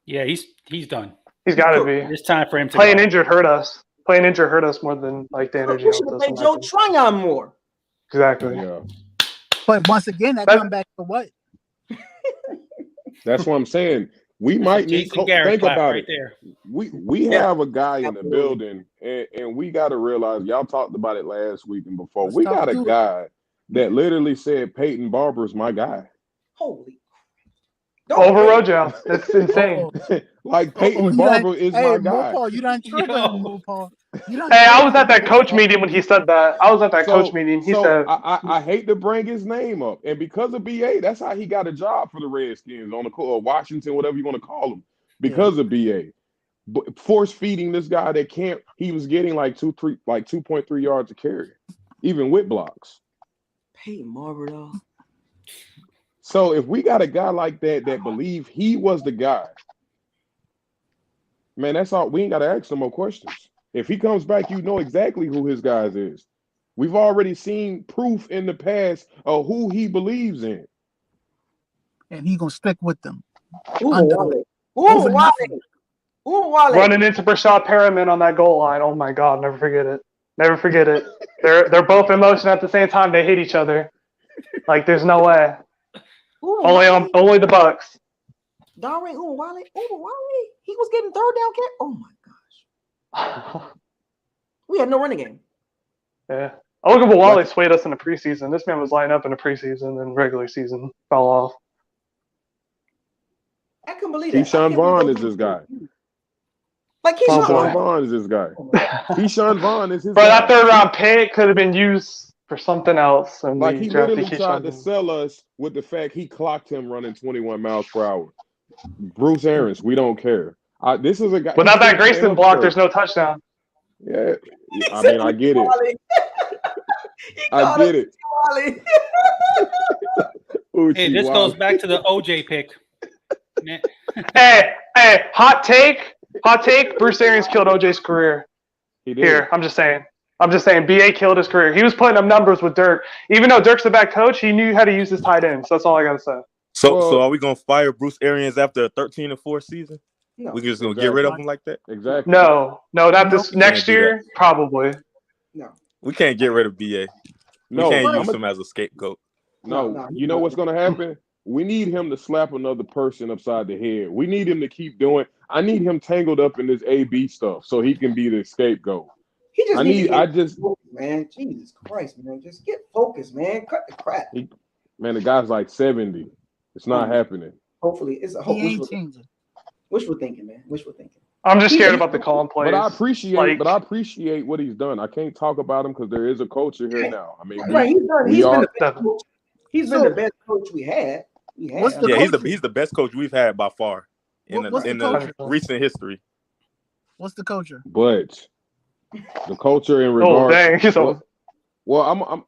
Yeah, he's done. He's got to be. It's time for him to playing go. injured hurt us. Playing injured hurt us more than like the energy. We should play Joe Tryon more. Exactly. Yeah. But once again, that come back for what? That's what I'm saying. We might need think about it. There. We have a guy in the building, and we got to realize y'all talked about it last week and before. We got a guy that literally said Peyton Barber's my guy. Holy. Over Rojo. That's insane. Like Peyton Barber is my guy. Paul, you done triggered Paul. Hey, I was at that coach meeting when he said that. Coach meeting. He said, I hate to bring his name up. And because of BA, that's how he got a job for the Redskins on the or Washington, whatever you want to call him, because of BA. But force feeding this guy that he was getting like 2.3 yards a carry, even with blocks. Peyton Barber, though. So if we got a guy like that believe he was the guy, man, that's all. We ain't got to ask no more questions. If he comes back, you know exactly who his guys is. We've already seen proof in the past of who he believes in. And he going to stick with them. Wale. Running into Brashad Perriman on that goal line. Oh, my God. Never forget it. Never forget it. They're both in motion at the same time. They hit each other. Like, there's no way. Only the Bucs. Darren Wale. He was getting third down catch. Oh, my gosh. We had no running game. Yeah. I look at what Wale swayed us in the preseason. This man was lining up in the preseason and regular season fell off. I couldn't believe that. Keyshawn Vaughn is this guy. Like Keyshawn Vaughn is this guy. Keyshawn Vaughn is his guy. But that third round pick could have been used for something else. And like he literally tried to sell us with the fact he clocked him running 21 miles per hour. Bruce Arians, we don't care. This is a guy. Without that Grayson block, there's no touchdown. Yeah, I mean, I get it. I get it. Hey, this goes back to the OJ pick. hey, hot take. Bruce Arians killed OJ's career. He did. Here, I'm just saying. BA killed his career. He was putting up numbers with Dirk. Even though Dirk's the back coach, he knew how to use his tight ends. That's all I gotta say. So are we gonna fire Bruce Arians after a 13-4 season? No. We just gonna get rid of him like that? Exactly. No, this next year, probably. No. We can't get rid of BA. We can't use him as a scapegoat. No, you know what's gonna happen? We need him to slap another person upside the head. We need him to keep doing. I need him tangled up in this AB stuff so he can be the scapegoat. Man, Jesus Christ, man, just get focused, man. Cut the crap. Man, the guy's like 70. It's not happening. Hopefully, it's a hope. Wishful thinking, man. Wishful thinking. I'm just scared about the calling plays. But I appreciate what he's done. I can't talk about him because there is a culture here now. I mean, he's been the best coach we had. He's the best coach we've had by far in the recent history. What's the culture? But the culture in regards. Well, I'm not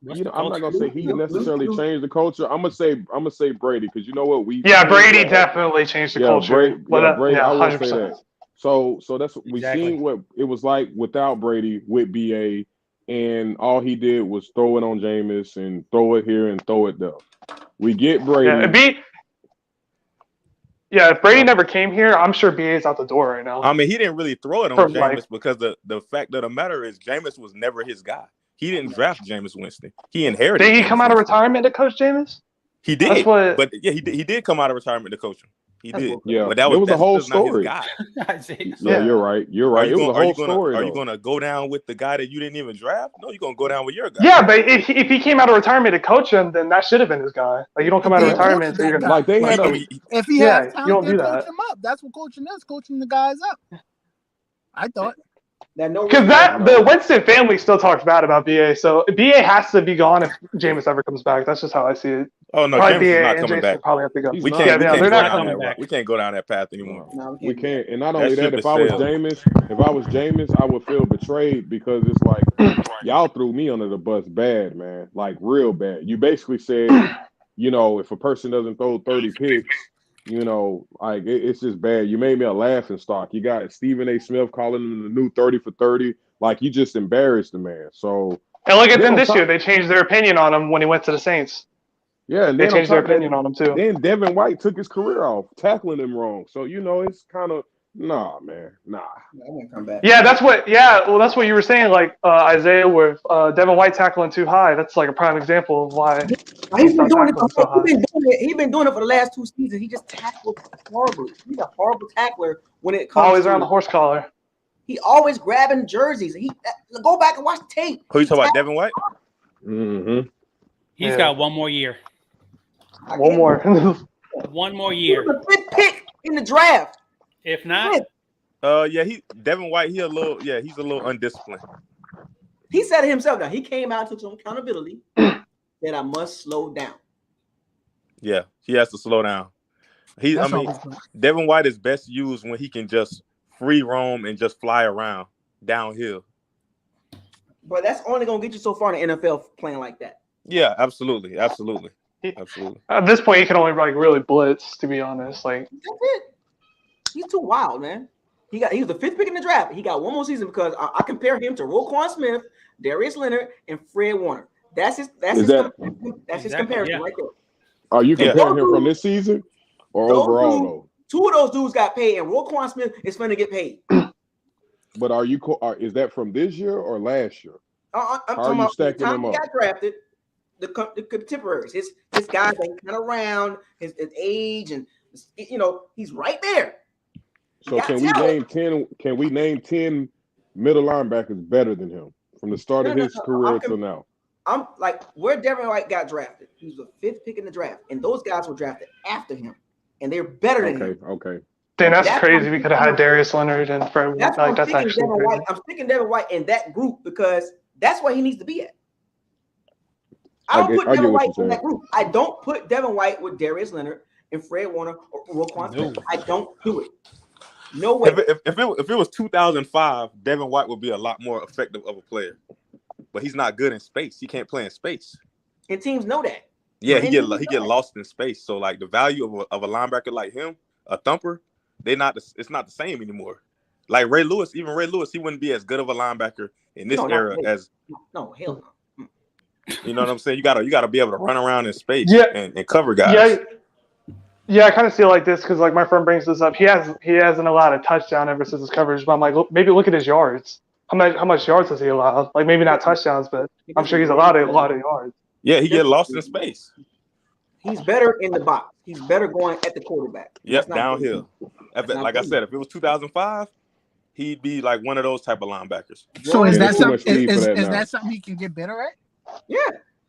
gonna say he necessarily changed the culture. I'm gonna say Brady because you know what Brady definitely changed the culture. Brady, I would say that. So that's what we seen what it was like without Brady with BA, and all he did was throw it on Jameis and throw it here and throw it there. We get Brady. Yeah, if Brady never came here, I'm sure BA's out the door right now. I mean, he didn't really throw it on From, Jameis like- because the fact of the matter is Jameis was never his guy. He didn't draft Jameis Winston. He inherited. Did he Jameis come out of Winston. retirement to coach Jameis? He did, That's what. but yeah, he did come out of retirement to coach him. He did. Yeah, but that it was a whole that's not his story. guy. Yeah, you're right. You're right. It was a whole story. Are you gonna go down with the guy that you didn't even draft? No, you're gonna go down with your guy. Yeah, but if he came out of retirement to coach him, then that should have been his guy. Like, you don't come out of retirement, so you're gonna like they had if he yeah, has you don't talent, do then that. coach him up. That's what coaching is, coaching the guys up. I thought. Because the Winston family still talks bad about BA, so BA has to be gone if Jameis ever comes back. That's just how I see it. Oh no, probably Jameis BA is not and coming Jason back. probably have to go. We can't they're go not down coming that back. We can't go down that path anymore. We can't. And not only That that, ship if is I was sailed. Jameis, I would feel betrayed because it's like y'all threw me under the bus bad, man. Like real bad. You basically said, if a person doesn't throw 30 picks, like it's just bad. You made me a laughing stock. You got Stephen A. Smith calling him the new 30 for 30. Like you just embarrassed the man. So And look at them this year. They changed their opinion on him when he went to the Saints. Yeah, and they then changed their opinion on him too. Then Devin White took his career off, tackling him wrong. So it's kind of nah. I won't come back. Yeah, that's what you were saying, like Isaiah, with Devin White tackling too high. That's like a prime example of why He's been doing it. He's been doing it for the last 2 seasons. He just tackled horribly. He's a horrible tackler when it comes. Always around the horse collar. He always grabbing jerseys. He go back and watch the tape. Who you talking about, Devin White? Mm-hmm. He's got one more year. One more. One more year. He was the 5th pick in the draft. If not, Devin White. He's a little undisciplined. He said it himself. Now he came out, took some accountability. That I must slow down. Yeah, he has to slow down. Devin White is best used when he can just free roam and just fly around downhill. But that's only gonna get you so far in the NFL playing like that. Yeah, absolutely. At this point, he can only really blitz. To be honest, like that's it. He's too wild, man. He was the 5th pick in the draft. He got one more season because I compare him to Roquan Smith, Darius Leonard, and Fred Warner. That's his comparison right there. Are you comparing him from this season or overall though? 2 of those dudes got paid, and Roquan Smith is going to get paid. But is that from this year or last year? I'm talking about the time he got drafted. The contemporaries, his guys that kind of around his age, and he's right there. So can we name 10 middle linebackers better than him from the start of his career till now? I'm like where Devin White got drafted. He was the 5th pick in the draft, and those guys were drafted after him, and they're better than him. Okay. Then that's crazy. We could have had Darius Leonard and Fred. That's actually Devin crazy. White. I'm sticking Devin White in that group because that's where he needs to be at. I don't put Devin White in that group. I don't put Devin White with Darius Leonard and Fred Warner or Roquan Smith. I don't do it. No way. If it was 2005, Devin White would be a lot more effective of a player. But he's not good in space. He can't play in space. And teams know that. Yeah, he get lost in space. So like the value of a linebacker like him, a thumper, it's not the same anymore. Like Ray Lewis, he wouldn't be as good of a linebacker in this era as hell no. You know what I'm saying? You gotta be able to run around in space and cover guys. Yeah, I kind of see it like this because like my friend brings this up. He hasn't allowed a touchdown ever since his coverage. But I'm like, maybe look at his yards. How much yards has he allowed? Like maybe not touchdowns, but I'm sure he's allowed a lot of yards. Yeah, he get lost in space. He's better in the box. He's better going at the quarterback. Yep, downhill. Like I said, if it was 2005, he'd be like one of those type of linebackers. So is that something? Is that something he can get better at? Yeah.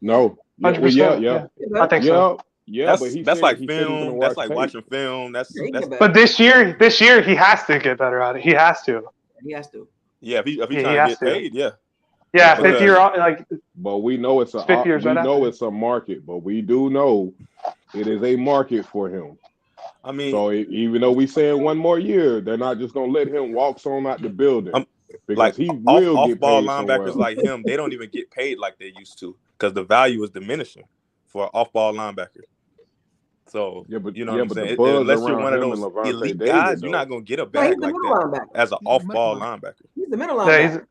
No. 100%. Yeah. I think so. Yeah, that's like film. That's like watching film. That's. But this year he has to get better at it. He has to. Yeah, if he's trying to get paid, yeah. Yeah, 5th year like. But we know it's a market, but we do know it is a market for him. I mean, so even though we saying one more year, they're not just gonna let him walk on out the building. Because he will off get ball paid linebackers somewhere. like him, they don't even get paid like they used to because the value is diminishing for an off ball linebacker. So you know what I'm saying? Unless you're one of those elite guys, you're not gonna get a bag like that as an off ball linebacker. He's the middle linebacker.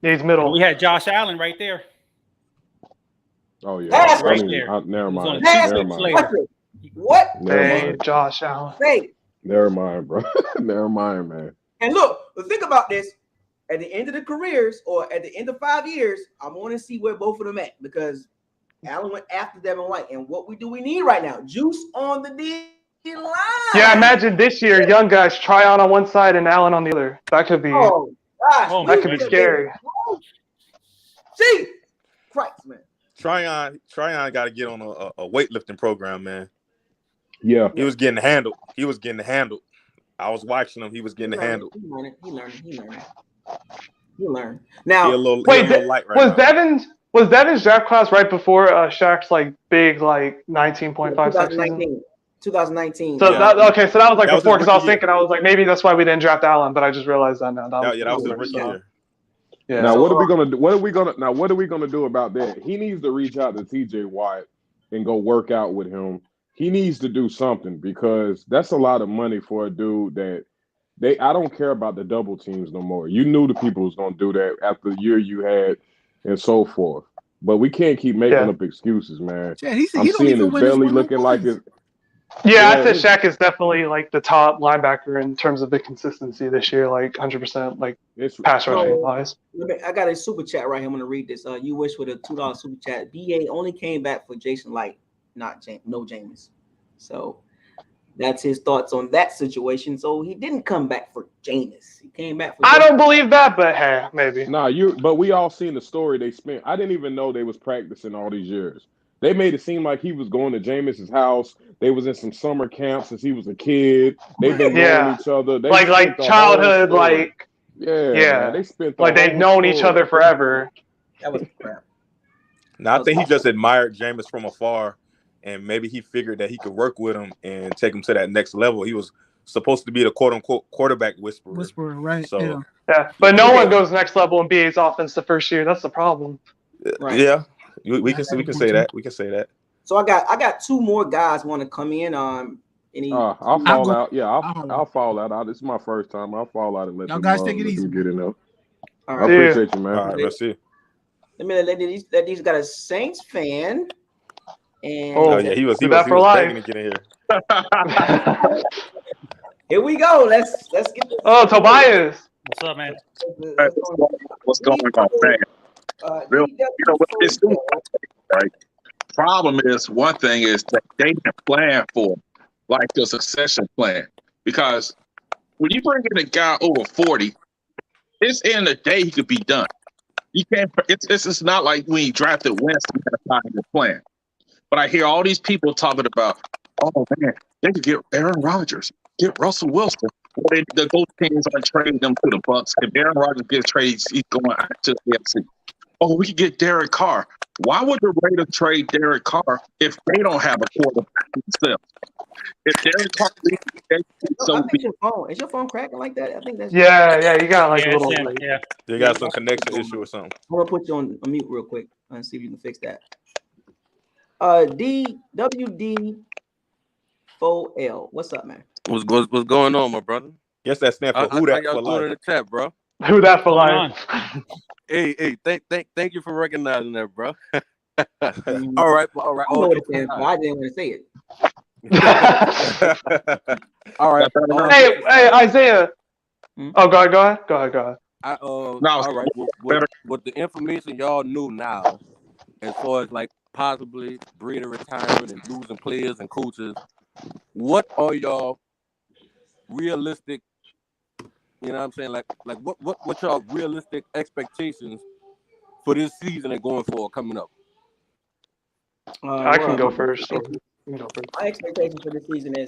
He's middle. We had Josh Allen right there. Oh yeah, That's right there. Never mind. What? Hey, Josh Allen. Hey, Never mind, bro. Never mind, man. And look, think about this. At the end of the careers or at the end of 5 years, I want to see where both of them at because Allen went after Devin White. And what we need right now? Juice on the D line. Yeah, imagine this year, young guys, Tryon on one side and Allen on the other. That could be. Oh gosh, that could be scary. See, Christ, man. Tryon got to get on a weightlifting program, man. Yeah, he was getting handled. I was watching him. He was getting handled. He learned. Now, wait, was Devin's draft class right before Shaq's like big like 19.5 season? 2019. So that was like before because I was thinking I was like maybe that's why we didn't draft Allen, but I just realized that now. That was his rookie year. Yeah. Now what are we gonna do about that? He needs to reach out to TJ Watt and go work out with him. He needs to do something because that's a lot of money for a dude that I don't care about the double teams no more. You knew the people was gonna do that after the year you had and so forth. But we can't keep making up excuses, man. Yeah, I'm seeing his belly looking like it. Yeah, I said Shaq is definitely like the top linebacker in terms of the consistency this year, like 100%, like pass rushing wise. I got a super chat right here. I'm gonna read this. You wish with a $2 super chat. BA only came back for Jason Light, not Jameis. So that's his thoughts on that situation. So he didn't come back for Jameis. He came back for. I don't believe that, but hey, maybe. But we all seen the story they spent. I didn't even know they was practicing all these years. They made it seem like he was going to Jameis's house. They was in some summer camp since he was a kid. They've been knowing each other. They like childhood, like man, they spent like they've known each other forever. That was crap. Now I think he just admired Jameis from afar, and maybe he figured that he could work with him and take him to that next level. He was supposed to be the quote unquote quarterback whisperer. Right? So yeah, but no one goes next level in BA's offense the first year. That's the problem. Right. Yeah. We can say that. We can say that. So I got two more guys want to come in. I'll fall out. Yeah, I'll fall out. This is my first time. I'll fall out and let y'all them, guys take it easy. Get in there. All right. I appreciate you, man. All right, let's see. Let these got a Saints fan. And he was begging to get in here. Here we go. Let's get this. Oh, Tobias. What's up, man? What's going on, man? What this is, right? Problem is, one thing is that they didn't plan for like the succession plan, because when you bring in a guy over 40, it's in the day he could be done. You can't. It's not like when you drafted Wentz, you got to find a plan. But I hear all these people talking about, oh man, they could get Aaron Rodgers, get Russell Wilson. The gold teams are trading them to the Bucs. If Aaron Rodgers gets traded, he's going to the AFC. Oh, we could get Derek Carr. Why would the Raiders trade Derek Carr if they don't have a quarterback themselves? If Derek Carr, is your phone cracking like that? I think that's yeah. You got like a little You got some connection issue or something. I'm gonna put you on mute real quick and see if you can fix that. DWD4L. What's up, man? What's going on, my brother? Yes, that stands for who that for life. In the chat, bro. Who that for life? Hey, thank you for recognizing that, bro. all right. I didn't want to say it. All right. Hey, Isaiah. Oh, go ahead. All right. With the information y'all knew now, as far as like possibly Brady retiring and losing players and coaches, what are y'all realistic? You know what I'm saying? Like what y'all realistic expectations for this season and going forward coming up? I can go first. My expectation for this season is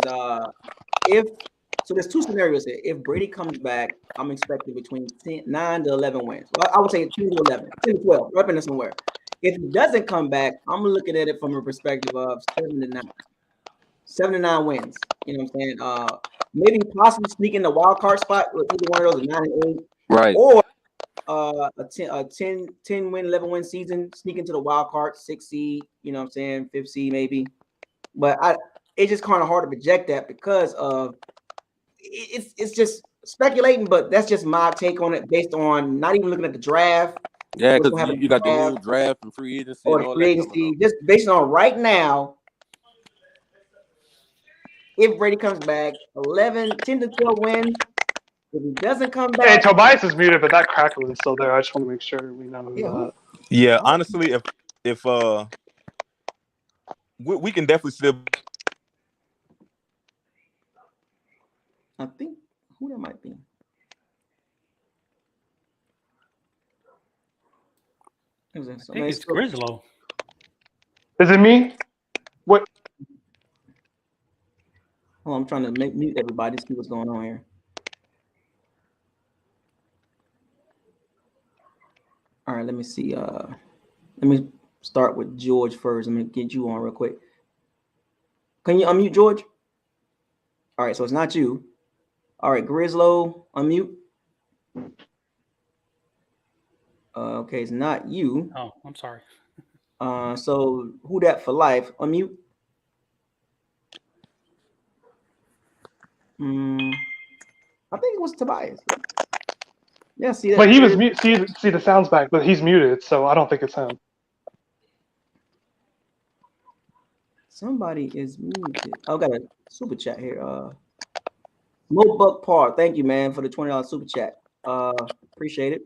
there's two scenarios here. If Brady comes back, I'm expecting between 9 to 11 wins. Well, I would say 10 to 11, 10 to 12, right in there somewhere. If he doesn't come back, I'm looking at it from a perspective of 7 to 9. 7 to 9 wins. You know what I'm saying? Maybe possibly sneak in the wild card spot with either one of those, 9 and 8. Right. Or a 10 win, 11 win season, sneak into the wild card, 6 seed, you know what I'm saying, 5th seed maybe. But it's just kind of hard to project that because of it's just speculating, but that's just my take on it based on not even looking at the draft. Yeah, because you got the whole draft and free agency. Or the free agency, just based on right now. if Brady comes back, 10 to 12 wins. If he doesn't come back, hey, Tobias is muted, but that crackle is still there. I just want to make sure we know who that. Yeah, honestly, if we can definitely still. I think who that might be. I think it's Grislow. Is it me? What? Oh, I'm trying to mute everybody to see what's going on here. All right, let me see. Let me start with George first. I'm gonna get you on real quick. Can you unmute George? All right, so it's not you. All right, Grislow, unmute. Okay, it's not you. Oh, I'm sorry. So who that for life? Unmute. I think it was Tobias. Yeah, see that. But he was mute. See the sound's back, but he's muted, so I don't think it's him. Somebody is muted. I got a super chat here. Mo Buck Par, thank you, man, for the $20 super chat. Appreciate it.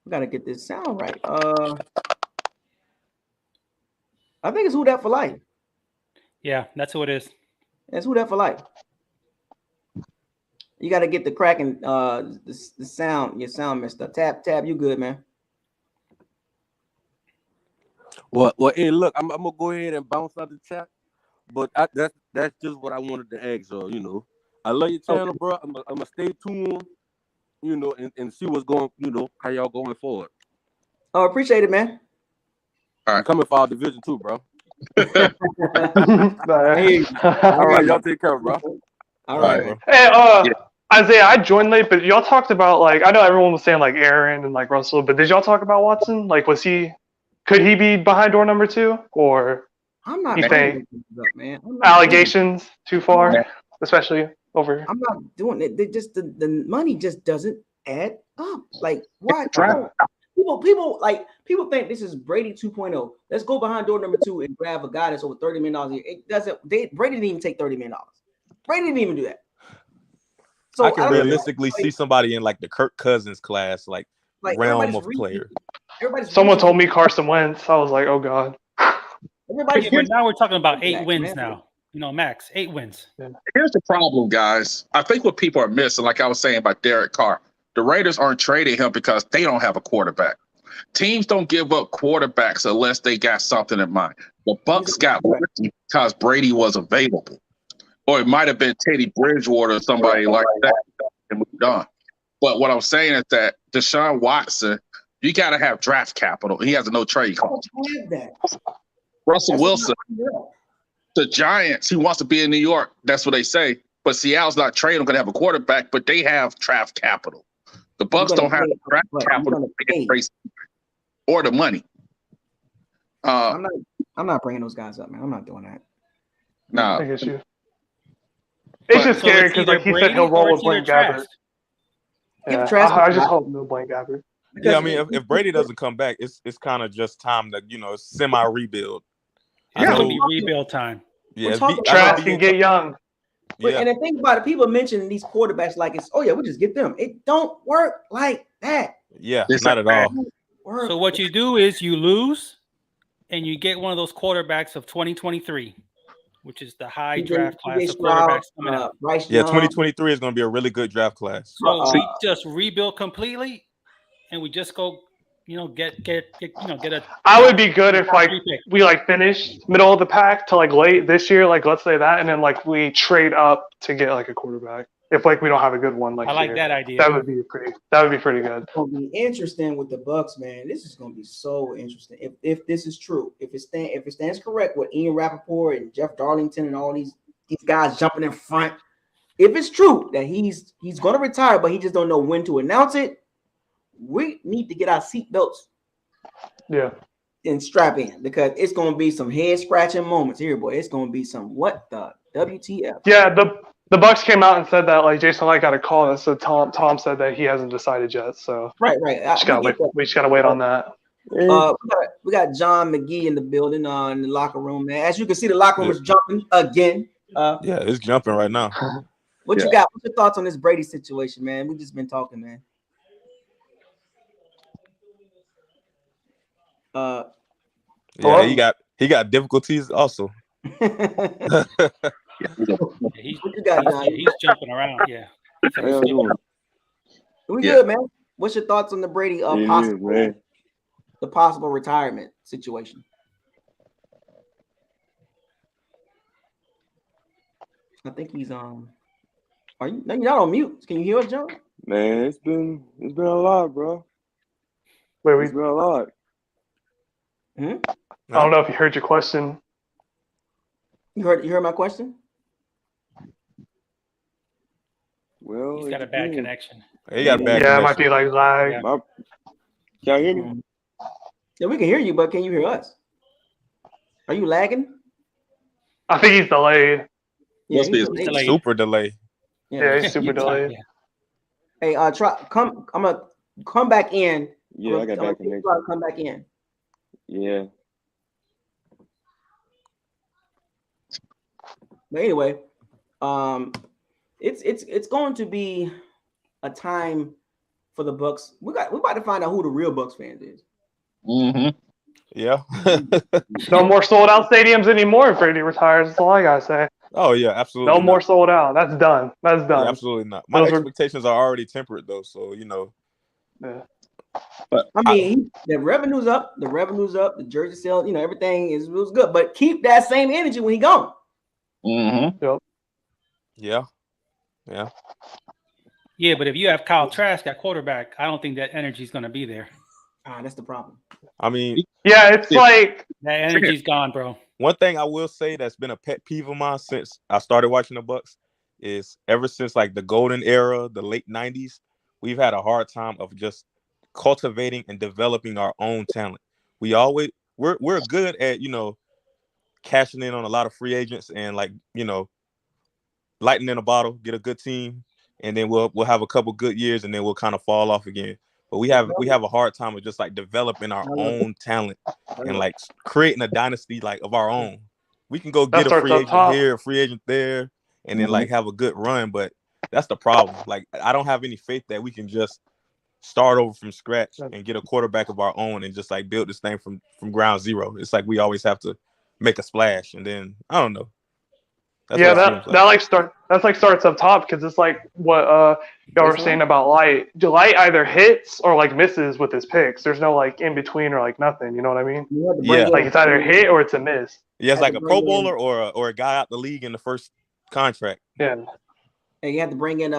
We gotta get this sound right. I think it's Who That for Life. Yeah, that's who it is. That's Who That for Life. You got to get the cracking, the sound, your sound messed up. Tab, you good, man? Well, hey, look, I'm gonna go ahead and bounce out the chat, but that's just what I wanted to ask. So, I love your channel, bro. I'm gonna stay tuned, and see what's going, how y'all going forward. Oh, appreciate it, man. All right, I'm coming for our division too, bro. Hey, all right, y'all take care, bro. All right, bro. Hey, Isaiah, I joined late, but y'all talked about I know everyone was saying Aaron and Russell, but did y'all talk about Watson? Could he be behind door number 2, or I'm not you think man. allegations too far, especially over here? I'm not doing it. They just the money just doesn't add up. Why? People think this is Brady 2.0. Let's go behind door number 2 and grab a guy that's over $30 million a year. It doesn't. Brady didn't even take $30 million. Brady didn't even do that. So I can realistically see somebody in the Kirk Cousins class, realm of player. Someone told me Carson Wentz. I was like, oh god. But now we're talking about 8 wins now. Max 8 wins. Here's the problem, guys. I think what people are missing, like I was saying about Derek Carr, the Raiders aren't trading him because they don't have a quarterback. Teams don't give up quarterbacks unless they got something in mind. The Bucs got lucky because Brady was available. Or it might have been Teddy Bridgewater or somebody like that and moved on. But what I'm saying is that Deshaun Watson, you got to have draft capital. He has a no trade clause. Russell Wilson, the Giants, he wants to be in New York. That's what they say. But Seattle's not trading. I'm going to have a quarterback, but they have draft capital. The Bucs don't have draft capital or the money. I'm not bringing those guys up, man. I'm not doing that. No. I guess you. It's just scary because, he said he'll roll with Blaine Gabbert. Yeah, I just hope no Blaine Gabbert. Yeah, I mean, if Brady doesn't come back, it's kind of just time to semi-rebuild. It's gonna be rebuild time. Yeah, Trash can get young. But, and the thing about it, people mention these quarterbacks we'll just get them. It don't work like that. Yeah, not at all. So what you do is you lose, and you get one of those quarterbacks of 2023. Which is the high draft class of quarterbacks coming out. 2023 is going to be a really good draft class. So we just rebuild completely, and we just go, get a. I would be good if we finish middle of the pack to late this year, let's say that, and then we trade up to get a quarterback. If we don't have a good one I like that idea. That would be pretty good. It's gonna be interesting with the Bucs, man. This is gonna be so interesting. If this is true, if it stands correct with Ian Rappaport and Jeff Darlington and all these guys jumping in front, if it's true that he's gonna retire, but he just don't know when to announce it, we need to get our seatbelts, and strap in, because it's gonna be some head scratching moments here, boy. It's gonna be some what the WTF? Yeah, the Bucs came out and said that Jason Light got a call, and so Tom said that he hasn't decided yet. So right. We just gotta wait on that. We got John McGee in the building, in the locker room, man. As you can see, the locker room is jumping again. Yeah, it's jumping right now. What you got? What's your thoughts on this Brady situation, man? We've just been talking, man. Yeah, he got difficulties also. He's jumping around. Yeah. We good, man. What's your thoughts on the Brady the possible retirement situation? I think he's Are you? No, you're not on mute. Can you hear us, Joe? Man, it's been a lot, bro. It's been a lot. I don't know if you heard your question. You heard my question? Well, he's got a bad connection. He got a bad connection. Yeah, it might be like lag. Yeah. Can you hear me? Yeah, we can hear you, but can you hear us? Are you lagging? I think he's delayed. Yeah, he's super delayed. Yeah, he's super delayed. Hey, I'm gonna come back in. Yeah, I got bad connection. Come back in. Yeah. But anyway, it's going to be a time for the Bucs. We're about to find out who the real Bucs fans is. Mm-hmm. Yeah. No more sold out stadiums anymore if Brady retires. That's all I gotta say. Oh yeah, absolutely. No more sold out. That's done. That's done. Yeah, absolutely not. My expectations are already tempered though, so you know. Yeah. But I mean, the revenue's up. The revenue's up. The jersey sale, everything was good. But keep that same energy when he gone. Mm-hmm. Yep. Yeah. Yeah. Yeah, but if you have Kyle Trask at quarterback, I don't think that energy is going to be there. That's the problem. I mean, yeah, it's like that energy's gone, bro. One thing I will say that's been a pet peeve of mine since I started watching the Bucs is ever since like the golden era, the late 90s, we've had a hard time of just cultivating and developing our own talent. We're good at, cashing in on a lot of free agents and lightning in a bottle, get a good team, and then we'll have a couple good years and then we'll kind of fall off again. But we have a hard time of just like developing our own talent and like creating a dynasty like of our own. We can go get a free agent here, a free agent there, and then like have a good run. But that's the problem. Like I don't have any faith that we can just start over from scratch and get a quarterback of our own and just like build this thing from ground zero. It's like we always have to make a splash, and then I don't know. That's like starts up top because it's like what y'all were saying about Light. Light either hits or like misses with his picks. There's no like in between or like nothing. You know what I mean? Yeah. Like it's either a hit or it's a miss. Yeah, it's like a Pro Bowler or a guy out the league in the first contract. Yeah. And you have to bring in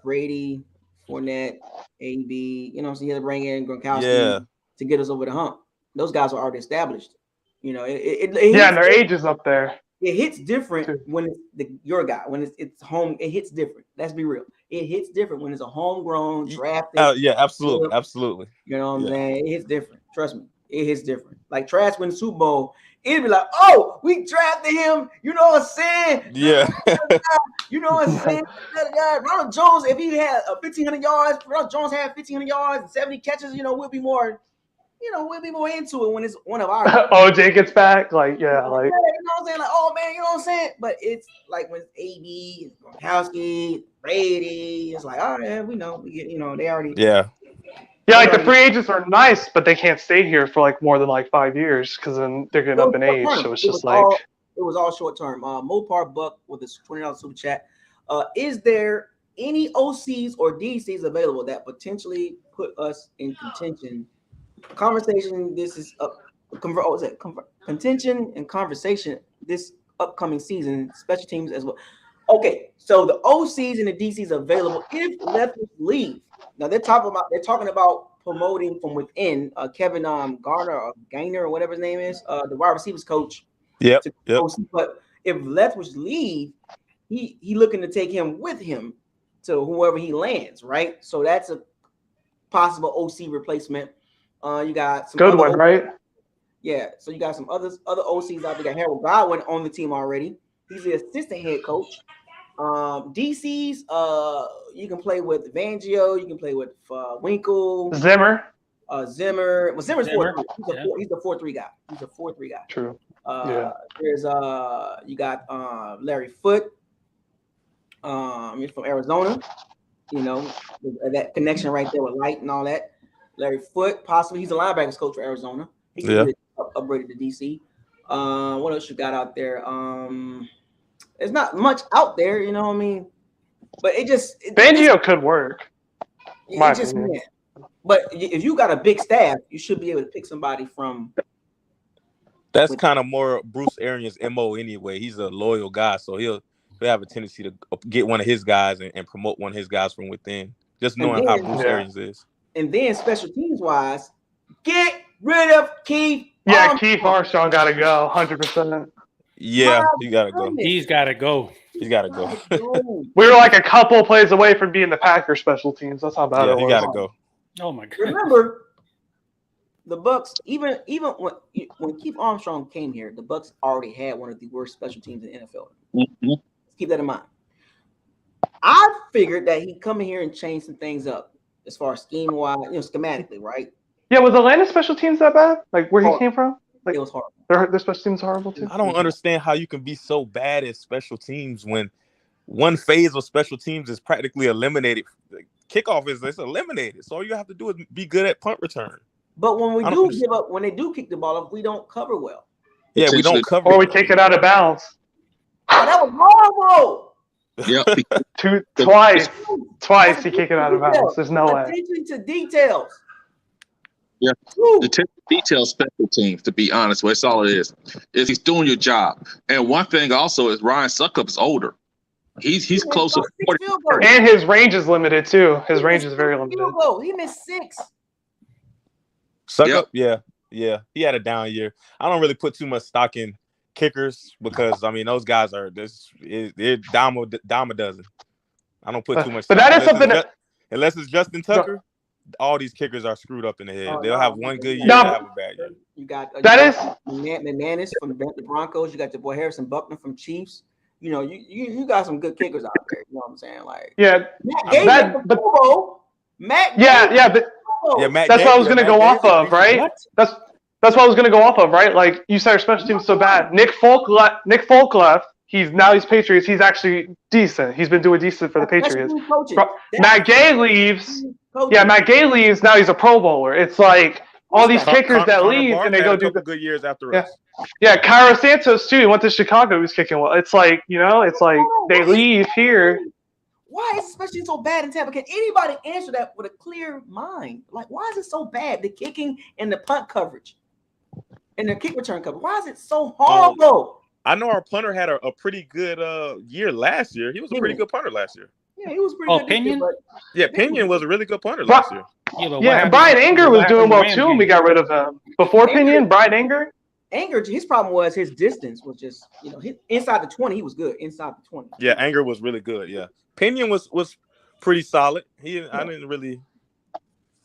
Brady, Fournette, AB. So you have to bring in Gronkowski to get us over the hump. Those guys are already established. And their age is up there. It hits different when it's your guy. When it's home, it hits different. Let's be real. It hits different when it's a homegrown drafted. Yeah, absolutely, absolutely. You know what I'm saying? It hits different. Trust me, it hits different. Like Trash win the Super Bowl, it'd be like, oh, we drafted him. You know what I'm saying? Yeah. You know what I'm saying? Ronald Jones, if he had 1,500 yards, Ronald Jones had 1,500 yards and 70 catches. We'll be more. We'll be more into it when it's one of our OJ gets back, like you know what I'm saying? Like, oh man, you know what I'm saying? But it's like when it's AB, Gronkowski, Brady, it's like, oh yeah, we know, we get, they already Yeah, like the free agents are nice, but they can't stay here for like more than like 5 years because then they're getting up in age. So it's just like it was all short term. Mopar Buck with a $20 super chat. Is there any OCs or DCs available that potentially put us in contention? Conversation. This is contention and conversation this upcoming season, special teams as well. Okay, so the OCs and the DCs available if Leftwich leave. Now they're talking about promoting from within. Kevin Garner or Gainer or whatever his name is, the wide receivers coach. Yep. But if Leftwich leave, he looking to take him with him to whoever he lands, right? So that's a possible OC replacement. You got some good one, right? Yeah. So you got some other OCs out there. You got Harold Godwin on the team already. He's the assistant head coach. DCs, you can play with Vangio. You can play with Winkle, Zimmer. Zimmer. Well, Zimmer's 4-3. He's a 4-3 guy. He's a 4-3 guy. True. There's you got Larry Foote. He's from Arizona. You know, that connection right there with Light and all that. Larry Foote, possibly he's a linebackers coach for Arizona. He can be upgraded to DC. What else you got out there? There's not much out there, you know what I mean? But Fangio could work. But if you got a big staff, you should be able to pick somebody from. That's kind of more Bruce Arians' MO anyway. He's a loyal guy, so he'll have a tendency to get one of his guys and promote one of his guys from within. Just knowing how Bruce Arians is. And then special teams wise, get rid of Keith. Yeah, Keith Armstrong got to go, 100%. Yeah, he got to go. He's got to go. He's got to go. We were like a couple plays away from being the Packers special teams. That's how bad it was. He got to go. Oh my God! Remember, the Bucs. Even when Keith Armstrong came here, the Bucs already had one of the worst special teams in the NFL. Mm-hmm. Keep that in mind. I figured that he'd come in here and change some things up as far as scheme wise, schematically, right? Yeah, was Atlanta's special teams that bad? Like where he came from? Like it was horrible. Their special teams horrible too. I don't understand how you can be so bad at special teams when one phase of special teams is practically eliminated. Kickoff is eliminated. So all you have to do is be good at punt return. But when when they do kick the ball up, we don't cover well. Yeah, we don't cover. Or we kick it out of bounds. Oh, that was horrible. Yeah, twice he kicked it out of bounds. There's no way. Attention to details. Yeah, the details special teams. To be honest, that's all it is he's doing your job. And one thing also is Ryan Suckup is older. He's close to 40. And his range is limited too. His range is very limited. He missed 6. Suckup, yeah. He had a down year. I don't really put too much stock in kickers because those guys they're dime a dozen. I don't put too much. But that is something unless it's Justin Tucker. All these kickers are screwed up in the head. They'll have one good year, they'll have a bad year. You got McManus from the Broncos. You got your boy Harrison Buckner from Chiefs. You got some good kickers out there. You know what I'm saying? Like Matt that's what I was going to go off of, right? That's what I was going to go off of, right? Like you said, our special team's so bad. Nick Folk left. He's Patriots. He's actually decent. He's been doing decent for the Patriots. Matt Gay leaves. Yeah, Matt Gay leaves. Now he's a Pro Bowler. It's like all these kickers that leave and they go do good years after us. Yeah, Cairo Santos too. He went to Chicago. He was kicking well. It's like they leave here. Why is especially so bad in Tampa? Can anybody answer that with a clear mind? Like, why is it so bad? The kicking and the punt coverage and the kick return coverage. Why is it so horrible? I know our punter had a pretty good year last year. He was a pretty good punter last year. Yeah, he was pretty good. Pinion? Pinion was a really good punter last year. Yeah, Brian Anger was doing well too, and we got rid of him. Before Pinion, Brian Anger, his problem was his distance was just, inside the 20, he was good. Inside the 20. Yeah, Anger was really good. Yeah. Pinion was pretty solid. I didn't really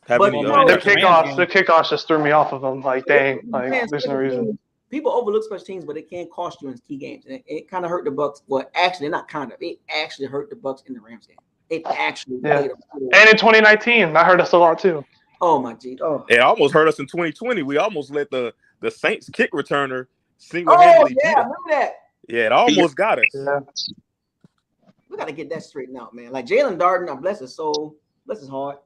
have any. The kickoffs just threw me off of him. Like, dang, there's no reason. People overlook special teams, but it can cost you in key games, and it kind of hurt the Bucs. Well, actually, not kind of. It actually hurt the Bucs in the Rams game. It actually. And in 2019, that hurt us a lot too. Oh my G! Oh, it almost hurt us in 2020. We almost let the Saints kick returner single-handedly beat us. Remember that? Yeah, it almost got us. Yeah. We got to get that straightened out, man. Like Jalen Darden, bless his soul, bless his heart.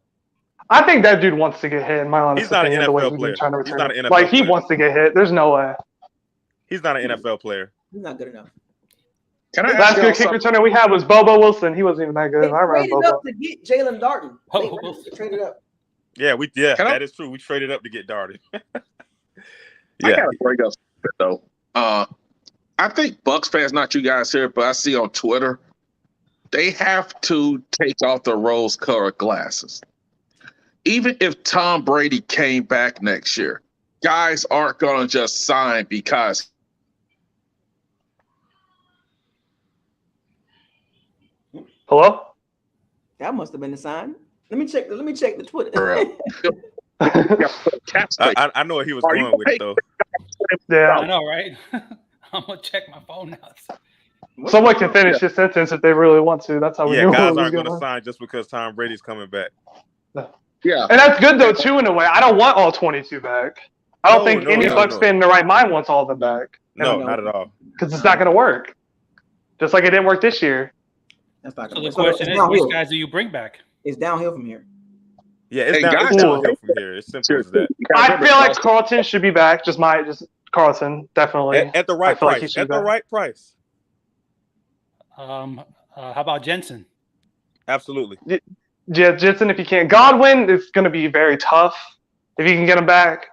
I think that dude wants to get hit. In my honest opinion, the way he's been trying to return. He's not an NFL player. He wants to get hit. There's no way. He's not an NFL player. He's not good enough. Last good kick returner we had was Bobo Wilson. He wasn't even that good. They traded up to get Jalen Darden. They traded up. Yeah, that is true. We traded up to get Darden. I gotta break up though. I think Bucs fans, not you guys here, but I see on Twitter, they have to take off the rose-colored glasses. Even if Tom Brady came back next year, guys aren't gonna just sign because. Hello? That must have been the sign. Let me check the Twitter. I know what he was going with though. Yeah, I know, right? I'm gonna check my phone now. Someone can finish this sentence if they really want to. That's how we know. Guys aren't gonna sign just because Tom Brady's coming back. Yeah. And that's good though too in a way. I don't want all 22 back. I don't think any Bucs fan in their right mind wants all of them back. No, not at all. Because it's not going to work. Just like it didn't work this year. That's not So the question is, which guys do you bring back? It's downhill from here. Yeah, it's downhill from here. It's simple as that. I feel like Carlton should be back. Just Carlton, definitely. At the right price. At the right price. How about Jensen? Absolutely. Yeah, Jensen, if you can't. Godwin is going to be very tough. If you can get him back,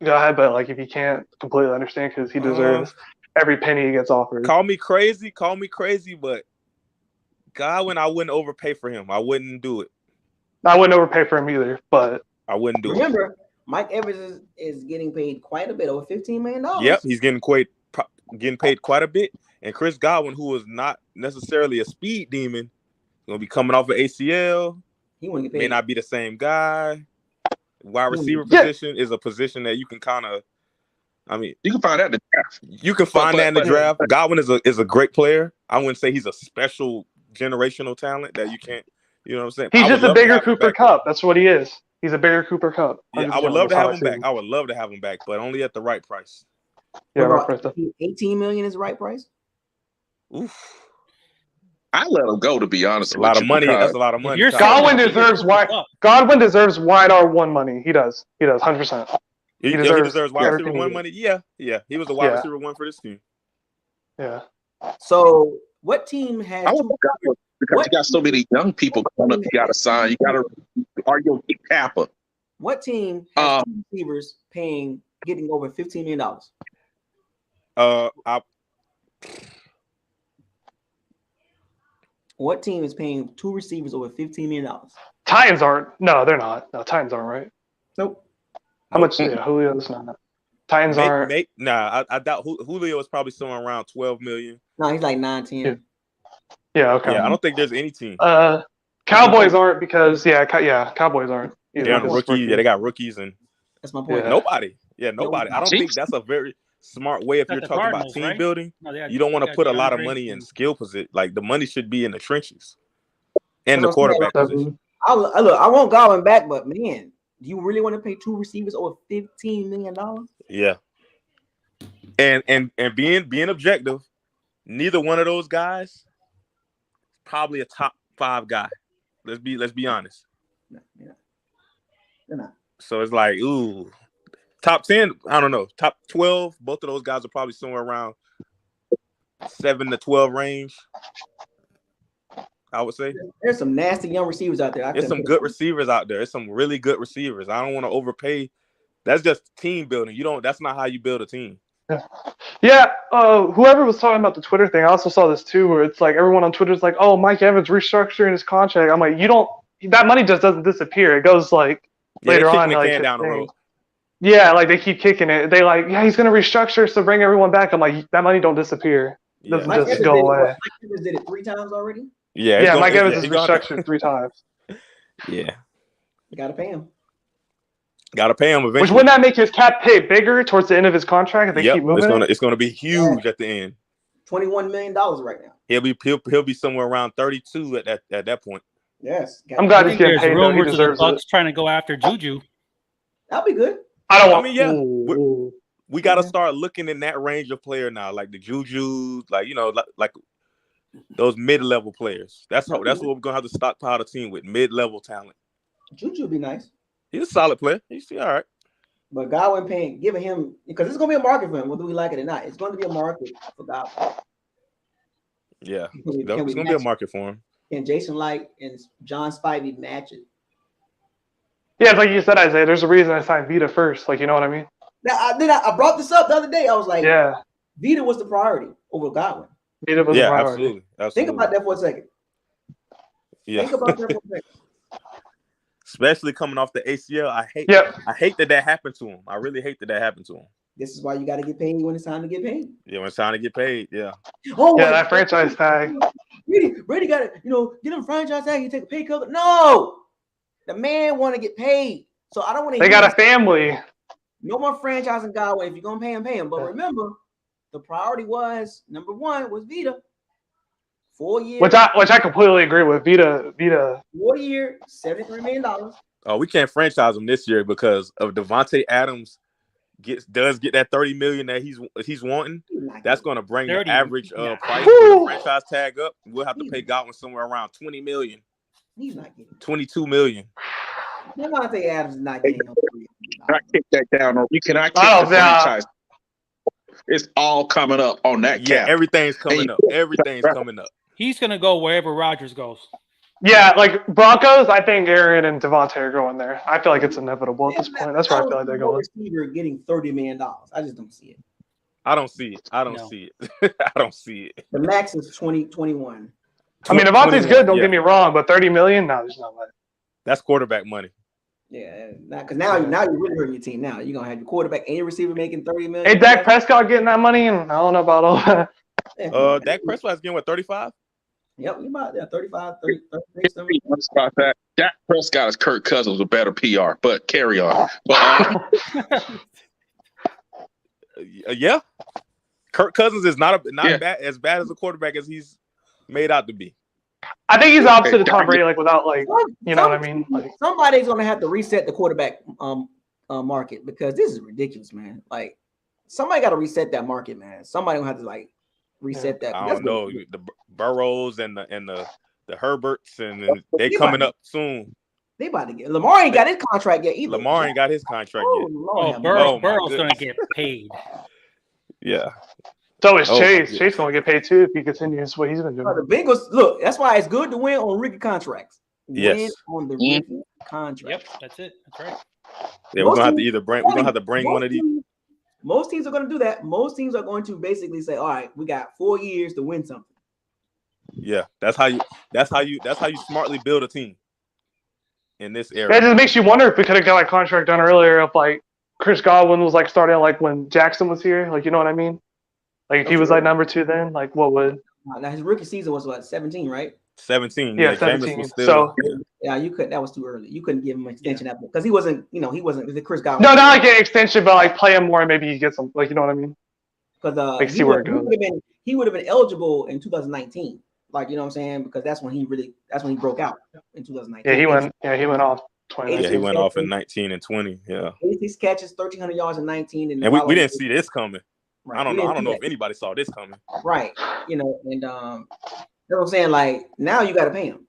go ahead. But like, if you can't, completely understand because he deserves every penny he gets offered. Call me crazy, but Godwin, I wouldn't overpay for him. I wouldn't do it. I wouldn't overpay for him either, but I wouldn't do it. Remember, Mike Evans is getting paid quite a bit, over $15 million. Yep, he's getting paid quite a bit. And Chris Godwin, who is not necessarily a speed demon, going to be coming off an ACL. He wouldn't get paid. May not be the same guy. Wide receiver position is a position that you can kind of, you can find that in the draft. You can find that in the draft. Godwin is a great player. I wouldn't say he's a special generational talent that you can't. You know what I'm saying? He's just a bigger Cooper Kupp. That's what he is. He's a bigger Cooper Kupp. Yeah, I would love to have him back. I would love to have him back, but only at the right price. Yeah, right price. $18 million is the right price. Oof. I let him go, to be honest. That's a lot of money. That's a lot of money. Godwin deserves wide R1 money. He does. 100%. He deserves wide receiver 1 money. Yeah. He was a wide receiver 1 for this team. Yeah. So what team has? Because you got so many young people coming up, you got to sign. You got to argue Kappa. What team has two receivers getting over $15 million? What team is paying two receivers over $15 million? Titans aren't. No, they're not. No, Titans aren't, right? Nope. How much? Yeah, Julio's not. Titans aren't. I doubt Julio is probably somewhere around 12 million. No, he's like 9-10. Yeah, okay. Yeah, I don't think there's any team. Cowboys aren't because Cowboys aren't. They got rookies and that's my point. Nobody. I don't think that's a very smart way if you're talking about team building. You don't want to put a lot of money in skill position. Like the money should be in the trenches and the quarterback position. I want Godwin back, but man, do you really want to pay two receivers over $15 million? Yeah. And being objective, neither one of those guys probably a top 5 guy. Let's be honest. They're not. So it's like, ooh, top 10, I don't know. Top 12, both of those guys are probably somewhere around 7 to 12 range. I would say. There's some nasty young receivers out there. There's some good receivers out there. There's some really good receivers. I don't want to overpay. That's just team building. That's not how you build a team. Yeah. Whoever was talking about the Twitter thing, I also saw this too, where it's like everyone on Twitter is like, "Oh, Mike Evans restructuring his contract." I'm like, that money just doesn't disappear. It goes like later on. The can down the road. Yeah, like they keep kicking it. They like, he's gonna restructure to bring everyone back. I'm like, that money don't disappear. It doesn't just go away. Mike Evans did it 3 times already. Yeah, Mike Evans is restructured 3 times. Yeah. You gotta pay him. Got to pay him eventually. Which wouldn't that make his cap pay bigger towards the end of his contract if they keep moving? It's gonna be huge at the end. $21 million right now. He'll be somewhere around 32 at that point. Yes. I'm glad he's getting paid. Rumors of the Bucs trying to go after Juju. That'll be good. We got to start looking in that range of player now, like the Juju, like those mid-level players. That's what we're gonna have to stockpile the team with, mid-level talent. Juju would be nice. He's a solid player. He's all right. But Godwin giving him, because it's going to be a market for him, whether we like it or not. It's going to be a market for Godwin. Yeah, it's going to be a market for him. Can Jason Light and John Spivey match it? Yeah, it's like you said, Isaiah. There's a reason I signed Vita first. Like, you know what I mean? Now, I brought this up the other day. I was like, Vita was the priority over Godwin. Vita was the priority. Absolutely. Think about that for a second. Yeah. Think about that for a second. Especially coming off the ACL, I hate that happened to him. I really hate that happened to him. This is why you got to get paid when it's time to get paid. Yeah, when it's time to get paid. Yeah. That franchise tag. Brady got to, get him franchise tag. You take a pay cut. No, the man want to get paid. So I don't want to. They got a family. No more franchising Godwin. If you're gonna pay him. But remember, the priority was number 1 was Vita. 4 years. Which I completely agree with. Vita. 4 year, $73 million. We can't franchise him this year because of Devontae Adams does get that $30 million that he's wanting. That's going to bring the average price for the franchise tag up. We'll have to pay Godwin somewhere around $20 million. He's not getting $22 million. Devontae Adams is not getting him. Can I kick that down? Or you cannot kick the franchise. It's all coming up on that cap. Everything's coming up. Everything's coming up. He's going to go wherever Rodgers goes. Yeah, like Broncos, I think Aaron and Devontae are going there. I feel like it's inevitable at this point. That's where I feel like they're going. Receiver getting $30 million. I just don't see it. I don't see it. I don't see it. The max is 2021. I mean, Devontae's good. Don't get me wrong, but $30 million, no, there's no way. That's quarterback money. Yeah, because now you're really hurting your team. Now you're gonna have your quarterback and your receiver making $30 million. Hey, Dak Prescott getting that money, and I don't know about all that. Dak Prescott's getting what, 35? Yep, you about 35, 30. About that. Dak Prescott is Kirk Cousins with better PR, but carry on. But, yeah, Kirk Cousins is not as bad as a quarterback as he's made out to be. I think he's opposite of Tom Brady, like without like, you know what I mean? Like somebody's gonna have to reset the quarterback market because this is ridiculous, man. Like somebody got to reset that market, man. Somebody gonna have to like reset that. I don't know the Burrows and the Herberts and they coming up soon. They about to get Lamar ain't got his contract yet either. Lamar ain't got his contract yet. Burrow's gonna get paid. Yeah. So is Chase. Chase gonna get paid too if he continues what he's been doing. The Bengals, look, that's why it's good to win on rookie contracts. Yes. Win on the rookie contract. Yep, that's it. That's right. Yeah, we're gonna have to bring one of these. Most teams are gonna do that. Most teams are going to basically say, all right, we got 4 years to win something. Yeah, that's how you smartly build a team in this era. It just makes you wonder if we could have got a contract done earlier if like Chris Godwin was like starting like when Jackson was here. Like, you know what I mean? Like if he was like number 2 then, like what would? Now his rookie season was what, 17, right? 17. Yeah, 17. Was still, so you couldn't. That was too early. You couldn't give him an extension after because he wasn't the Chris Godwin. No, not like an extension, but like play him more and maybe he gets some. Like, you know what I mean? Because like see where it goes. He would have been eligible in 2019. Like, you know what I'm saying? Because that's when he broke out in 2019. Yeah, he went off. 20. Yeah, he went off in 19 and 20. Yeah. 86 catches, 1,300 yards in 19, and we didn't see this coming. Right. I don't know if anybody saw this coming. Right. You know, and that's what I'm saying. Like now you got to pay him.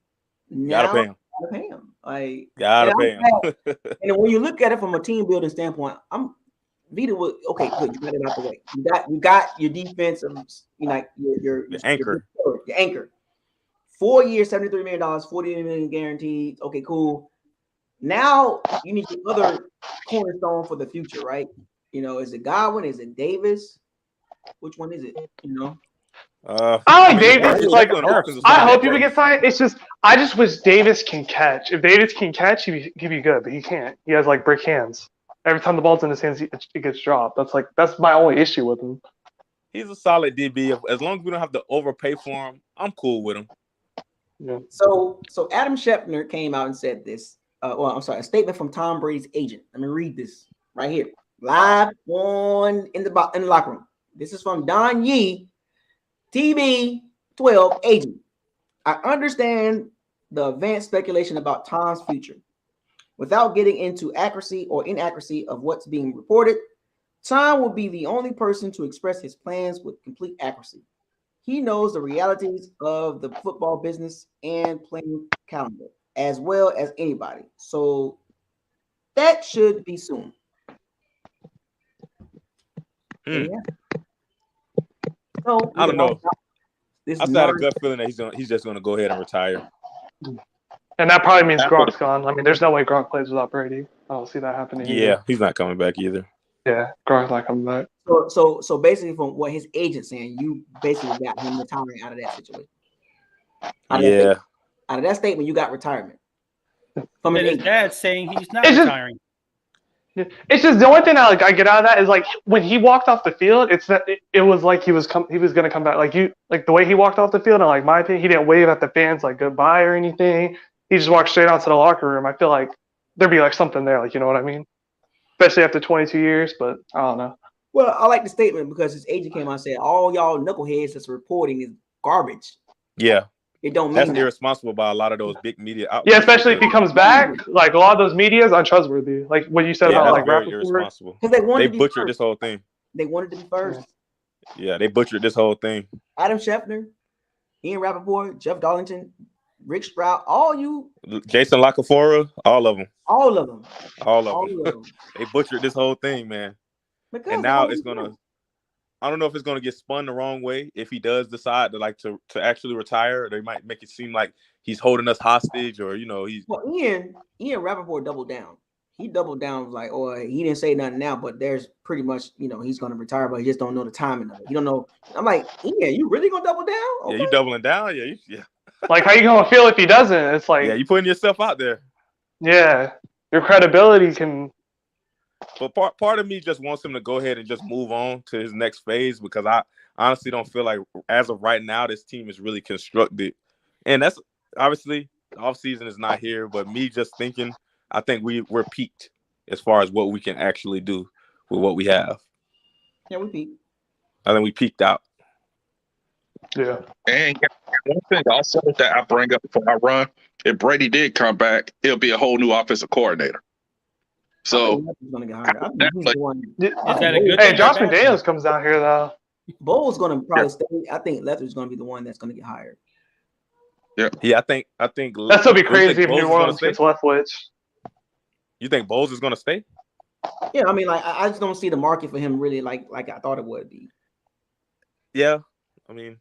Like gotta pay him. And when you look at it from a team building standpoint, Vita was okay. Good, you got it out the way. You got your defense, your anchor. Your anchor. 4 years, $73 million, $40 million guaranteed. Okay, cool. Now you need your other cornerstone for the future, right? You know, is it Godwin? Is it Davis? Which one is it? You know, I like Davis. Like, I hope he would get signed. It's just, I just wish Davis can catch. If Davis can catch, he'd be good, but he can't. He has like brick hands. Every time the ball's in his hands, it gets dropped. That's my only issue with him. He's a solid DB. As long as we don't have to overpay for him, I'm cool with him. Yeah. So Adam Schefter came out and said this. A statement from Tom Brady's agent. Let me read this right here, live in the locker room. This is from Don Yee, TB12 agent. I understand the advanced speculation about Tom's future. Without getting into accuracy or inaccuracy of what's being reported, Tom will be the only person to express his plans with complete accuracy. He knows the realities of the football business and playing calendar as well as anybody. So that should be soon. Yeah. So, I don't know. I've got a gut feeling that he's just going to go ahead and retire. And that probably means Gronk's gone. I mean, there's no way Gronk plays without Brady. I don't see that happening. Yeah, he's not coming back either. Yeah, Gronk's not coming back. So basically, from what his agent's saying, you basically got him retiring out of that situation. Out of that statement, you got retirement. From his dad saying he's not retiring. It's just the only thing I get out of that is like when he walked off the field, it was like he was gonna come back. Like the way he walked off the field, and like my opinion, he didn't wave at the fans like goodbye or anything. He just walked straight out to the locker room. I feel like there'd be like something there, like, you know what I mean? Especially after 22 years, but I don't know. Well, I like the statement because his agent came out and said all y'all knuckleheads that's reporting is garbage. Yeah. It don't mean That's that. irresponsible by a lot of those big media outlets. Yeah, especially if he comes back. Like a lot of those media is untrustworthy. Like what you said about like very Rappaport. irresponsible. Because they wanted They to be butchered first. this whole thing. They wanted to be first. Yeah, they butchered this whole thing. Adam Schefter, Ian Rappaport, Jeff Darlington, Rick Stroud, all you. Jason Lacafora, all of them. All of them. All of them. They butchered this whole thing, man. Because and now it's gonna. I don't know if it's gonna get spun the wrong way if he does decide to actually retire. They might make it seem like he's holding us hostage, or he's. Well, Ian Rappaport doubled down. He doubled down, was like, oh, he didn't say nothing now, but there's pretty much, he's going to retire, but he just don't know the timing of it. You don't know. I'm like, Ian, you really going to double down? Okay. Yeah, you doubling down? Yeah. Like, how you going to feel if he doesn't? It's like... Yeah, you putting yourself out there. Yeah. Your credibility can... But part of me just wants him to go ahead and just move on to his next phase, because I honestly don't feel like, as of right now, this team is really constructed. And that's, obviously, the offseason is not here, but me just thinking... I think we're peaked as far as what we can actually do with what we have. Yeah, we peaked. I think we peaked out. Yeah. And one thing also that I bring up before I run, if Brady did come back, it'll be a whole new offensive coordinator. So gonna get hired. Hey, Josh McDaniels comes down here though. Bowles gonna probably stay. I think Leffler's gonna be the one that's gonna get hired. Yeah. I think that's gonna be crazy if New Orleans gets Leftwich. You think Bowles is going to stay? Yeah, I mean, like I just don't see the market for him really like I thought it would be. Yeah, I mean,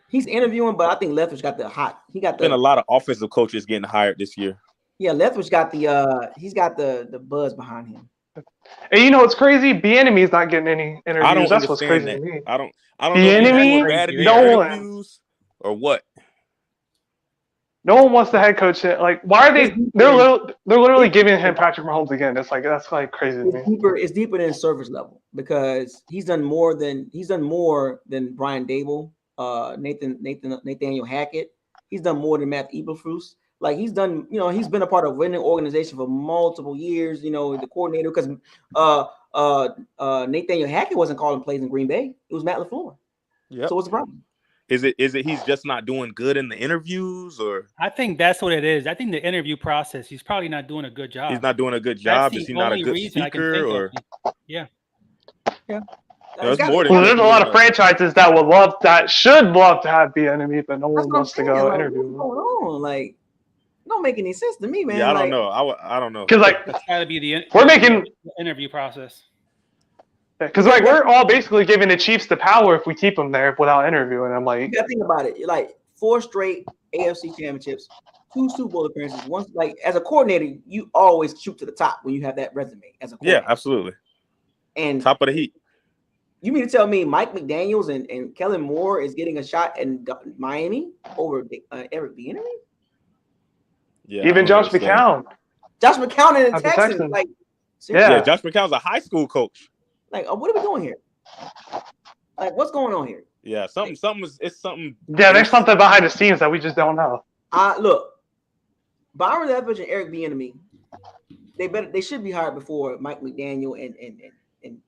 he's interviewing, but I think Leftwich got the hot. He got been a lot of offensive coaches getting hired this year. Yeah, Leftwich got he's got the buzz behind him. And it's crazy. Bieniemy's not getting any interviews. I don't That's what's crazy that. to me. I don't know if bad at interviews or what. No one wants the head coach. Like, why are they? They're literally giving him Patrick Mahomes again. It's like that's like crazy to me. It's deeper than service level, because he's done more than Brian Dable, Nathaniel Hackett. He's done more than Matt Eberflus. Like he's done, he's been a part of winning organization for multiple years. The coordinator, because Nathaniel Hackett wasn't calling plays in Green Bay. It was Matt LaFleur. Yeah. So what's the problem? Is it he's just not doing good in the interviews, or? I think that's what it is. I think the interview process, he's probably not doing a good job. He's not doing a good job. Is he not a good speaker, or? Yeah. There's a lot of franchises that should love to have Bieniemy, but no one wants to go interview. What's going on? Like, don't make any sense to me, man. Yeah, I don't know. I don't know. Because like it's got to be the interview process. Because like we're all basically giving the Chiefs the power if we keep them there without interviewing. I'm like, you gotta think about it. Like 4 straight AFC championships, 2 Super Bowl appearances. Once, like as a coordinator, you always shoot to the top when you have that resume as a coordinator. Yeah, absolutely. And top of the heat. You mean to tell me Mike McDaniels and Kellen Moore is getting a shot in Miami over Eric Bieniemy? Yeah, even Josh McCown. Josh McCown in the Texans. Like, yeah, Josh McCown's a high school coach. Like, what are we doing here? Like, what's going on here? Yeah, something. Yeah, there's something behind the scenes that we just don't know. Look, Byron Leftwich and Eric Bieniemy, they should be hired before Mike McDaniel and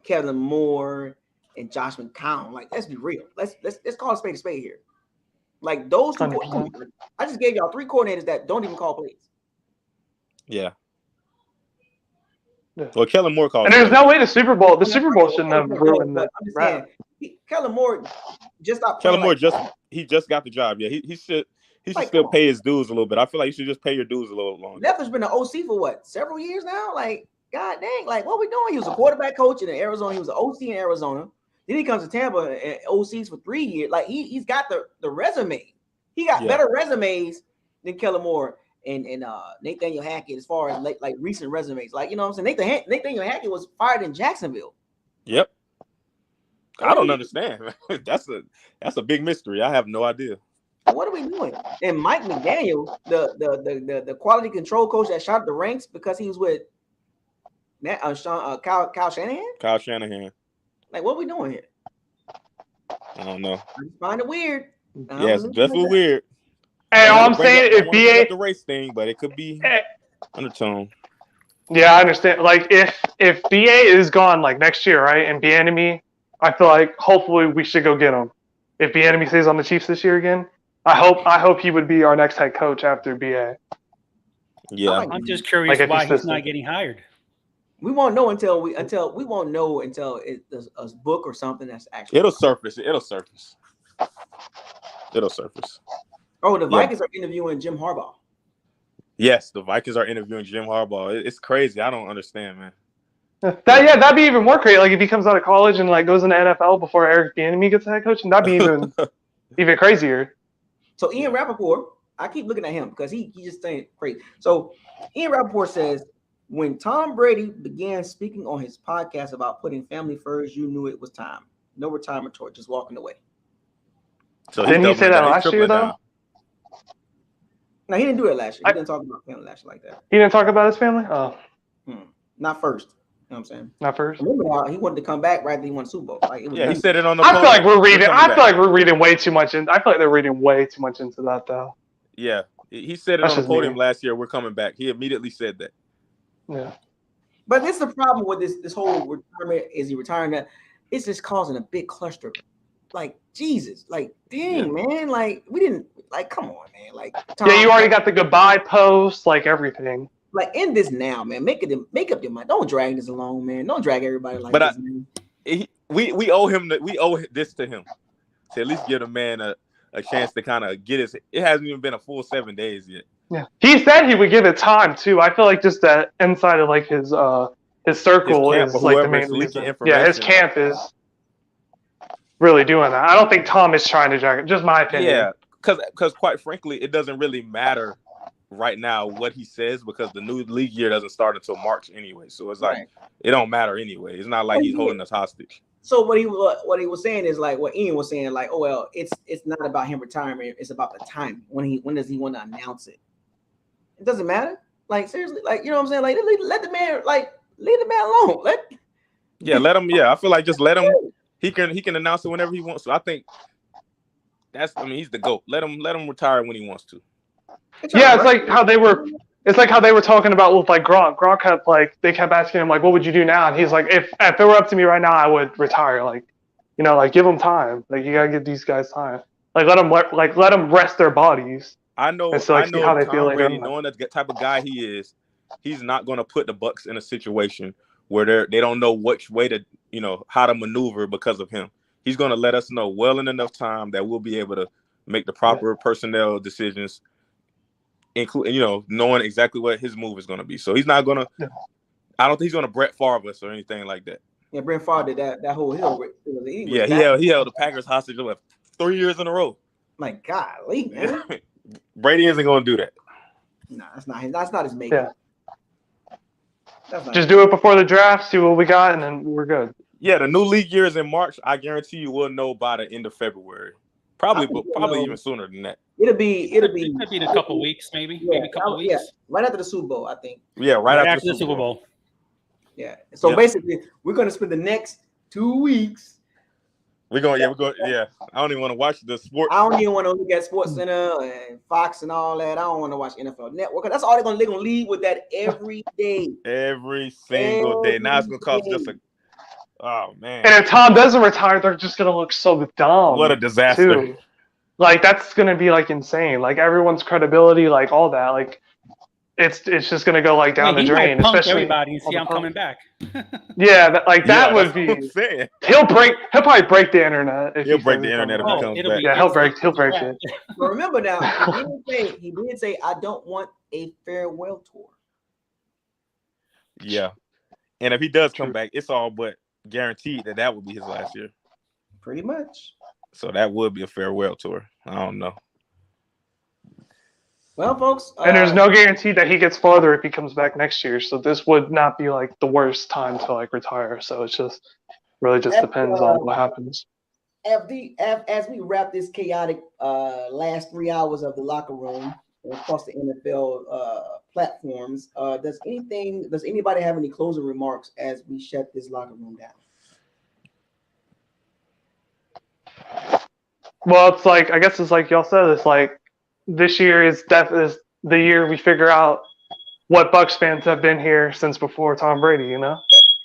Kellen Moore and Josh McCown. Like, let's be real. Let's call a spade here. Like those 2 coordinators. I just gave y'all 3 coordinators that don't even call plays. Yeah. Well, Kellen Moore called. And there's no way the Super Bowl shouldn't have ruined that. I'm just saying, Kellen Moore just stopped. Kellen Moore just got the job. Yeah, he should still pay his dues a little bit. I feel like you should just pay your dues a little longer. Leftwich's been an OC for what, several years now? Like, god dang, like what we doing? He was a quarterback coach in Arizona. He was an OC in Arizona. Then he comes to Tampa and OCs for 3 years. Like he's got the resume. He got better resumes than Kellen Moore and Nathaniel Hackett as far as like recent resumes. Like, you know what I'm saying? Nathaniel Hackett was fired in Jacksonville. Yep. I don't understand. That's a big mystery. I have no idea. What are we doing? And Mike McDaniel, the quality control coach that shot the ranks because he was with Kyle Shanahan. Kyle Shanahan. Like, what are we doing here? I don't know. I just find it weird. Yes, definitely weird. Hey, all I'm saying, if BA the race thing, but it could be undertone. Yeah, I understand. Like, if BA is gone like next year, right, and Bieniemy, I feel like hopefully we should go get him. If Bieniemy stays on the Chiefs this year again, I hope he would be our next head coach after BA. Yeah, I'm just curious why he's not getting hired. We won't know until it's a book or something that's actually. It'll surface. Oh, the Vikings are interviewing Jim Harbaugh. Yes, the Vikings are interviewing Jim Harbaugh. It's crazy. I don't understand, man. That'd be even more crazy. Like if he comes out of college and like goes into NFL before Eric Bieniemy gets head coach, and that'd be even crazier. So Ian Rappaport, I keep looking at him because he just saying crazy. So Ian Rappaport says, when Tom Brady began speaking on his podcast about putting family first, you knew it was time. No retirement tour, just walking away. So didn't he say that last year though? No, he didn't do it last year. He didn't talk about family last year like that. He didn't talk about his family? Oh. Not first. You know what I'm saying? Not first. Remember now, he wanted to come back right after he won the Super Bowl. Like, he said it on the I feel like we're reading way too much in. I feel like they're reading way too much into that though. Yeah. He said it on the podium last year, we're coming back. He immediately said that. Yeah. But this is the problem with this whole retirement. Is he retiring? That it's just causing a big cluster. Like Jesus, like dang man, like we didn't like. Come on, man, like Tom, you already got the goodbye post, like everything. Like end this now, man. Make up your mind. Don't drag this along, man. Don't drag everybody like this. Man. We owe him we owe this to him to at least give the man a chance to kind of get his. It hasn't even been a full 7 days yet. Yeah, he said he would give it time too. I feel like just that inside of like his circle is like the main reason. Yeah, his camp is really doing that. I don't think Tom is trying to drag it. Just my opinion. Yeah, because quite frankly, it doesn't really matter right now what he says because the new league year doesn't start until March anyway. So it's like it don't matter anyway. It's not like he's holding us hostage. So what he was saying is like what Ian was saying, like, oh well, it's not about him retiring, it's about the timing. When does he want to announce it? It doesn't matter. Like seriously, like you know what I'm saying? Like let the man leave the man alone. Let him. Yeah, I feel like just let him. He can announce it whenever he wants to. I think he's the GOAT. Let him retire when he wants to. It's like how they were. It's like how they were talking about with like Gronk. Gronk had they kept asking him like, "What would you do now?" And he's like, "If it were up to me right now, I would retire." Like, you know, like give them time. Like you gotta give these guys time. Like let them rest their bodies. I know. So, I know. How they feel Brady, knowing the type of guy he is, he's not going to put the Bucs in a situation where they don't know which way to how to maneuver because of him. He's going to let us know well in enough time that we'll be able to make the proper personnel decisions, including knowing exactly what his move is going to be. So he's not going to. I don't think he's going to Brett Favre us or anything like that. Yeah, Brett Favre did that whole hill. He held the Packers hostage 3 years in a row. My golly, man. Brady isn't going to do that. No, that's not his makeup. Yeah. Just do it before the draft, see what we got, and then we're good. Yeah, the new league year is in March. I guarantee you we'll know by the end of February. Probably even sooner than that. It'll be in a couple weeks, maybe. Maybe a couple weeks. Yeah, right after the Super Bowl, I think. Yeah, right after the Super Bowl. Yeah. So basically, we're gonna spend the next 2 weeks. We're going. I don't even want to watch the sports. I don't even want to look at Sports Center and Fox and all that. I don't want to watch NFL Network. That's all they're gonna lead with that every day. Every single day. Now it's gonna cost just a. Oh man! And if Tom doesn't retire, they're just gonna look so dumb. What a disaster! Too. Like that's gonna be like insane. Like everyone's credibility, like all that. Like it's just gonna go like down the drain. Might punk especially everybody and see I'm coming back. Yeah, that would be. He'll probably break the internet. He'll break the internet if he comes back. Yeah, he'll break it. But remember now, he did say, "I don't want a farewell tour." Yeah, and if he does come back, it's all but guaranteed that would be his last year. Pretty much. So that would be a farewell tour. I don't know. Well, folks, and there's no guarantee that he gets farther if he comes back next year. So this would not be like the worst time to like retire. So it's just really depends on what happens. As we wrap this chaotic last 3 hours of the locker room across the NFL platforms, does anybody have any closing remarks as we shut this locker room down? Well, it's like I guess it's like y'all said. It's like this year is the year we figure out what Bucs fans have been here since before Tom Brady.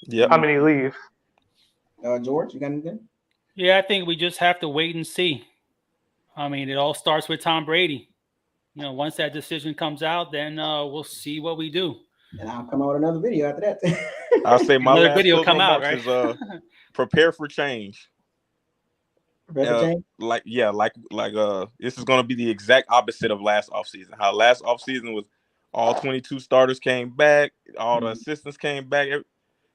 Yeah. How many leave? George, you got anything? Yeah, I think we just have to wait and see. I mean, it all starts with Tom Brady. You know, once that decision comes out, then we'll see what we do. And I'll come out with another video after that. I'll say my Another last video closing come out, remarks right? is prepare for change. Prepare for change? Like this is gonna be the exact opposite of last offseason. How last offseason was all 22 starters came back, all the assistants came back.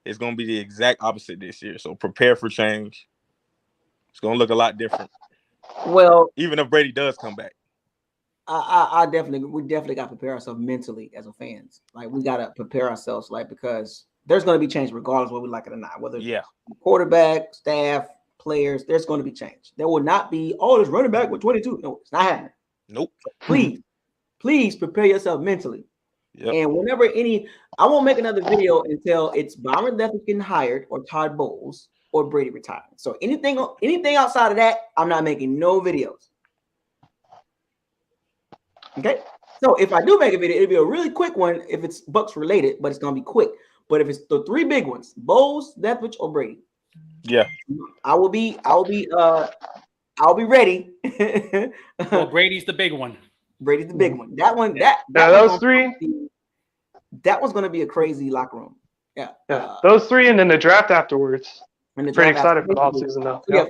It's gonna be the exact opposite this year. So prepare for change. It's gonna look a lot different. Well, even if Brady does come back. we definitely got to prepare ourselves mentally as a fans. Like we got to prepare ourselves, like, because there's going to be change regardless whether we like it or not. Whether it's quarterback, staff, players, there's going to be change. There will not be this running back with 22. No, it's not happening. Nope. So please prepare yourself mentally. Yep. And whenever I won't make another video until it's Byron Leftwich getting hired or Todd Bowles or Brady retiring. So anything outside of that, I'm not making no videos. Okay, so if I do make a video, it'll be a really quick one if it's Bucs related, but it's gonna be quick. But if it's the three big ones, Bowles, Leftwich, or Brady, I'll be ready. Well, Brady's the big one. Brady's the big one. That one, those three. That was gonna be a crazy locker room. Yeah. Those three, and then the draft afterwards. And pretty excited for the offseason though. We got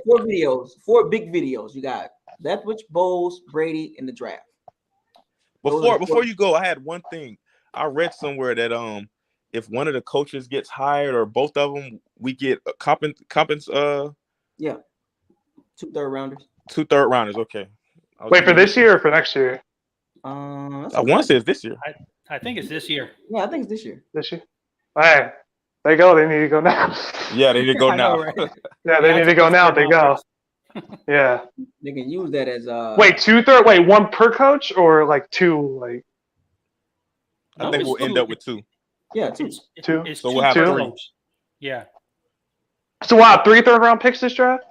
4 big videos. You got Leftwich, Bowles, Brady, and the draft. Before you go, I had one thing. I read somewhere that if one of the coaches gets hired or both of them, we get a 2 third rounders. 2 third rounders. Okay. Wait, for this year or for next year? I want to say it's this year. I think it's this year. Yeah, I think it's this year. This year. Hey, they go. They need to go now. Yeah, they need to go now. Know, right? Yeah, they need to go now. They go. Yeah. They can use that as Wait, 2 third. Wait, 1 per coach or like 2? Like. I think we'll end up with 2. Yeah, 2. So we'll have 3. Yeah. So we'll have 3 third-round picks this draft.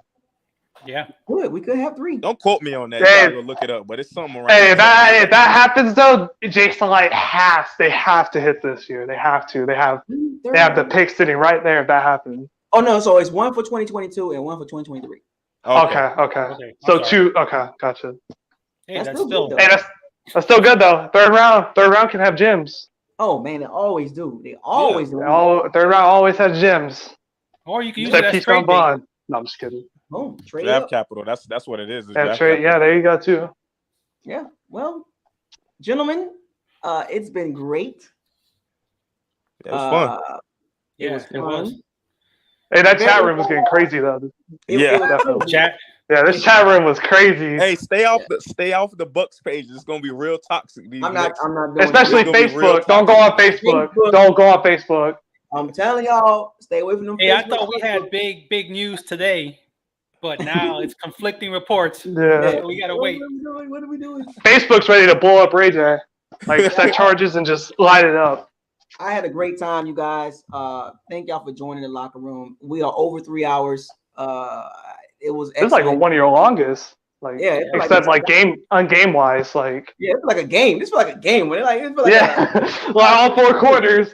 Yeah. Good. We could have 3. Don't quote me on that. You gotta go look it up, but it's something around. Hey, if that happens though, Jason Light they have to hit this year. They have to. They have the pick sitting right there if that happens. Oh no, so it's 1 for 2022 and 1 for 2023. Okay. So 2. Okay, gotcha. Hey, that's still. Hey, that's still good though. Third round can have gyms. Oh man, they always do. They always do. Third round always has gyms. Or you can use it as trade bait. No, I'm just kidding. Oh, trade draft capital. That's what it is. Yeah, there you go too. Yeah. Well, gentlemen, it's been great. It was fun. It was. Hey, that chat room was getting crazy though. Definitely. Yeah, this chat room was crazy. Hey, stay off the Bucs page. It's gonna be real toxic. I'm not doing especially Facebook. Don't go on Facebook. Don't go on Facebook. I'm telling y'all, stay away from them. Hey, I thought we had big news today, but now it's conflicting reports. Yeah. So we gotta wait. What are we doing? Facebook's ready to blow up Ray J. Like set charges and just light it up. I had a great time, you guys. Thank y'all for joining the locker room. We are over 3 hours. It was like one of your longest. Like except like game wise, like it's like a game. It's like a game. When well, all 4 quarters.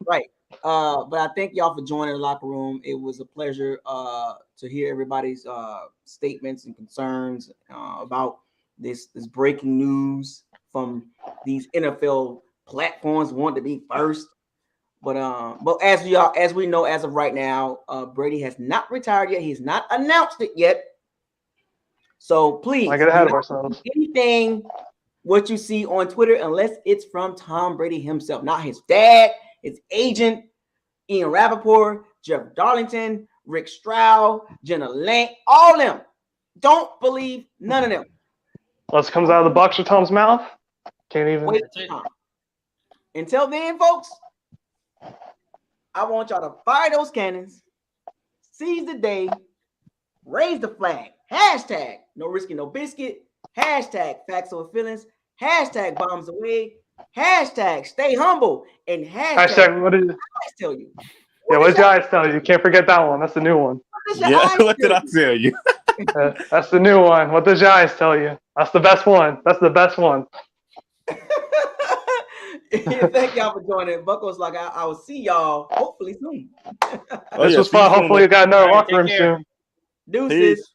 Right. But I thank y'all for joining the locker room. It was a pleasure to hear everybody's statements and concerns about this breaking news from these NFL platforms want to be first. But as we know, as of right now, Brady has not retired yet. He's not announced it yet. So please, get ahead of ourselves. Anything what you see on Twitter, unless it's from Tom Brady himself, not his dad, his agent, Ian Rappaport, Jeff Darlington, Rick Stroud, Jenna Lang, all them. Don't believe none of them. Unless it comes out of the Bucs or Tom's mouth. Can't even. Wait. Until then, folks, I want y'all to fire those cannons, seize the day, raise the flag. Hashtag no risky, no biscuit. Hashtag facts over feelings. Hashtag bombs away. Hashtag stay humble. And hashtag what did I tell you? What did I tell you? You can't forget that one. That's the new one. What did I tell you? That's the new one. What did your eyes tell you? That's the best one. That's the best one. Thank y'all for joining. Buckles, like I will see y'all hopefully soon. This was fun. Hopefully you got another locker room soon. Deuces.